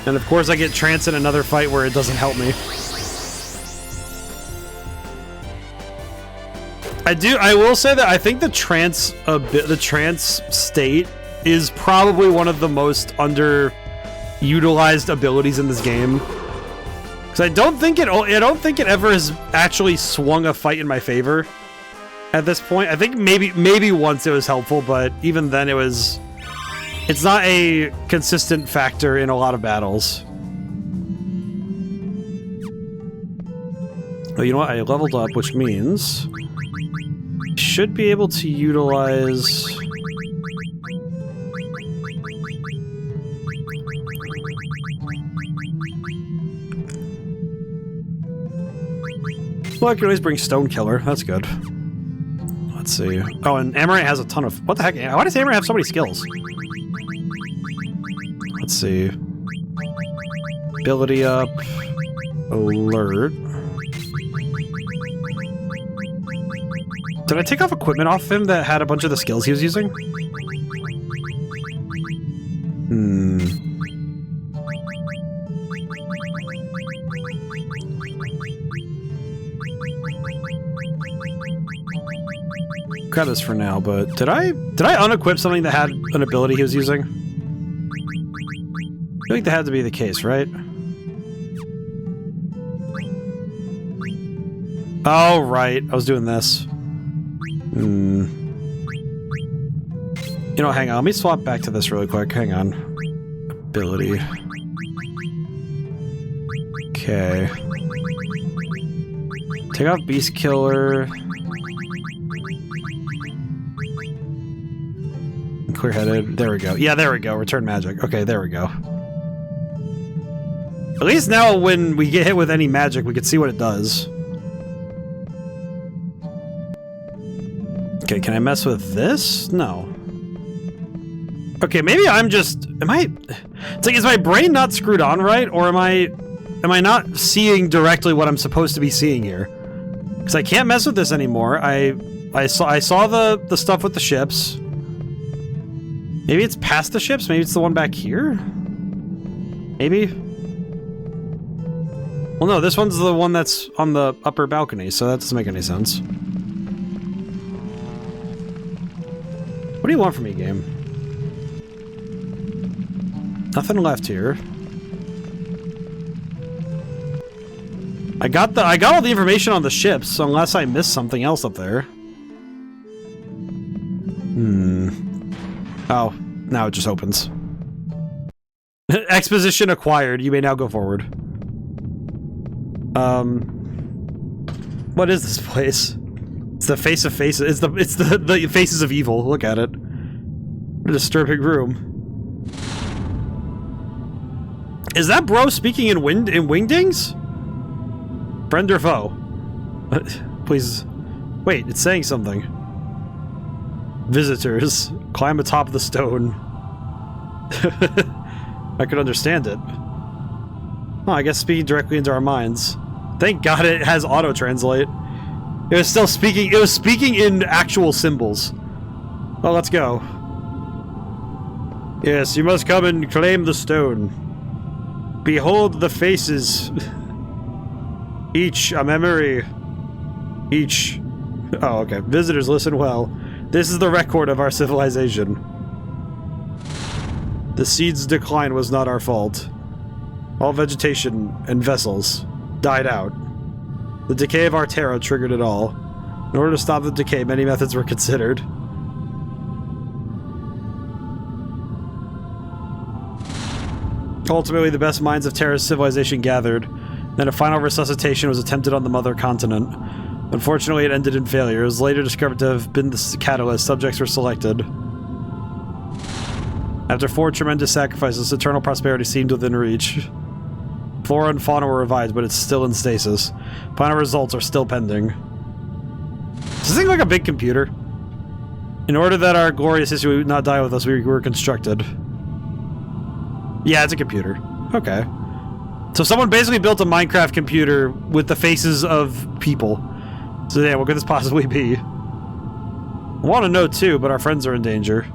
Speaker 1: And of course I get trance in another fight where it doesn't help me. I will say that I think the trance state is probably one of the most underutilized abilities in this game. Because I don't think it ever has actually swung a fight in my favor at this point. I think maybe once it was helpful, but even then it's not a consistent factor in a lot of battles. Oh, you know what? I leveled up, which means I should be able to utilize... Well, I can always bring Stone Killer. That's good. Let's see. Oh, and Amaranth has a ton of... What the heck? Why does Amaranth have so many skills? Let's see. Ability up. Alert. Did I take off equipment off him that had a bunch of the skills he was using? Grab this for now, but did I unequip something that had an ability he was using? I feel like that had to be the case, right? Oh, right. I was doing this. You know, hang on. Let me swap back to this really quick. Hang on. Ability. Okay. Take off Beast Killer. Clear-headed. There we go. Yeah, there we go. Return magic. Okay, there we go. At least now when we get hit with any magic, we can see what it does. Okay, can I mess with this? No. Okay, maybe I'm just... It's like, is my brain not screwed on right? Or am I not seeing directly what I'm supposed to be seeing here? Because I can't mess with this anymore. I saw the stuff with the ships. Maybe it's past the ships? Maybe it's the one back here? Maybe? Well, no, this one's the one that's on the upper balcony, so that doesn't make any sense. What do you want from me, game? Nothing left here. I got all the information on the ships, so unless I missed something else up there. Oh, now it just opens. Exposition acquired. You may now go forward. What is this place? It's the face of faces. It's the faces of evil. Look at it. What a disturbing room. Is that bro speaking in wingdings? Friend or foe? Please. Wait, it's saying something. Visitors. Climb atop the stone. I could understand it. Oh, I guess speaking directly into our minds. Thank God it has auto-translate. It was still speaking, it was speaking in actual symbols. Well, let's go. Yes, you must come and claim the stone. Behold the faces. Each a memory. Each... Oh, okay. Visitors, listen well. This is the record of our civilization. The seed's decline was not our fault. All vegetation and vessels died out. The decay of our terra triggered it all. In order to stop the decay, many methods were considered. Ultimately, the best minds of Terra's civilization gathered. Then a final resuscitation was attempted on the mother continent. Unfortunately, it ended in failure. It was later discovered to have been the catalyst. Subjects were selected. After 4 tremendous sacrifices, eternal prosperity seemed within reach. Flora and fauna were revived, but it's still in stasis. Final results are still pending. Does this thing look like a big computer? In order that our glorious history would not die with us, we were constructed. Yeah, it's a computer. Okay. So someone basically built a Minecraft computer with the faces of people. So yeah, what could this possibly be? I want to know too, but our friends are in danger.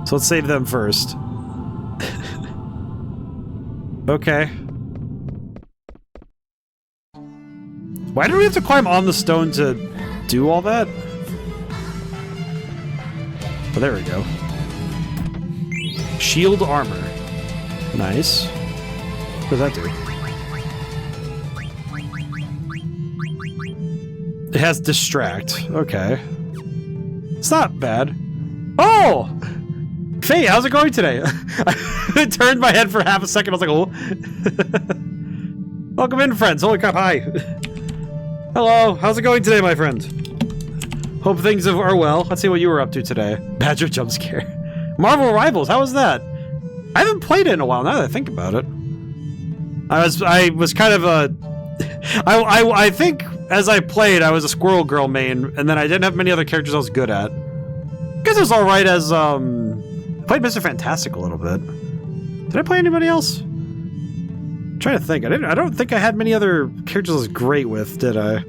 Speaker 1: So let's save them first. Okay. Why do we have to climb on the stone to do all that? Oh, there we go. Shield armor. Nice. What does that do? It has distract. Okay. It's not bad. Oh! Faye, how's it going today? I turned my head for half a second. I was like, oh. Welcome in, friends. Holy crap, hi. Hello. How's it going today, my friend? Hope things are well. Let's see what you were up to today. Badger jump scare. Marvel Rivals, how was that? I haven't played it in a while, now that I think about it. I was kind of a... I think as I played, I was a Squirrel Girl main, and then I didn't have many other characters I was good at. I guess it was alright as, I played Mr. Fantastic a little bit. Did I play anybody else? I'm trying to think. I don't think I had many other characters I was great with, did I?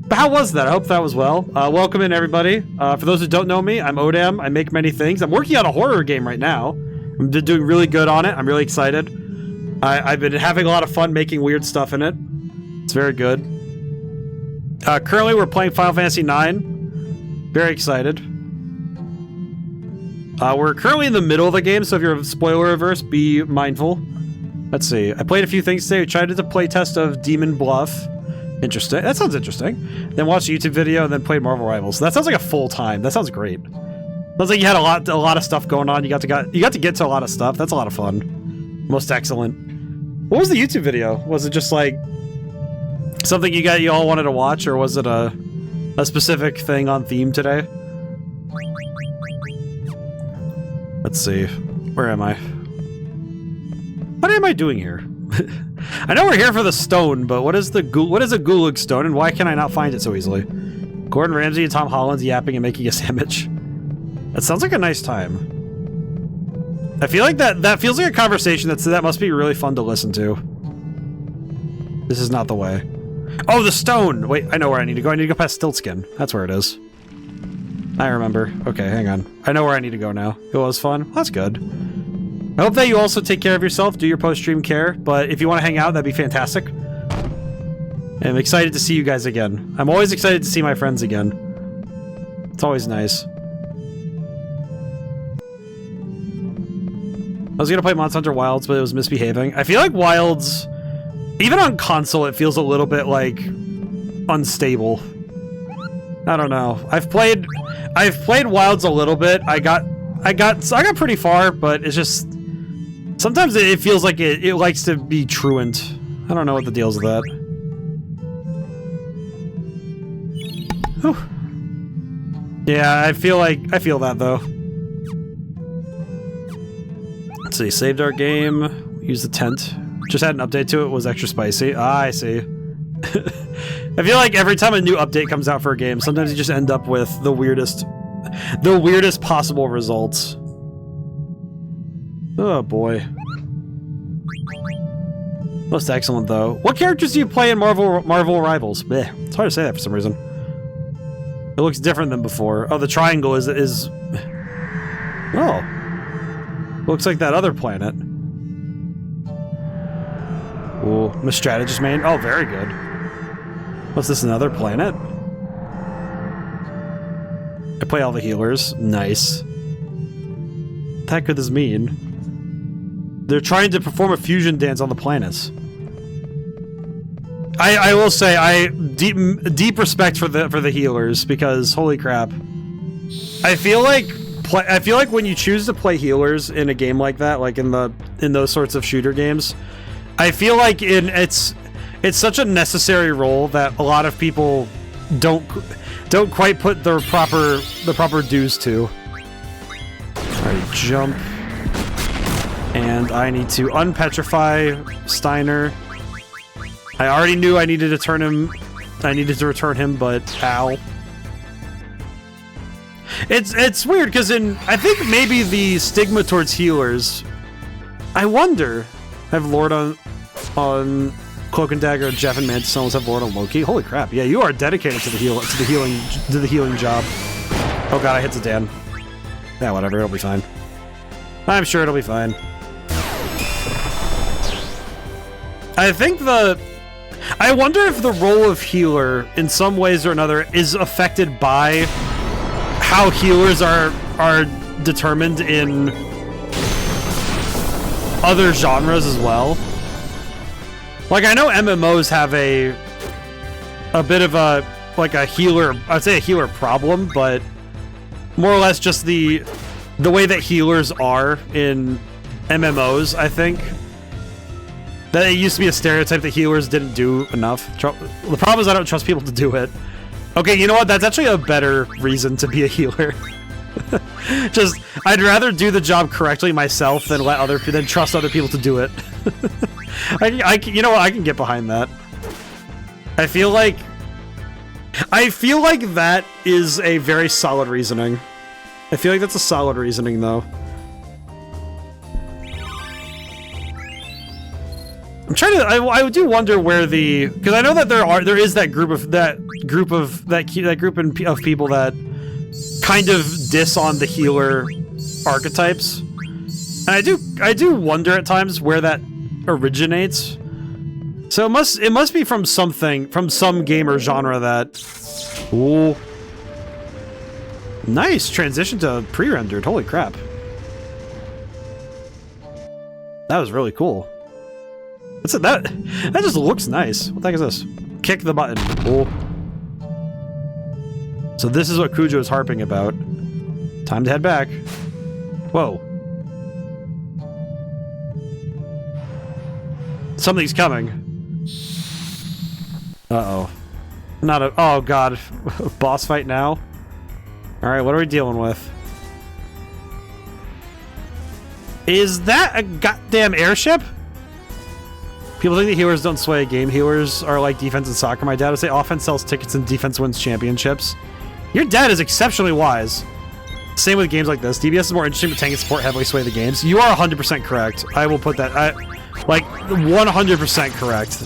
Speaker 1: But how was that? I hope that was well. Welcome in, everybody. For those who don't know me, I'm ODaM. I make many things. I'm working on a horror game right now. I'm doing really good on it. I'm really excited. I've been having a lot of fun making weird stuff in it. It's very good. Currently, we're playing Final Fantasy IX. Very excited. We're currently in the middle of the game, so if you're spoiler averse, be mindful. Let's see. I played a few things today. We tried to play test of Demon Bluff. Interesting. That sounds interesting. Then watched a YouTube video and then played Marvel Rivals. That sounds like a full time. That sounds great. Sounds like you had a lot of stuff going on. You got to get to a lot of stuff. That's a lot of fun. Most excellent. What was the YouTube video? Was it just like something you all wanted to watch, or was it a specific thing on theme today? Let's see. Where am I? What am I doing here? I know we're here for the stone, but what is a Gulag stone, and why can I not find it so easily? Gordon Ramsay and Tom Holland's yapping and making a sandwich. That sounds like a nice time. I feel like that feels like a conversation that must be really fun to listen to. This is not the way. Oh, the stone! Wait, I know where I need to go. I need to go past Stiltskin. That's where it is. I remember. Okay, hang on. I know where I need to go now. It was fun. Well, that's good. I hope that you also take care of yourself, do your post-stream care, but if you want to hang out, that'd be fantastic. I'm excited to see you guys again. I'm always excited to see my friends again. It's always nice. I was gonna play Monster Hunter Wilds, but it was misbehaving. I feel like Wilds, even on console, it feels a little bit, like, unstable. I don't know. I've played Wilds a little bit. I got pretty far, but it's just sometimes it feels like it likes to be truant. I don't know what the deal's with that. Whew. Yeah, I feel that though. Let's see, saved our game, use the tent. Just had an update to it, was extra spicy. Ah, I see. I feel like every time a new update comes out for a game, sometimes you just end up with the weirdest possible results. Oh boy. Most excellent though. What characters do you play in Marvel Rivals? Bleh. It's hard to say that for some reason. It looks different than before. Oh, the triangle is... Oh. Looks like that other planet. Ooh, I'm a strategist main. Oh, very good. What's this, another planet? I play all the healers. Nice. What the heck could this mean? They're trying to perform a fusion dance on the planets. I will say, deep respect for the healers, because holy crap. I feel like when you choose to play healers in a game like that, like in those sorts of shooter games, I feel like it's such a necessary role that a lot of people don't quite put the proper dues to. Alright, jump. And I need to unpetrify Steiner. I already knew I needed to turn him. I needed to return him, but ow. It's weird because I think maybe the stigma towards healers. I wonder, have Lord on Cloak and Dagger, Jeff and Mantis almost have Lord on Loki. Holy crap! Yeah, you are dedicated to the healing job. Oh god, I hit Zidane. Yeah, whatever. It'll be fine. I'm sure it'll be fine. I wonder if the role of healer, in some ways or another, is affected by how healers are determined in other genres as well. Like, I know MMOs have a bit of a healer, I'd say a healer problem, but more or less just the way that healers are in MMOs, I think. That it used to be a stereotype that healers didn't do enough. The problem is I don't trust people to do it. Okay, you know what? That's actually a better reason to be a healer. Just, I'd rather do the job correctly myself than trust other people to do it. You know what? I can get behind that. I feel like that is a very solid reasoning. I feel like that's a solid reasoning, though. I'm trying to. I do wonder where because I know that there is that group of people that kind of diss on the healer archetypes, and I do wonder at times where that originates. So it must be from some gamer genre that. Ooh, nice transition to pre-rendered. Holy crap, that was really cool. That just looks nice. What the heck is this? Kick the button. Cool. So this is what Kuja is harping about. Time to head back. Whoa. Something's coming. Uh-oh. Oh god. Boss fight now? Alright, what are we dealing with? Is that a goddamn airship? People think that healers don't sway a game. Healers are like defense in soccer. My dad would say offense sells tickets and defense wins championships. Your dad is exceptionally wise. Same with games like this. DBS is more interesting, but tank and support heavily sway the games. You are 100% correct. I will put that... like, 100% correct.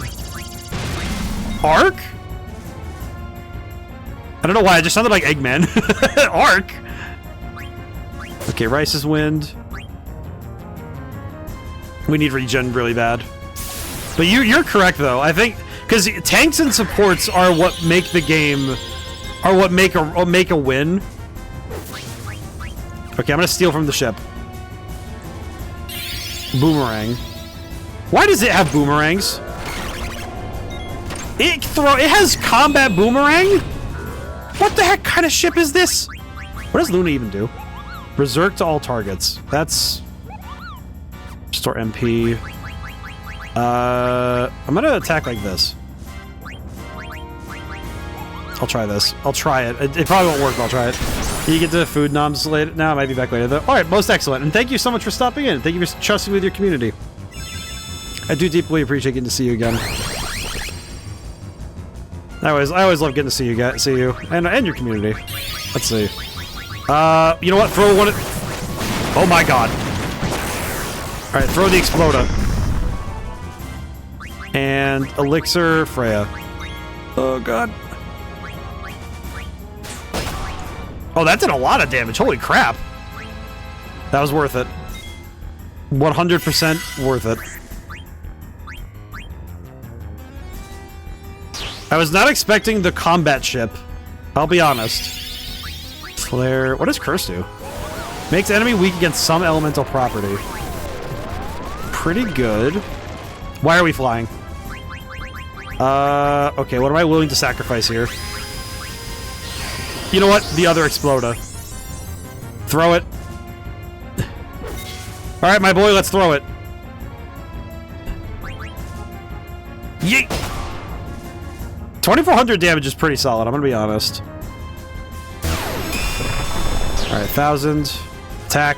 Speaker 1: Arc? I don't know why, it just sounded like Eggman. Arc? Okay, Rice's wind. We need regen really bad. But you're correct though. I think because tanks and supports are what make the game, are what make a win. Okay, I'm gonna steal from the ship. Boomerang. Why does it have boomerangs? It has combat boomerang? What the heck kind of ship is this? What does Luna even do? Berserk to all targets. That's... Restore MP. I'm gonna attack like this. I'll try this. I'll try it. It probably won't work, but I'll try it. You get to food noms later. No, I might be back later though. Alright, most excellent. And thank you so much for stopping in. Thank you for trusting with your community. I do deeply appreciate getting to see you again. I always love getting to see you and your community. Let's see. You know what? Throw one. Oh my god. Alright, throw the Exploda. And Elixir Freya. Oh god. Oh, that did a lot of damage. Holy crap. That was worth it. 100% worth it. I was not expecting the combat ship. I'll be honest. Flare. What does Curse do? Makes enemy weak against some elemental property. Pretty good. Why are we flying? Okay, what am I willing to sacrifice here? You know what? The other Exploda. Throw it. Alright, my boy, let's throw it. Yeet! 2400 damage is pretty solid, I'm gonna be honest. Alright, 1000. Attack.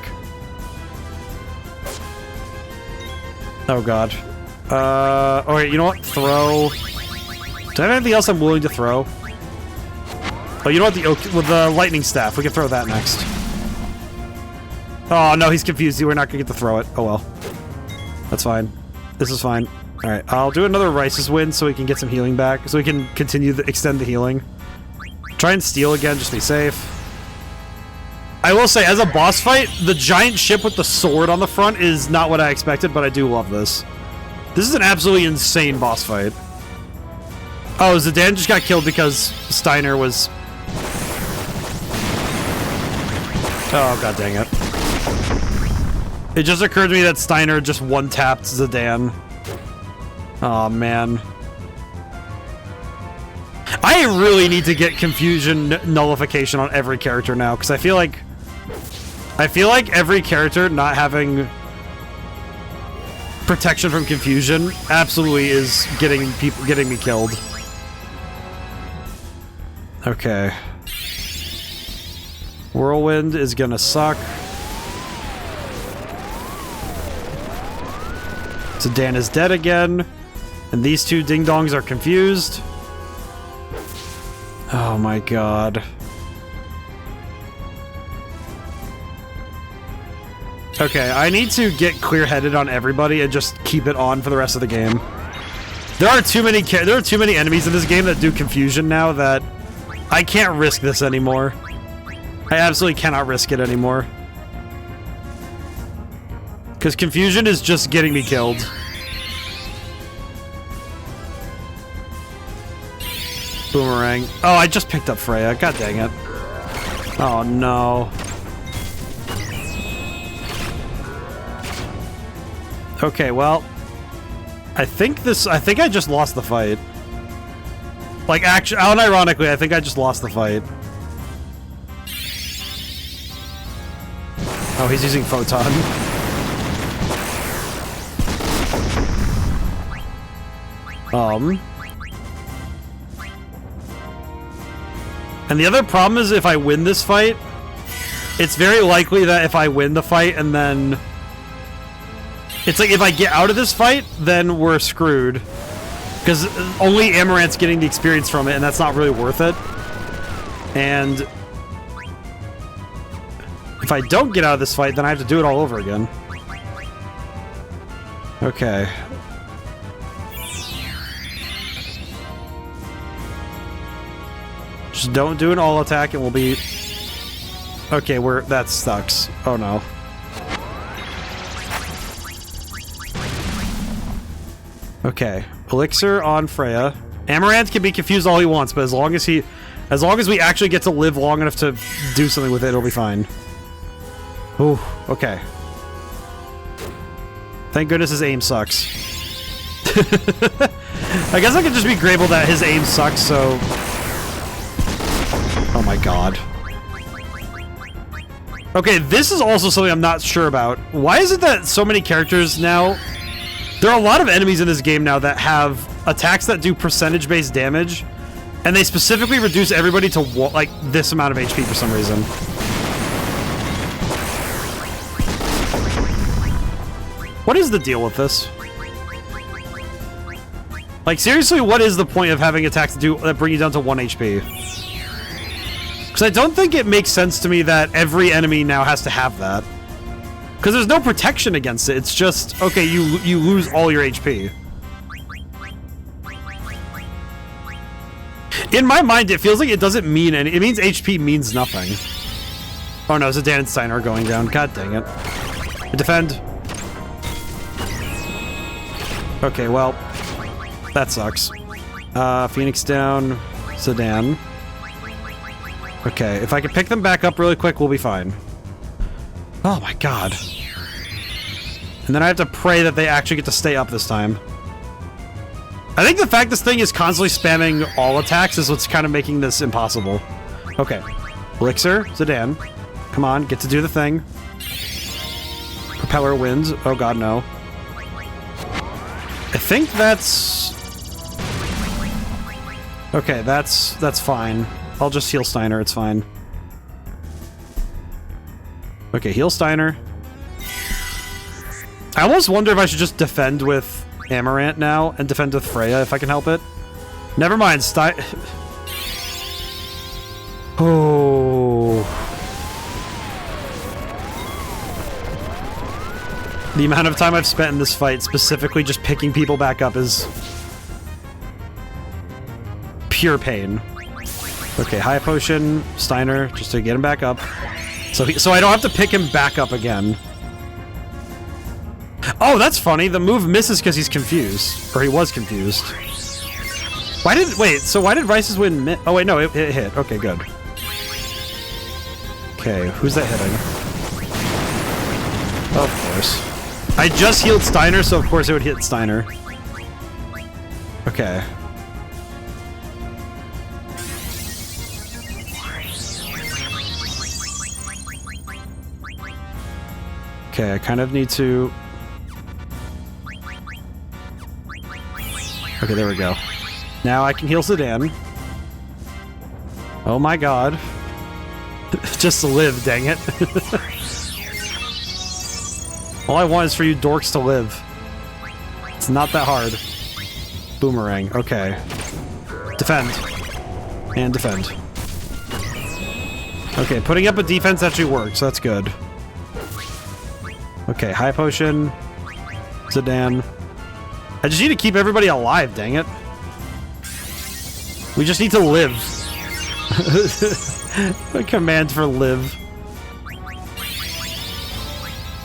Speaker 1: Oh god. Alright, you know what? Throw. Do I have anything else I'm willing to throw? Oh, you know what? With the lightning staff, we can throw that next. Oh no, he's confused. We're not gonna get to throw it. Oh well. That's fine. This is fine. Alright, I'll do another Rice's Wind so we can get some healing back. So we can continue to extend the healing. Try and steal again, just be safe. I will say, as a boss fight, the giant ship with the sword on the front is not what I expected, but I do love this. This is an absolutely insane boss fight. Oh, Zidane just got killed because Steiner was... Oh, god dang it. It just occurred to me that Steiner just one-tapped Zidane. Oh man. I really need to get confusion nullification on every character now, because I feel like every character not having protection from confusion absolutely is getting me killed. Okay. Whirlwind is gonna suck. Zidane is dead again. And these two ding-dongs are confused. Oh my god. Okay, I need to get clear-headed on everybody and just keep it on for the rest of the game. There are too many enemies in this game that do confusion now that I can't risk this anymore. I absolutely cannot risk it anymore. Because confusion is just getting me killed. Boomerang. Oh, I just picked up Freya. God dang it. Oh no. Okay, well, I think I just lost the fight. Like, actually, unironically, I think I just lost the fight. Oh, he's using Photon. And the other problem is if I win this fight, it's very likely that if I win the fight and then... It's like if I get out of this fight, then we're screwed. Because only Amaranth's getting the experience from it, and that's not really worth it. And... if I don't get out of this fight, then I have to do it all over again. Okay. Just don't do an all attack and we'll be... Okay, that sucks. Oh no. Okay. Elixir on Freya. Amaranth can be confused all he wants, but as long as we actually get to live long enough to do something with it, it'll be fine. Ooh, okay. Thank goodness his aim sucks. I guess I could just be grateful that his aim sucks, so... Oh my god. Okay, this is also something I'm not sure about. Why is it that so many characters now... There are a lot of enemies in this game now that have attacks that do percentage-based damage, and they specifically reduce everybody to, like, this amount of HP for some reason. What is the deal with this? Like, seriously, what is the point of having attacks that bring you down to 1 HP? Because I don't think it makes sense to me that every enemy now has to have that. Because there's no protection against it. It's just, okay, you lose all your HP. In my mind, it feels like it doesn't mean any. It means HP means nothing. Oh no, Zidane and Steiner are going down. God dang it. Defend. Okay, well, that sucks. Phoenix down. Zidane. Okay, if I can pick them back up really quick, we'll be fine. Oh my god. And then I have to pray that they actually get to stay up this time. I think the fact this thing is constantly spamming all attacks is what's kind of making this impossible. Okay. Elixir, Zidane. Come on, get to do the thing. Propeller wins. Oh god, no. I think that's... Okay, that's fine. I'll just heal Steiner, it's fine. Okay, heal Steiner. I almost wonder if I should just defend with Amaranth now and defend with Freya if I can help it. Never mind, Oh. The amount of time I've spent in this fight specifically just picking people back up is pure pain. Okay, high potion, Steiner, just to get him back up. So I don't have to pick him back up again. Oh, that's funny. The move misses because he's confused. Or he was confused. Wait, so why did Rice's win miss? Oh, wait, no, it hit. Okay, good. Okay, who's that hitting? Of course. I just healed Steiner, so of course it would hit Steiner. Okay. Okay, I kind of need to... Okay, there we go. Now I can heal Zidane. Oh my god. Just to live, dang it. All I want is for you dorks to live. It's not that hard. Boomerang, okay. Defend. And defend. Okay, putting up a defense actually works, that's good. Okay, high potion. Zidane. I just need to keep everybody alive, dang it. We just need to live. A command for live.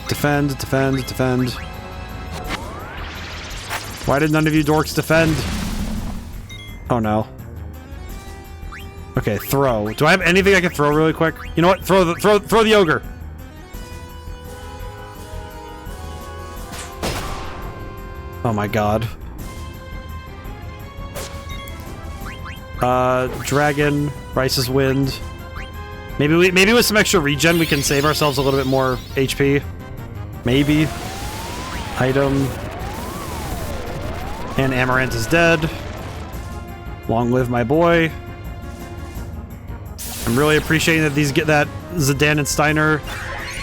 Speaker 1: Defend, defend, defend. Why did none of you dorks defend? Oh no. Okay, throw. Do I have anything I can throw really quick? You know what? Throw the ogre. Oh my god. Dragon, Rice's Wind. Maybe with some extra regen we can save ourselves a little bit more HP. Maybe. Item. And Amaranth is dead. Long live my boy. I'm really appreciating that these get that Zidane and Steiner.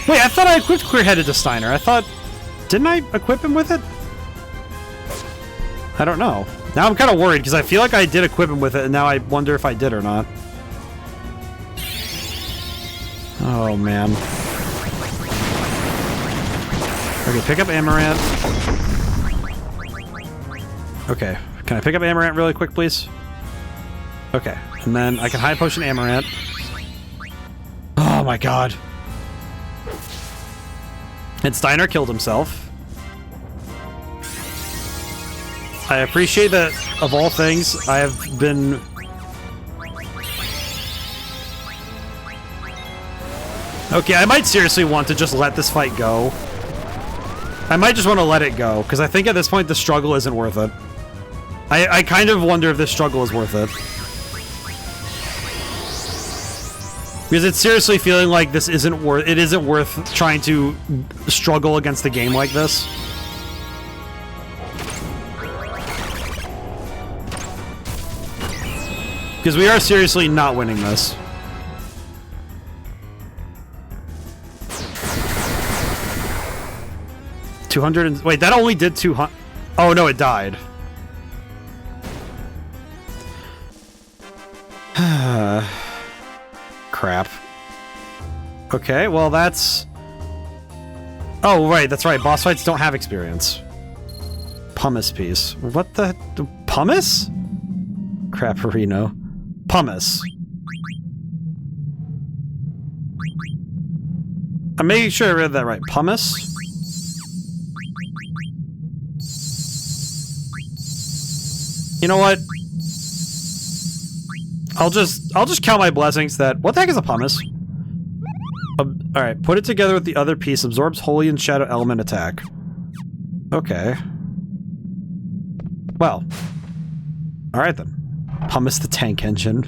Speaker 1: Wait, I thought I equipped Clear-Headed to Steiner. I thought... Didn't I equip him with it? I don't know. Now I'm kind of worried because I feel like I did equip him with it and now I wonder if I did or not. Oh man. Okay, pick up Amaranth. Okay, can I pick up Amaranth really quick, please? Okay, and then I can high potion Amaranth. Oh my god. And Steiner killed himself. I appreciate that, of all things, I have been... Okay, I might seriously want to just let this fight go. I might just want to let it go, because I think at this point the struggle isn't worth it. I kind of wonder if this struggle is worth it. Because it's seriously feeling like this isn't worth... It isn't worth trying to struggle against the game like this. Because we are seriously not winning this. Wait, that only did 200... Oh, no, it died. Crap. Okay, well, that's... Oh, right, that's right. Boss fights don't have experience. Pumice piece. What the... Pumice? Crapperino. Pumice. I'm making sure I read that right. Pumice? You know what? I'll just count my blessings that... What the heck is a pumice? Alright, put it together with the other piece. Absorbs holy and shadow element attack. Okay. Well. Alright then. Pumice the tank engine.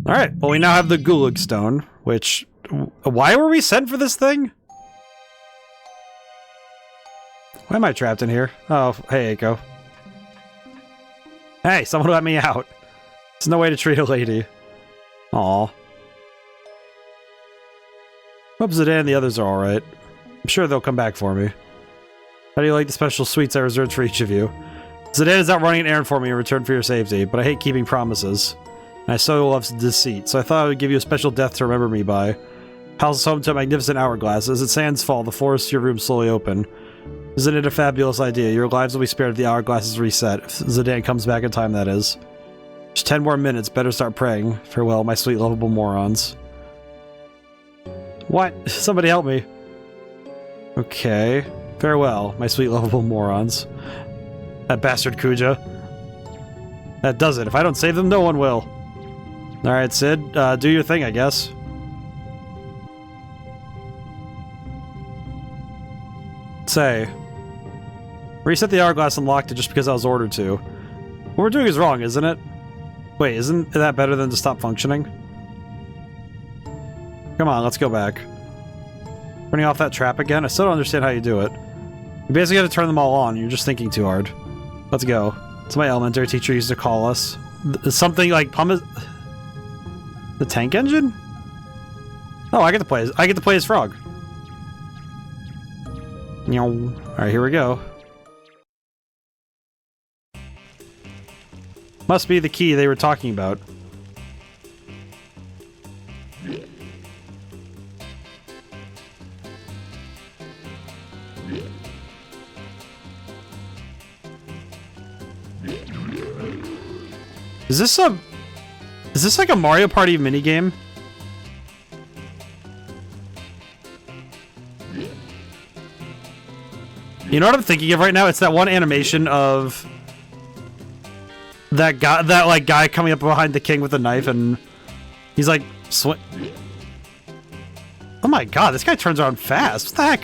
Speaker 1: Alright, well we now have the Gulag Stone, which... Why were we sent for this thing? Why am I trapped in here? Oh, hey, Eiko. Hey, someone let me out. There's no way to treat a lady. Aw. Hope Zidane and the others are alright. I'm sure they'll come back for me. How do you like the special sweets I reserved for each of you? Zidane is out running an errand for me in return for your safety, but I hate keeping promises. And I so love deceit, so I thought I would give you a special death to remember me by. House home to a magnificent hourglass. As its sands fall, the floors to your room slowly open. Isn't it a fabulous idea? Your lives will be spared if the hourglass is reset. If Zidane comes back in time, that is. Just 10 more minutes, better start praying. Farewell, my sweet lovable morons. What? Somebody help me. Okay. Farewell, my sweet lovable morons. That bastard Kuja. That does it. If I don't save them, no one will. Alright, Sid. Do your thing, I guess. Say. Reset the hourglass and locked it just because I was ordered to. What we're doing is wrong, isn't it? Wait, isn't that better than to stop functioning? Come on, let's go back. Turning off that trap again? I still don't understand how you do it. You basically have to turn them all on. You're just thinking too hard. Let's go. It's my elementary teacher used to call us. Something like pumice... The tank engine? Oh, I get to play as Frog. Alright, here we go. Must be the key they were talking about. Is this like a Mario Party minigame? You know what I'm thinking of right now? It's that one animation of that guy coming up behind the king with a knife, and he's like oh my god, this guy turns around fast. What the heck?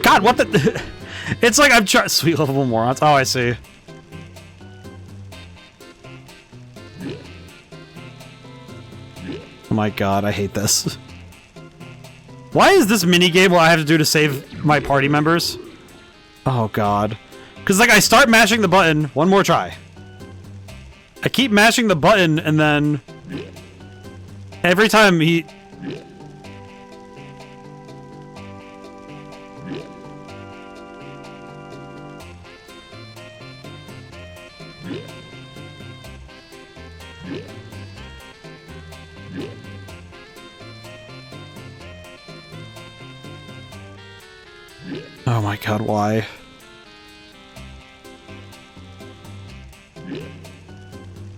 Speaker 1: God, what the... It's like I'm trying... Sweet lovable morons. Oh, I see. Oh my god, I hate this. Why is this minigame what I have to do to save my party members? Oh god. Because, like, I start mashing the button. One more try. I keep mashing the button, and then... Every time he... Oh my god, why?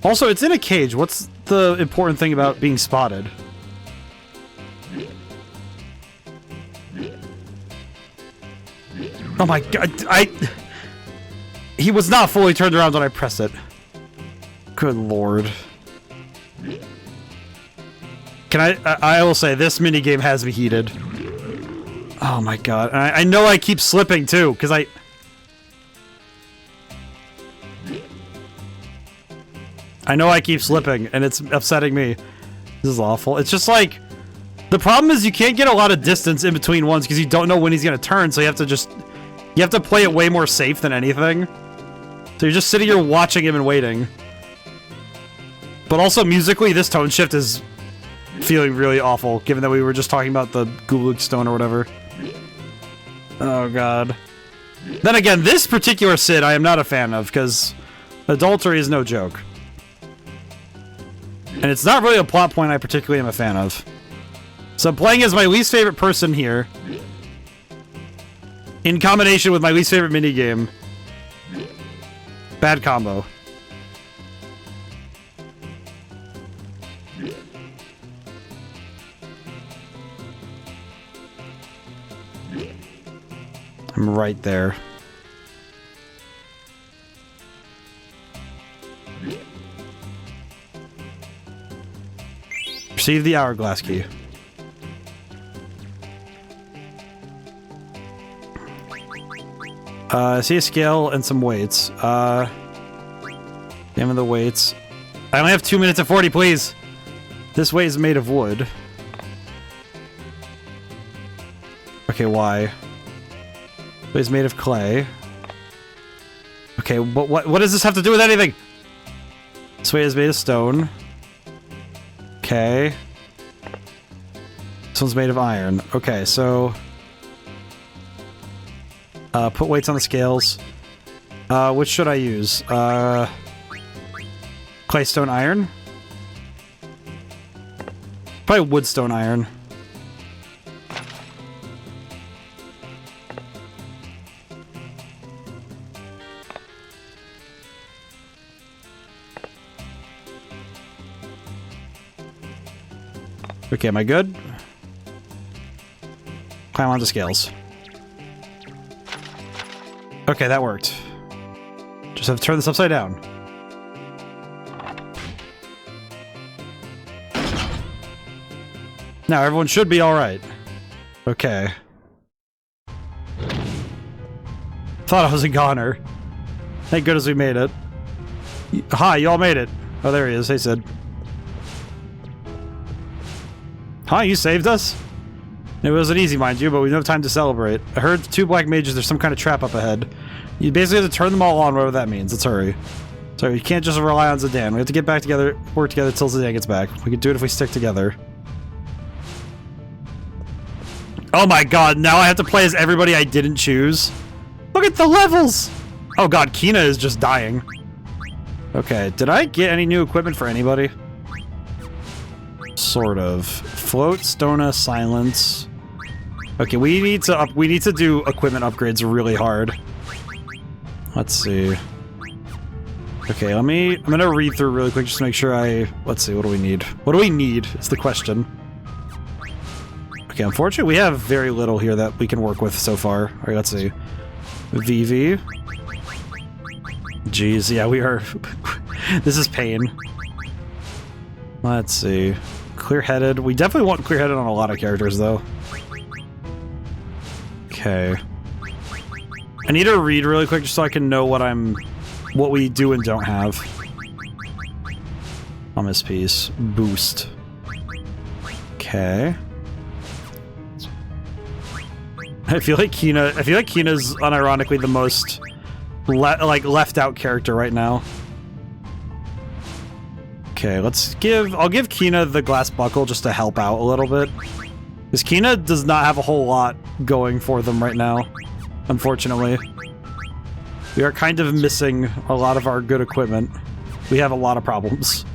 Speaker 1: Also, it's in a cage. What's the important thing about being spotted? Oh my god, he was not fully turned around when I pressed it. Good lord. I will say, this minigame has me heated. Oh my god. I know I keep slipping too, because I know I keep slipping, and it's upsetting me. This is awful. It's just like... The problem is you can't get a lot of distance in between ones, because you don't know when he's going to turn, so you have to just... You have to play it way more safe than anything. So you're just sitting here watching him and waiting. But also, musically, this tone shift is feeling really awful, given that we were just talking about the Gulag Stone or whatever. Oh god. Then again, this particular Sid I am not a fan of, because adultery is no joke. And it's not really a plot point I particularly am a fan of. So playing as my least favorite person here, in combination with my least favorite minigame, bad combo. I'm right there. Receive the hourglass key. I see a scale and some weights. Damn the weights. I only have 2 minutes and 40, please. This weight is made of wood. Okay, why? Weight is made of clay. Okay, but what does this have to do with anything? This weight is made of stone. Okay. This one's made of iron. Okay, so... put weights on the scales. Which should I use? Clay, stone, iron? Probably wood, stone, iron. Okay, am I good? Climb onto scales. Okay, that worked. Just have to turn this upside down. Now everyone should be alright. Okay. Thought I was a goner. Thank goodness we made it. Hi, y'all made it. Oh, there he is. Hey, Sid. Hi, you saved us? It wasn't easy, mind you, but we don't have time to celebrate. I heard 2 black mages, there's some kind of trap up ahead. You basically have to turn them all on, whatever that means. Let's hurry. So you can't just rely on Zidane. We have to get back together, work together till Zidane gets back. We can do it if we stick together. Oh my god, now I have to play as everybody I didn't choose. Look at the levels! Oh god, Kina is just dying. Okay, did I get any new equipment for anybody? Sort of. Float, Stona, silence. Okay, we need to do equipment upgrades really hard. Let's see. Okay, I'm gonna read through really quick just to make sure let's see, what do we need? What do we need is the question. Okay, unfortunately we have very little here that we can work with so far. Alright, let's see. VV. Jeez, yeah, we are... This is pain. Let's see. Clear-headed. We definitely want clear-headed on a lot of characters, though. Okay. I need to read really quick just so I can know what we do and don't have. Promise piece. Boost. Okay. I feel like Kina's unironically the most left out character right now. Okay, I'll give Kina the glass buckle just to help out a little bit. Because Kina does not have a whole lot going for them right now, unfortunately. We are kind of missing a lot of our good equipment. We have a lot of problems.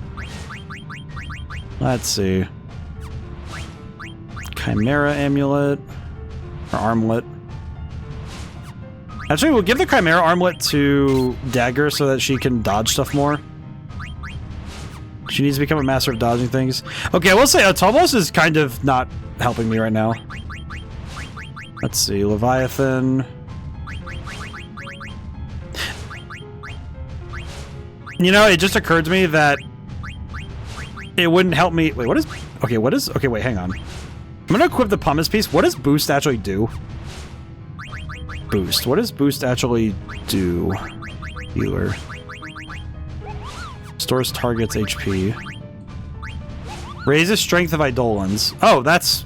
Speaker 1: Let's see. Chimera amulet. Or armlet. Actually, we'll give the Chimera armlet to Dagger so that she can dodge stuff more. She needs to become a master of dodging things. Okay, I will say, Tomos is kind of not helping me right now. Let's see, Leviathan. You know, it just occurred to me that it wouldn't help me. Wait, okay, wait, hang on. I'm gonna equip the pumice piece. What does boost actually do? Boost. What does boost actually do? Healer. Stores target's HP. Raises strength of Eidolons. Oh, that's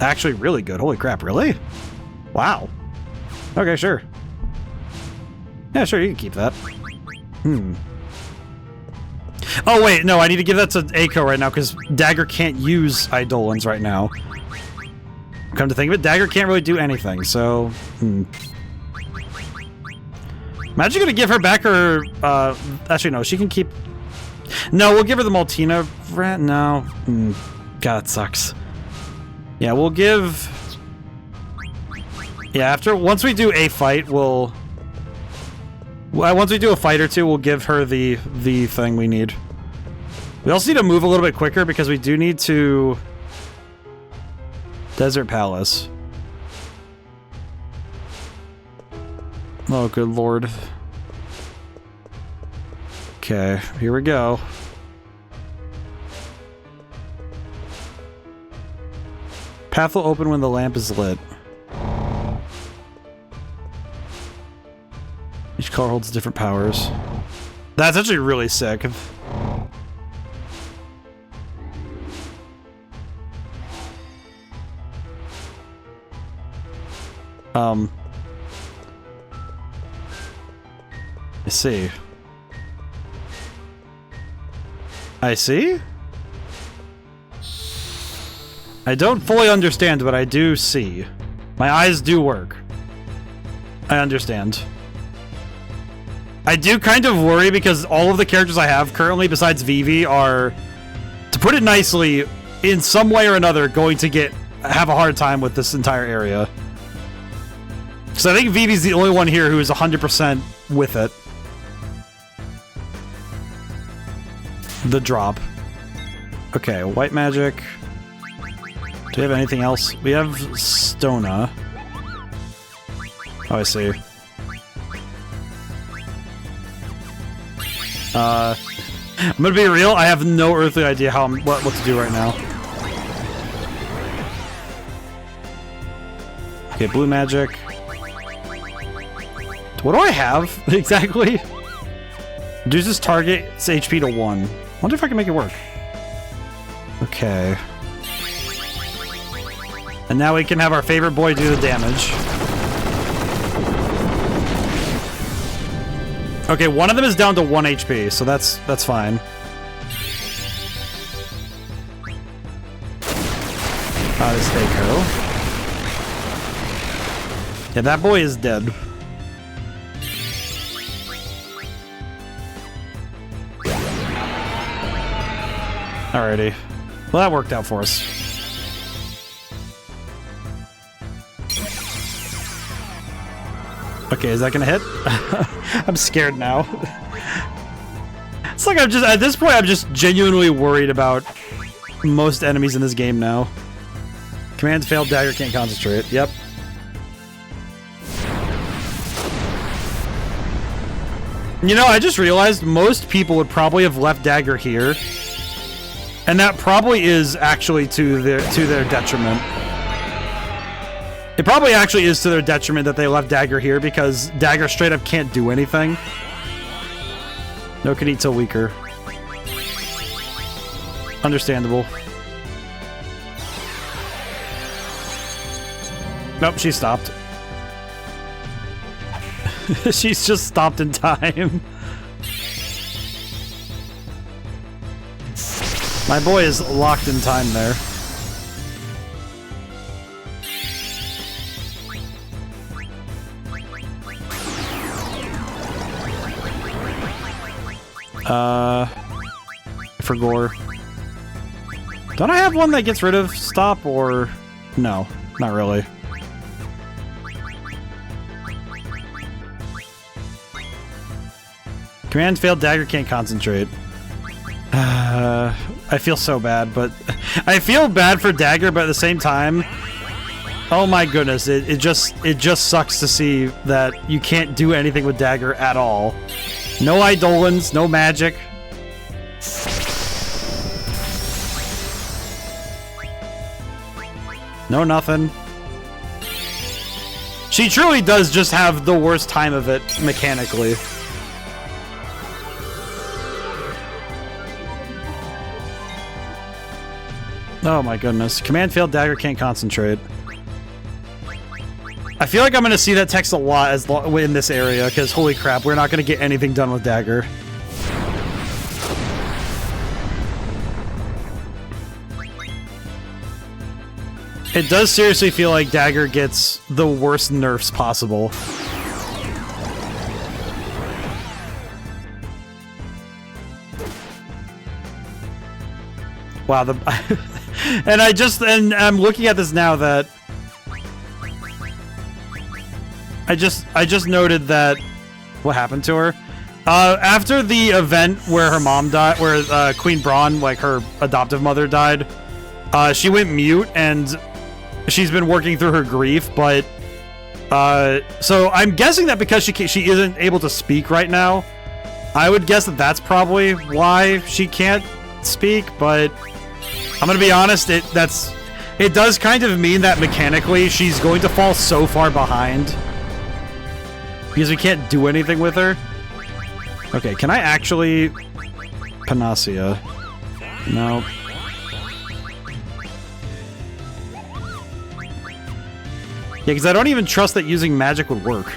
Speaker 1: actually really good. Holy crap, really? Wow. Okay, sure. Yeah, sure, you can keep that. Oh, wait, no, I need to give that to Eiko right now, because Dagger can't use Eidolons right now. Come to think of it, Dagger can't really do anything, so... I'm actually gonna give her back her... actually, no, she can keep... No, we'll give her the Maltina rat. No. God, it sucks. Yeah, we'll give... Yeah, once we do a fight, we'll... Once we do a fight or two, we'll give her the thing we need. We also need to move a little bit quicker because we do need to... Desert Palace. Oh, good lord. Okay, here we go. Path will open when the lamp is lit. Each color holds different powers. That's actually really sick. I see. I see? I don't fully understand, but I do see. My eyes do work. I understand. I do kind of worry because all of the characters I have currently, besides Vivi, are, to put it nicely, in some way or another, going to have a hard time with this entire area. So I think Vivi's the only one here who is 100% with it. The drop. Okay, white magic. Do we have anything else? We have Stona. Oh, I see. I'm gonna be real, I have no earthly idea what to do right now. Okay, blue magic. What do I have exactly? Reduces target's HP to 1. Wonder if I can make it work. Okay. And now we can have our favorite boy do the damage. Okay, one of them is down to 1 HP, so that's fine. This Eiko. Yeah, that boy is dead. Alrighty. Well, that worked out for us. Okay, is that gonna hit? I'm scared now. It's like at this point, I'm just genuinely worried about most enemies in this game now. Command failed, dagger can't concentrate. Yep. You know, I just realized most people would probably have left dagger here. And that probably is actually to their detriment. It probably actually is to their detriment that they left dagger here because dagger straight up can't do anything. No can eat till weaker. Understandable. Nope, she stopped. She's just stopped in time. My boy is locked in time there. For gore. Don't I have one that gets rid of stop or... No, not really. Command failed, dagger can't concentrate. I feel so bad, but... I feel bad for dagger, but at the same time... Oh my goodness, it just sucks to see that you can't do anything with dagger at all. No Eidolons, no magic. No nothing. She truly does just have the worst time of it, mechanically. Oh my goodness. Command failed, dagger can't concentrate. I feel like I'm going to see that text a lot in this area, because holy crap, we're not going to get anything done with dagger. It does seriously feel like dagger gets the worst nerfs possible. Wow, and I'm looking at this now that I just noted that what happened to her after the event where her mom died, where Queen Braun, like her adoptive mother, died. She went mute and she's been working through her grief, but so I'm guessing that because she isn't able to speak right now, I would guess that that's probably why she can't speak. But I'm gonna be honest, it does kind of mean that mechanically she's going to fall so far behind because we can't do anything with her. Okay, can I actually Panacea? No. Yeah, because I don't even trust that using magic would work.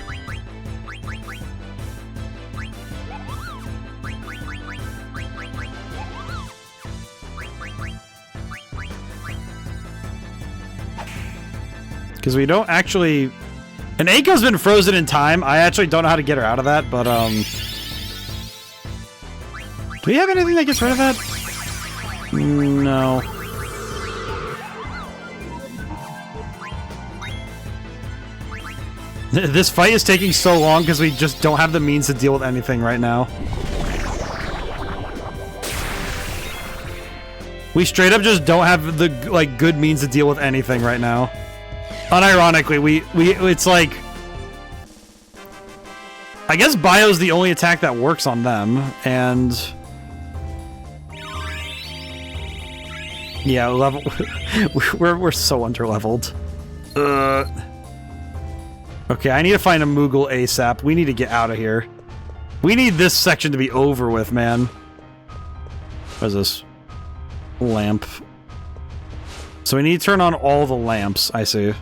Speaker 1: Because we don't actually... And Aiko's been frozen in time. I actually don't know how to get her out of that, but, do we have anything that gets rid of that? No. This fight is taking so long because we just don't have the means to deal with anything right now. We straight up just don't have the, like, good means to deal with anything right now. Unironically, it's like... I guess Bio's the only attack that works on them, and... Yeah, level... we're so underleveled. Okay, I need to find a Moogle ASAP. We need to get out of here. We need this section to be over with, man. What is this? Lamp. So we need to turn on all the lamps, I see.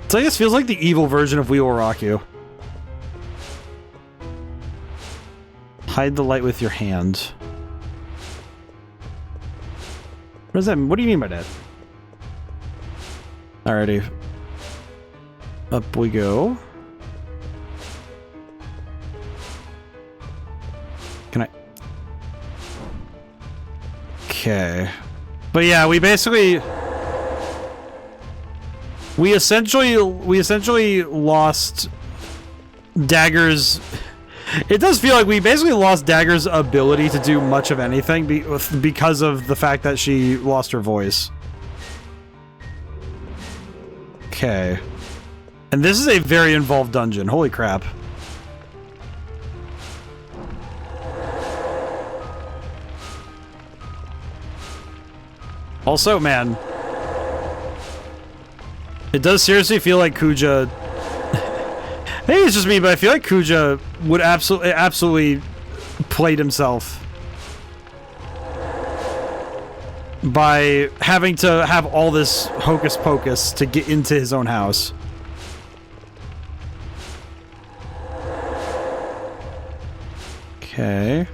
Speaker 1: So this feels like the evil version of We Will Rock You. Hide the light with your hand. What does that mean? What do you mean by that? Alrighty. Up we go. Can I... Okay. But yeah, we basically... We essentially lost Dagger's... It does feel like we basically lost Dagger's ability to do much of anything because of the fact that she lost her voice. Okay. And this is a very involved dungeon. Holy crap. Also, man, it does seriously feel like Kuja... Maybe it's just me, but I feel like Kuja would absolutely played himself by having to have all this hocus pocus to get into his own house. Okay.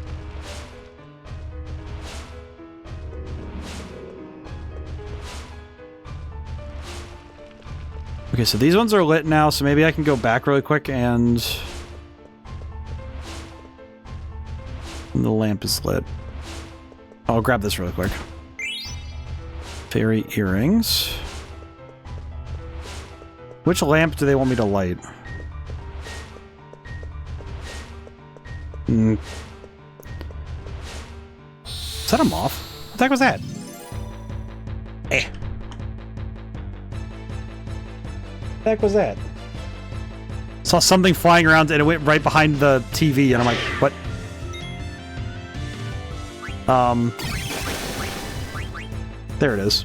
Speaker 1: Okay, so these ones are lit now, so maybe I can go back really quick and... The lamp is lit. I'll grab this really quick. Fairy earrings. Which lamp do they want me to light? Is that a moth? What the heck was that? Eh. What the heck was that? Saw something flying around and it went right behind the TV and I'm like, what? There it is.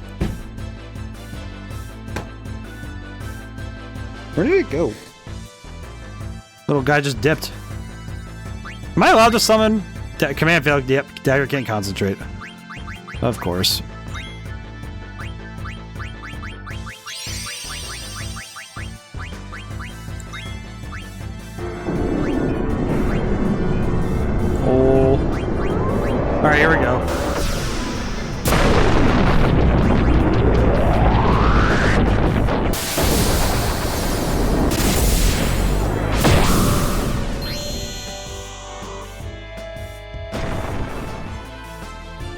Speaker 1: Where did it go? Little guy just dipped. Am I allowed to summon? Command failed. Yep, Dagger can't concentrate. Of course. Oh. Alright, here we go.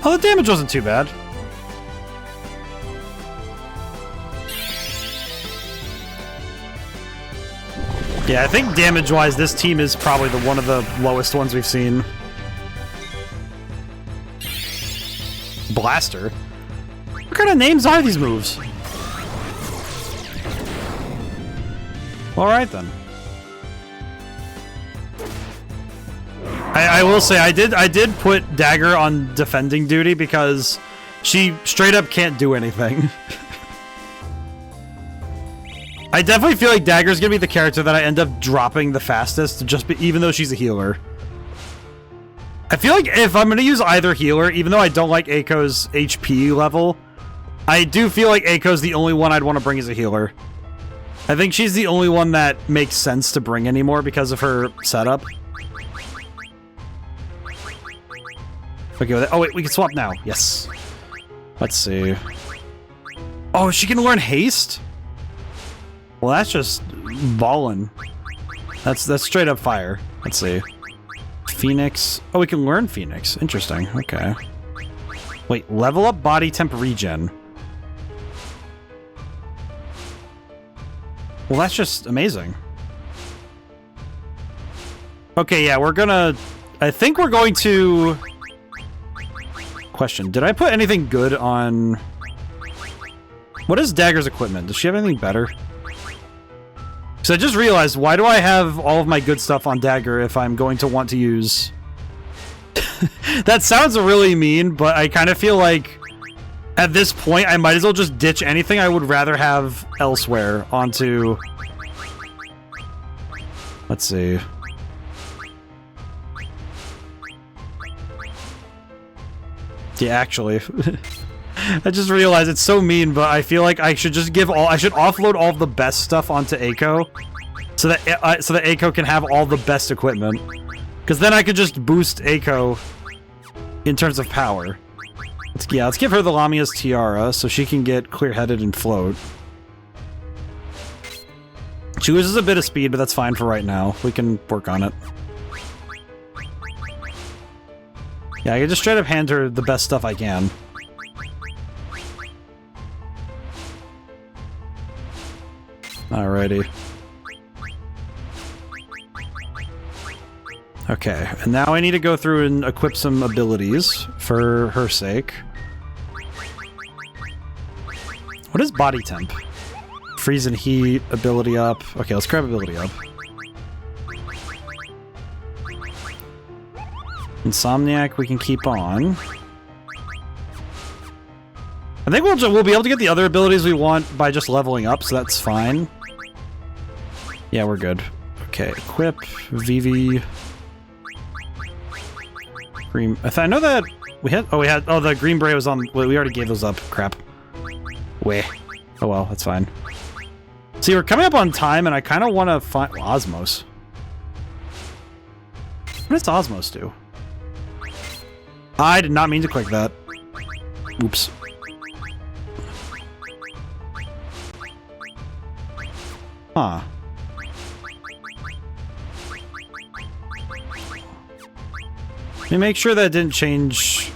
Speaker 1: Oh, the damage wasn't too bad. Yeah, I think damage-wise, this team is probably one of the lowest ones we've seen. Blaster? What kind of names are these moves? Alright then. I will say, I did put Dagger on defending duty because she straight up can't do anything. I definitely feel like Dagger's gonna be the character that I end up dropping the fastest, even though she's a healer. I feel like if I'm gonna use either healer, even though I don't like Eiko's HP level, I do feel like Eiko's the only one I'd want to bring as a healer. I think she's the only one that makes sense to bring anymore because of her setup. Okay, oh wait, we can swap now. Yes. Let's see. Oh, she can learn haste? Well, that's just ballin'. That's straight up fire. Let's see. Phoenix. Oh, we can learn Phoenix. Interesting. Okay. Wait, level up body temp regen. Well, that's just amazing. Okay, yeah, we're gonna... I think we're going to... Question. Did I put anything good on... What is Dagger's equipment? Does she have anything better? So I just realized, why do I have all of my good stuff on Dagger if I'm going to want to use... That sounds really mean, but I kind of feel like at this point I might as well just ditch anything I would rather have elsewhere onto... Let's see. Yeah, actually. I just realized it's so mean, but I feel like I should just give all... I should offload all the best stuff onto Eiko, so that Eiko can have all the best equipment. Because then I could just boost Eiko in terms of power. Let's give her the Lamia's Tiara, so she can get clear-headed and float. She loses a bit of speed, but that's fine for right now. We can work on it. Yeah, I can just straight up hand her the best stuff I can. Alrighty. Okay, and now I need to go through and equip some abilities for her sake. What is body temp? Freeze and heat, ability up. Okay, let's grab ability up. Insomniac we can keep on. I think we'll be able to get the other abilities we want by just leveling up, so that's fine. Yeah, we're good. Okay, equip, Vivi. Green. I know that we had. Oh, the green beret was on. We already gave those up. Crap. Weh. Oh well, that's fine. See, we're coming up on time, and I kind of want to find Osmos. What does Osmos do? I did not mean to click that. Oops. Huh. Let me make sure that didn't change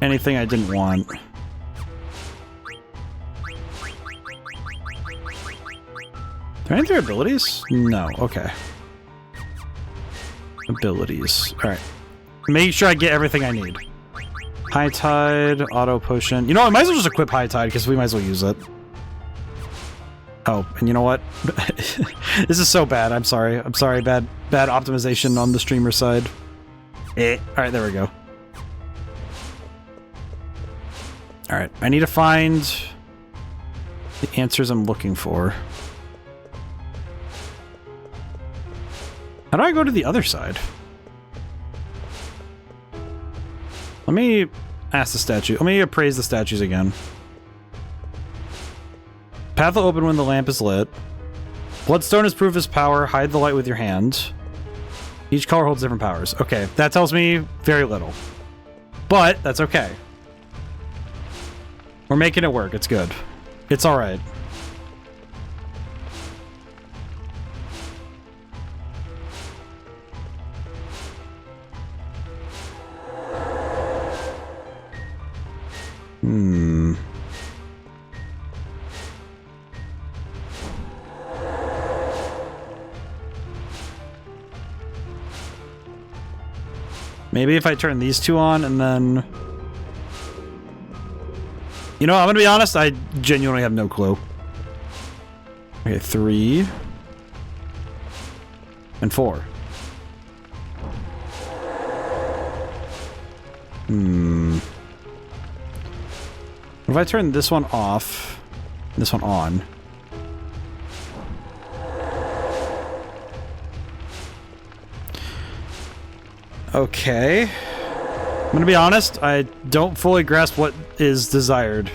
Speaker 1: anything I didn't want. Are there any other abilities? No. Okay. Abilities. Alright. Make sure I get everything I need. High Tide, Auto Potion. You know, I might as well just equip High Tide because we might as well use it. Oh, and you know what? This is so bad. I'm sorry. I'm sorry. Bad optimization on the streamer side. Alright, there we go. Alright, I need to find the answers I'm looking for. How do I go to the other side? Let me ask the statue. Let me appraise the statues again. Path will open when the lamp is lit. Bloodstone is proof of power. Hide the light with your hand. Each color holds different powers. Okay, that tells me very little. But, that's okay. We're making it work. It's good. It's alright. Maybe if I turn these two on and then... You know, I'm gonna be honest, I genuinely have no clue. Okay, 3 and 4. If I turn this one off, this one on. Okay. I'm gonna be honest, I don't fully grasp what is desired.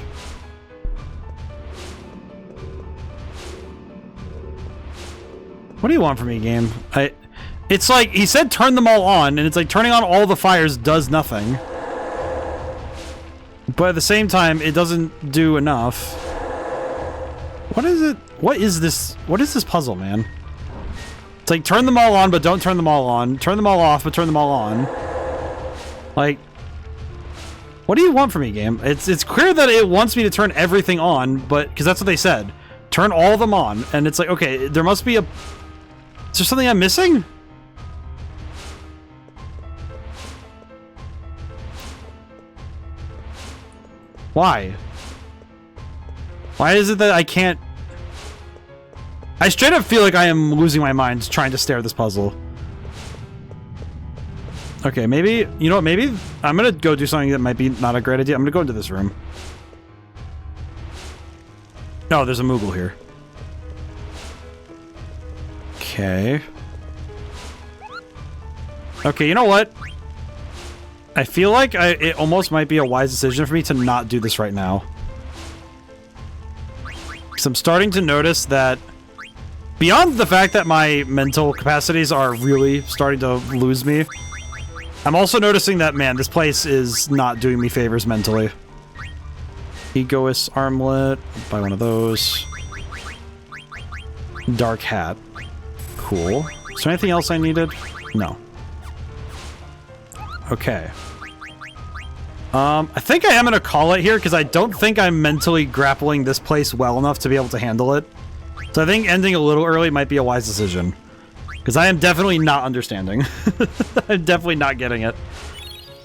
Speaker 1: What do you want from me, game? It's like, he said turn them all on, and it's like turning on all the fires does nothing. But at the same time, it doesn't do enough. What is it? What is this? What is this puzzle, man? It's like, turn them all on, but don't turn them all on. Turn them all off, but turn them all on. Like, what do you want from me, game? It's clear that it wants me to turn everything on, but, because that's what they said. Turn all of them on, and it's like, okay, there must be a... Is there something I'm missing? Why? Why is it that I can't... I straight up feel like I am losing my mind trying to stare at this puzzle. Okay, maybe... You know what, maybe I'm gonna go do something that might be not a great idea. I'm gonna go into this room. No, there's a Moogle here. Okay. Okay, you know what? I feel like it almost might be a wise decision for me to not do this right now. Because I'm starting to notice that beyond the fact that my mental capacities are really starting to lose me, I'm also noticing that, man, this place is not doing me favors mentally. Egoist armlet. Buy one of those. Dark hat. Cool. Is there anything else I needed? No. Okay. I think I am going to call it here because I don't think I'm mentally grappling this place well enough to be able to handle it. So I think ending a little early might be a wise decision. Because I am definitely not understanding. I'm definitely not getting it.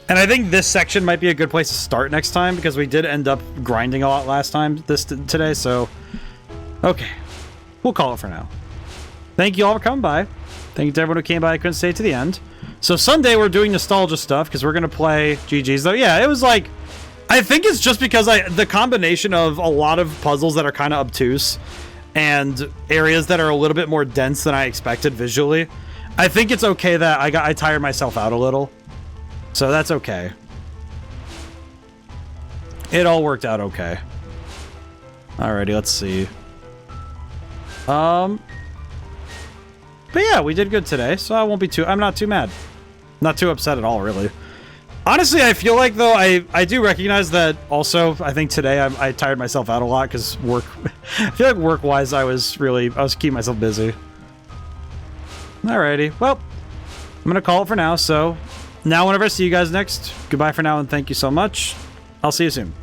Speaker 1: And I think this section might be a good place to start next time because we did end up grinding a lot last time today, so... Okay. We'll call it for now. Thank you all for coming by. Thank you to everyone who came by. I couldn't stay to the end. So Sunday we're doing nostalgia stuff because we're going to play GG's. Though, yeah, it was like... I think it's just because the combination of a lot of puzzles that are kind of obtuse and areas that are a little bit more dense than I expected visually. I think it's okay that I tired myself out a little. So that's okay. It all worked out okay. Alrighty, let's see. But yeah, we did good today, so I won't be too... I'm not too mad. Not too upset at all, really. Honestly, I feel like, though, I do recognize that also, I think today I tired myself out a lot because work... I feel like work-wise, I was keeping myself busy. Alrighty, well, I'm gonna call it for now, so... Now, whenever I see you guys next, goodbye for now, and thank you so much. I'll see you soon.